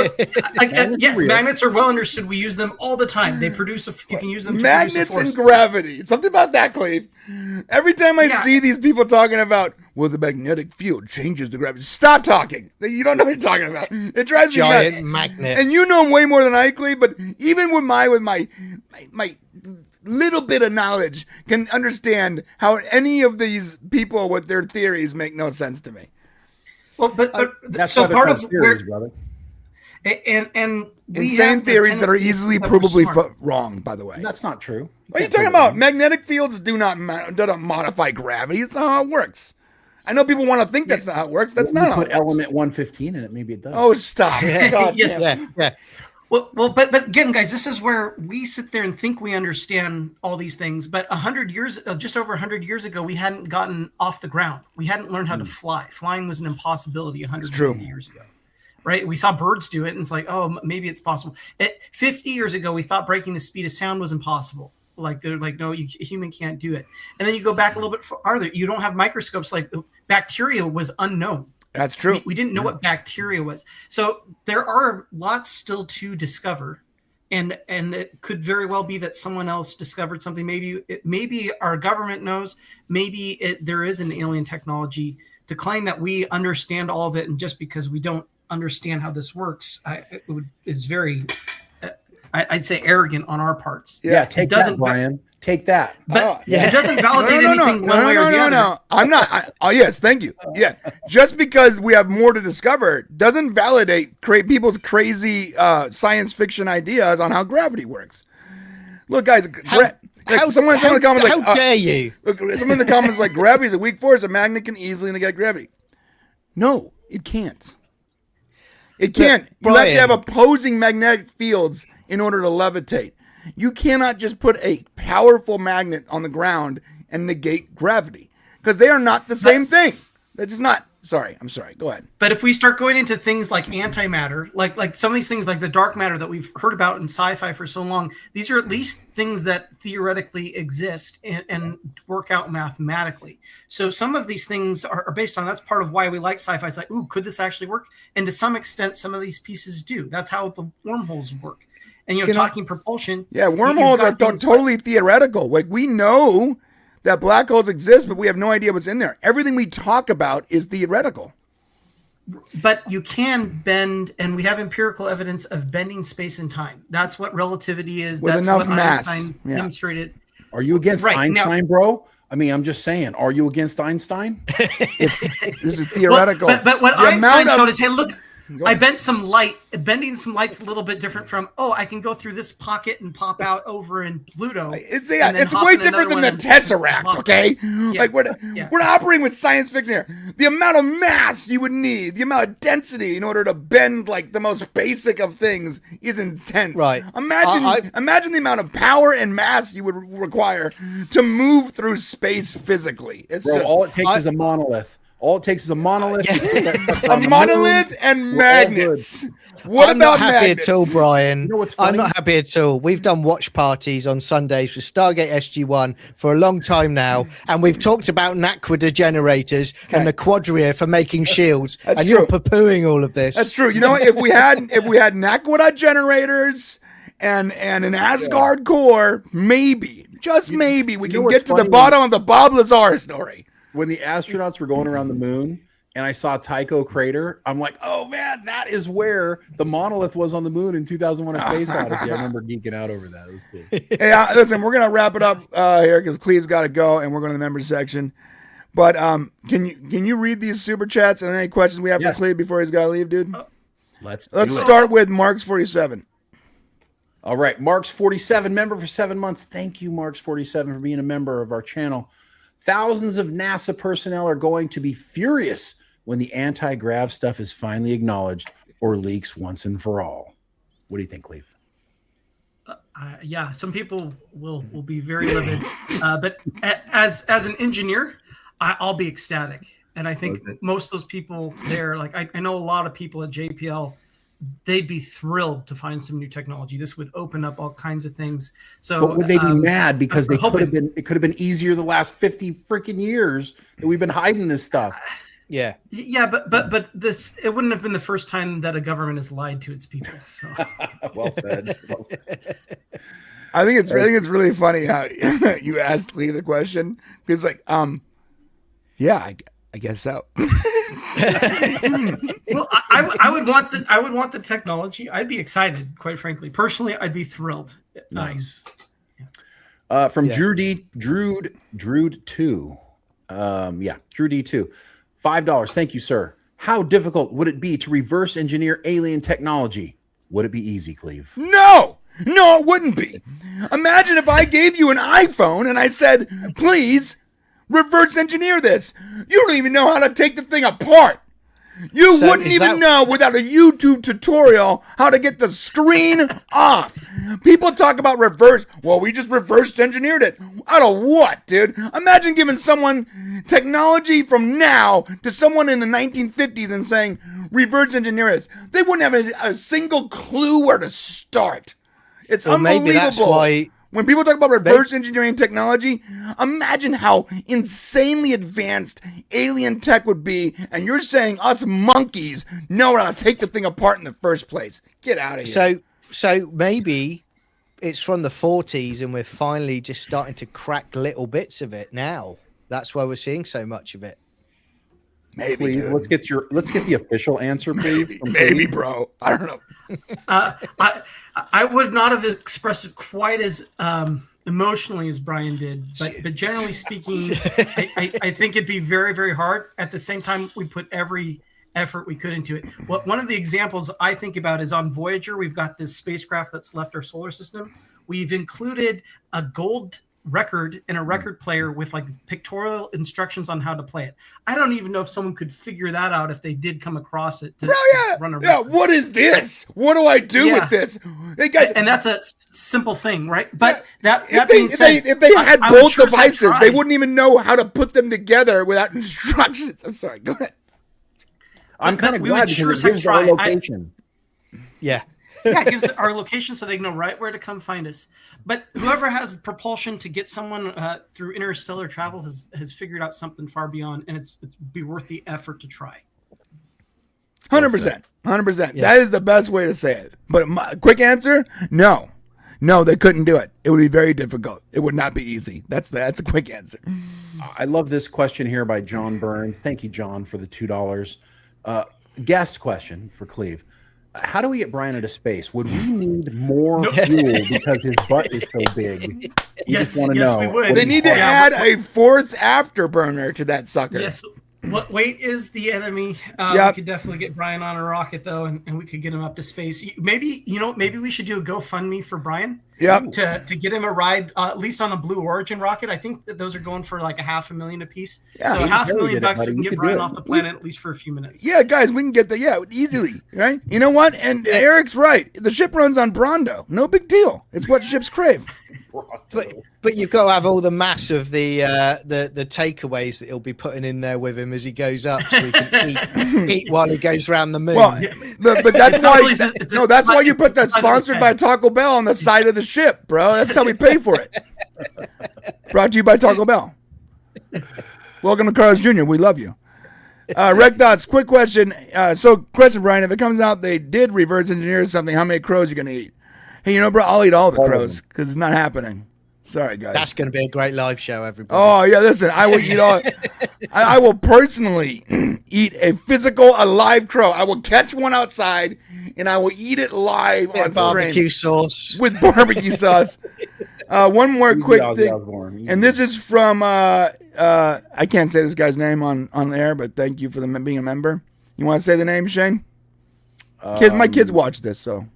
magnets are well understood. We use them all the time. They produce you can use them. To magnets and gravity. Something about that, Cleve. Every time I see these people talking about, well, the magnetic field changes the gravity. Stop talking. You don't know what you're talking about. It drives me nuts. Giant magnet. And you know way more than I, Cleve. But even with my little bit of knowledge can understand how any of these people with their theories make no sense to me. Well, but That's so why they're part called of theories, where brother. and we Insane have the theories that are tendency to easily think that we're provably smart. wrong, by the way. That's not true. What are you talking about? Magnetic fields do not modify gravity. It's not how it works. I know people want to think that's not how it works. That's Well, not you how put it works. element 115 in it. Maybe it does. Oh, stop. God, Yes. Yeah. Well, but again, guys, this is where we sit there and think we understand all these things. But 100 years, just over 100 years ago, we hadn't gotten off the ground. We hadn't learned how to fly. Flying was an impossibility 150 years ago, right? We saw birds do it, and it's like, oh, maybe it's possible. 50 years ago, we thought breaking the speed of sound was impossible. Like they're like, no, a human can't do it. And then you go back a little bit farther. You don't have microscopes. Like bacteria was unknown. That's true. We didn't know what bacteria was. So there are lots still to discover. And it could very well be that someone else discovered something. Maybe our government knows. Maybe there is an alien technology. To claim that we understand all of it, and just because we don't understand how this works, is very, I'd say, arrogant on our parts. Yeah, take that, Brian. Take that. But it doesn't validate anything one way or the other. No. I'm not. Oh, yes. Thank you. Yeah. Just because we have more to discover doesn't validate people's crazy science fiction ideas on how gravity works. Look, guys. Someone in the comments how dare you? Look, someone in the comments like, gravity is a weak force. A magnet can easily negate gravity. No, it can't. It can't. You have to have opposing magnetic fields in order to levitate. You cannot just put a powerful magnet on the ground and negate gravity, because they are not the same thing. They're just not. Sorry, I'm sorry. Go ahead. But if we start going into things like antimatter, like some of these things like the dark matter that we've heard about in sci-fi for so long, these are at least things that theoretically exist and work out mathematically. So some of these things are based on, that's part of why we like sci-fi. It's like, ooh, could this actually work? And to some extent, some of these pieces do. That's how the wormholes work. And talking propulsion. Yeah, wormholes are totally theoretical. Like, we know that black holes exist, but we have no idea what's in there. Everything we talk about is theoretical. But you can bend, and we have empirical evidence of bending space and time. That's what relativity is. With That's enough what mass. Einstein demonstrated. Are you against Einstein, bro? I mean, I'm just saying. Are you against Einstein? This is theoretical. But what Einstein showed is, hey, look, I bent some light. Bending some light's a little bit different from, I can go through this pocket and pop out over in Pluto. It's way different than the Tesseract, okay? Yeah. Like, we're operating with science fiction here. The amount of mass you would need, the amount of density in order to bend, like, the most basic of things is intense. Right. Imagine the amount of power and mass you would require to move through space physically. It's Bro, all it takes is a monolith. All it takes is a monolith. A monolith and magnets. What I'm about not happy magnets? at all, Brian. You know what's funny? I'm not happy at all. We've done watch parties on Sundays for Stargate SG-1 for a long time now, and we've talked about Naquadah generators and the Quadria for making shields. That's and true. you're poo-pooing all of this. That's true. You know, if we had Naquadah generators and an Asgard core, maybe, just maybe, we can get to the bottom of the Bob Lazar story. When the astronauts were going around the moon and I saw Tycho crater, I'm like, oh man, that is where the monolith was on the moon in 2001: A Space Odyssey. I remember geeking out over that. It was cool. Hey, listen, we're gonna wrap it up here because Cleve's got to go, and we're going to the members section. But can you read these super chats and any questions we have for Cleve before he's got to leave, dude? Let's start with Marks 47. All right, Marks 47, member for 7 months. Thank you, Marks 47, for being a member of our channel. Thousands of NASA personnel are going to be furious when the anti-grav stuff is finally acknowledged or leaks once and for all. What do you think, Cleve? Yeah, some people will be very livid, but as an engineer, I'll be ecstatic. And I think most of those people there, like I know a lot of people at JPL, they'd be thrilled to find some new technology. This would open up all kinds of things. So, but would they be mad because it could have been easier the last 50 freaking years that we've been hiding this stuff? Yeah, but this, it wouldn't have been the first time that a government has lied to its people. So. Well said. I think it's really funny how you asked Lee the question. He was like, yeah, I guess so. Well, I would want the technology. I'd be excited, quite frankly. Personally, I'd be thrilled. Nice. From Yeah. Drew D2. Drew D2. $5. Thank you, sir. How difficult would it be to reverse engineer alien technology? Would it be easy, Cleve? No, it wouldn't be. Imagine if I gave you an iPhone and I said, please reverse engineer this. You don't even know how to take the thing apart. You So wouldn't is even that- know without a YouTube tutorial how to get the screen off. People talk about reverse. Well, we just reverse engineered it. Out of what, dude? Imagine giving someone technology from now to someone in the 1950s and saying, reverse engineer this. They wouldn't have a single clue where to start. It's Well, unbelievable. maybe that's why- When people talk about reverse engineering technology, imagine how insanely advanced alien tech would be, and you're saying us monkeys know how to take the thing apart in the first place. Get out of here. So maybe it's from the 40s, and we're finally just starting to crack little bits of it now. That's why we're seeing so much of it. Maybe, Cleve, dude. let's get the official answer, please. Maybe, bro. I don't know. I would not have expressed it quite as emotionally as Brian did, but generally speaking, I think it'd be very, very hard. At the same time, we put every effort we could into it. One of the examples I think about is on Voyager. We've got this spacecraft that's left our solar system. We've included a gold record in a record player with like pictorial instructions on how to play it. I don't even know if someone could figure that out if they did come across it to run a record. Yeah, what is this? What do I do with this? Hey guys, And that's a simple thing, right? But that if being said, they had I would both sure say devices, try. they wouldn't even know how to put them together without instructions. I'm sorry. Go ahead. I'm kind of we glad would sure because as it heck gives our try. location. Yeah. Yeah, it gives our location so they know right where to come find us. But whoever has the propulsion to get someone through interstellar travel has figured out something far beyond, and it's be worth the effort to try. 100%. 100%. That is the best way to say it. But my quick answer, no. No, they couldn't do it. It would be very difficult. It would not be easy. That's a quick answer. I love this question here by John Byrne. Thank you, John, for the $2. Guest question for Cleve. How do we get Brian into space? Would we need more fuel because his butt is so big? Yes, want to yes, know. we would. They need to add a fourth afterburner to that sucker. Yes. What weight is the enemy? Yep. We could definitely get Brian on a rocket though, and we could get him up to space. Maybe we should do a GoFundMe for Brian. Yep. To get him a ride, at least on a Blue Origin rocket. I think that those are going for like $500,000 a piece. Yeah, so we $500,000 buddy. we can We get could do Brian it. off the planet at least for a few minutes. Yeah, guys, we can get easily, right? You know what? And Eric's right. The ship runs on Brondo. No big deal. It's what ships crave. But you've got to have all the mass of the takeaways that he'll be putting in there with him as he goes up, so he can eat while he goes around the moon. Well, but that's It's not why. really- it's No, that's not- why you put that it's not sponsored okay. by Taco Bell on the side of the ship, bro. That's how we pay for it. Brought to you by Taco Bell. Welcome to Carlos Jr. We love you. Rec Dots, quick question. Question, Brian. If it comes out they did reverse engineer something, how many crows you gonna eat? Hey, you know, bro, I'll eat all the All of crows because it's not happening. Sorry, guys. That's going to be a great live show, everybody. Oh yeah, listen, I will eat all. I will personally eat a live crow. I will catch one outside and I will eat it live Bit on of barbecue stream sauce. with barbecue sauce. One more Easy, quick Ozzy thing, Osbourne. and this is from I can't say this guy's name on the air, but thank you for being a member. You want to say the name, Shane? My kids watch this, so.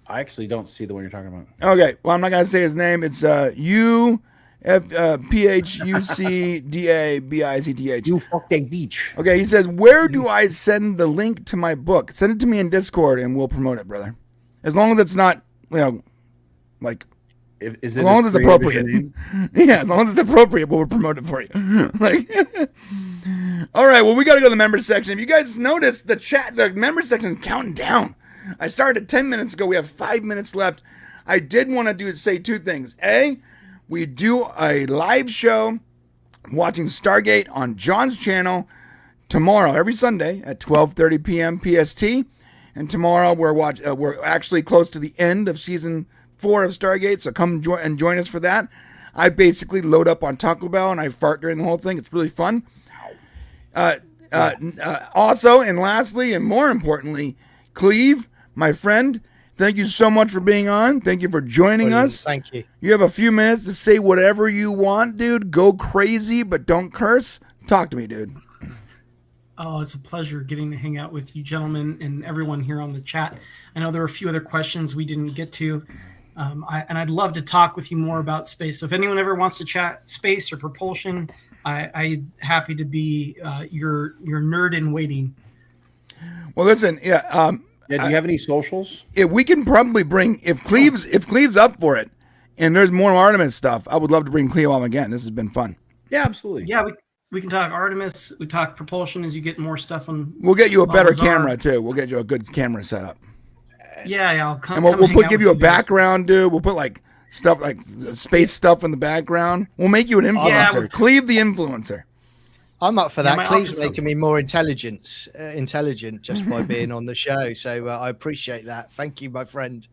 I actually don't see the one you're talking about. Okay, well, I'm not gonna say his name. It's PHUCDABICTH. You fucked a beach. Okay, he says, where do I send the link to my book? Send it to me in Discord, and we'll promote it, brother. As long as it's not, like, Is as it long as it's creative as your appropriate. name? Yeah, as long as it's appropriate, we'll promote it for you. Like, all right, well, we got to go to the members section. If you guys notice, the members section is counting down. I started 10 minutes ago. We have 5 minutes left. I did want to say two things. A, we do a live show watching Stargate on John's channel tomorrow, every Sunday at 12:30 p.m. PST. And tomorrow we're actually close to the end of season 4 of Stargate, so come join us for that. I basically load up on Taco Bell and I fart during the whole thing. It's really fun. Also, and lastly, and more importantly, Cleve, my friend, Thank you so much for being on. Thank you for joining us. Thank you. You have a few minutes to say whatever you want, dude. Go crazy, but don't curse. Talk to me, dude. Oh, it's a pleasure getting to hang out with you gentlemen and everyone here on the chat. I know there are a few other questions we didn't get to. And I'd love to talk with you more about space. So if anyone ever wants to chat space or propulsion, I'm happy to be your nerd in waiting. Well, listen, do you have any socials? If we can probably bring, if Cleve's up for it, and there's more Artemis stuff, I would love to bring Cleve on again. This has been fun. Yeah, absolutely. Yeah, we can talk Artemis. We talk propulsion as you get more stuff on. We'll get you a better Lazar. camera too. We'll get you a good camera setup. Yeah, I'll come. And we'll hang out give with you a guys. background, dude. We'll put like stuff like space stuff in the background. We'll make you an influencer. Cleve the influencer. I'm up for Yeah, that. my Cleve's office- making me more intelligent just by being on the show. So I appreciate that. Thank you, my friend.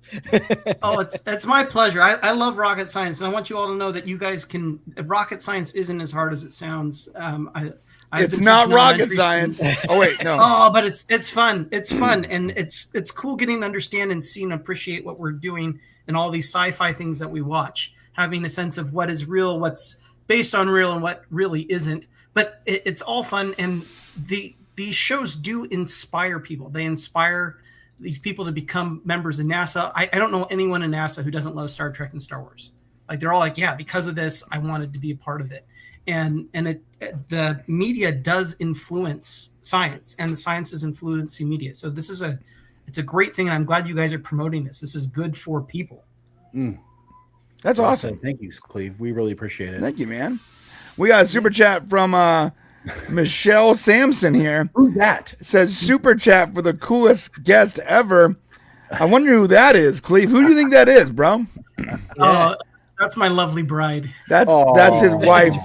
Oh, it's my pleasure. I love rocket science, and I want you all to know that you guys can. Rocket science isn't as hard as it sounds. It's not rocket science. Oh wait, no. Oh, but it's fun. It's fun, and it's cool getting to understand and see and appreciate what we're doing and all these sci-fi things that we watch. Having a sense of what is real, what's based on real, and what really isn't. But it's all fun, and these shows do inspire people. They inspire these people to become members of NASA. I don't know anyone in NASA who doesn't love Star Trek and Star Wars. Like they're all like, yeah, because of this, I wanted to be a part of it. And the media does influence science, and the science is influencing media. So this is it's a great thing, and I'm glad you guys are promoting this. This is good for people. That's awesome. Thank you, Cleve. We really appreciate it. Thank you, man. We got a super chat from Michelle Sampson here. Who's that? It says super chat for the coolest guest ever. I wonder who that is, Cleve. Who do you think that is, bro? Oh, that's my lovely bride. That's his wife,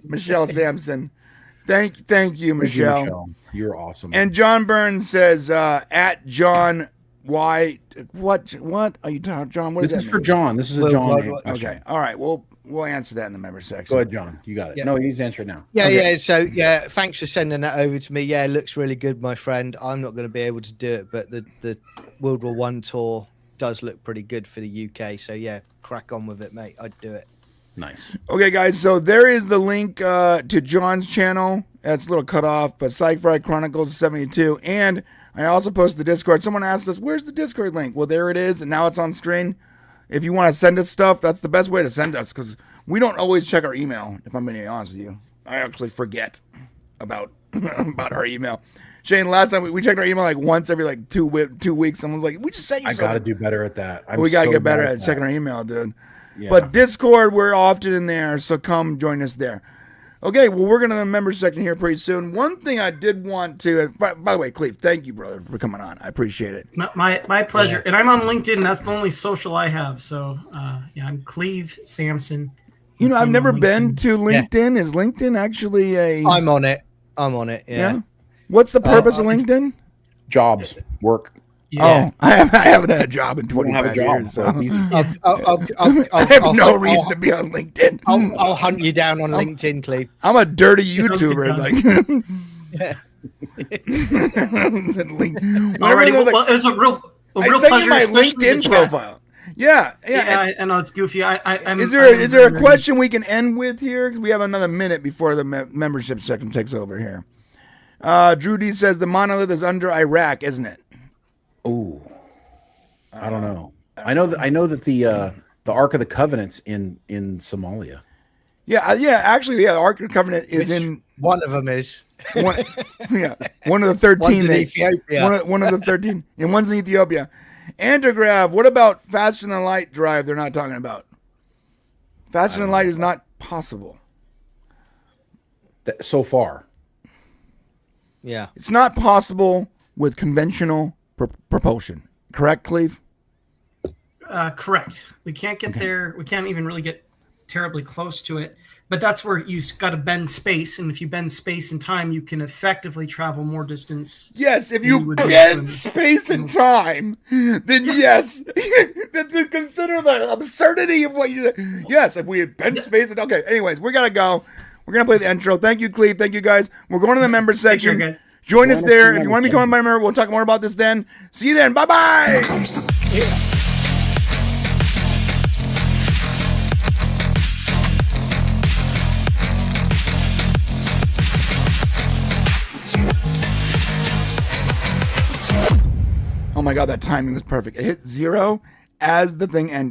Michelle Sampson. Thank you, Michelle. Thank you, Michelle. You're awesome. And John Burns says at John Y. What are you talking, John? What this does is that for mean? John. This is a John. Okay. All right. We'll answer that in the member section. Go ahead, John. You got it. Yeah. No, he needs to answer it now. Yeah. So thanks for sending that over to me. Yeah, it looks really good, my friend. I'm not going to be able to do it, but the World War I tour does look pretty good for the UK. So yeah, crack on with it, mate. I'd do it. Nice. Okay, guys. So there is the link to John's channel. That's a little cut off, but Sci-Fi Chronicles 72. And I also posted the Discord. Someone asked us, where's the Discord link? Well, there it is, and now it's on screen. If you want to send us stuff, that's the best way to send us, because we don't always check our email, if I'm being honest with you. I actually forget about our email. Shane, last time we checked our email like once every like 2 weeks. Someone was like, we just sent you I something. got to do better at that. We got to so get better bad at checking our email, dude. Yeah. But Discord, we're often in there, so come join us there. Okay, well, we're going to the member section here pretty soon. One thing I did want to, by the way, Cleve, thank you, brother, for coming on. I appreciate it. My pleasure. Yeah. And I'm on LinkedIn. And that's the only social I have. So, I'm Cleve Sampson. You know, I've never been to LinkedIn. Yeah. Is LinkedIn actually a... I'm on it. Yeah. What's the purpose of LinkedIn? Jobs, work. Yeah. Oh, I haven't had a job in 25 years. So. I have no reason to be on LinkedIn. I'll hunt you down on LinkedIn, Cleve. I'm a dirty YouTuber. Well, it's a real pleasure. My LinkedIn profile. Yeah. I know it's goofy. Is there a question we can end with here? Because we have another minute before the membership section takes over here. Drew D says the monolith is under Iraq, isn't it? Oh, I don't know. I know that the Ark of the Covenant's in Somalia. Yeah. Actually, the Ark of the Covenant is in. One of them is. One of the 13. One's in Ethiopia. One of the 13, and one's in Ethiopia. Antigrav. What about faster than light drive? They're not talking about. Faster than light is not possible. So far. Yeah, it's not possible with conventional propulsion. Correct, Cleve? Correct. We can't get there. We can't even really get terribly close to it. But that's where you got to bend space, and if you bend space and time, you can effectively travel more distance. Yes, if you bend space and time, then yes, to consider the absurdity of what you. Yes, if we had bent space and okay. Anyways, we gotta go. We're gonna play the intro. Thank you, Cleve. Thank you, guys. We're going to the member section. Care, Join us there. If you want to become a member, we'll talk more about this then. See you then. Bye-bye. Yeah. Oh my God, that timing was perfect. It hit 0 as the thing ended.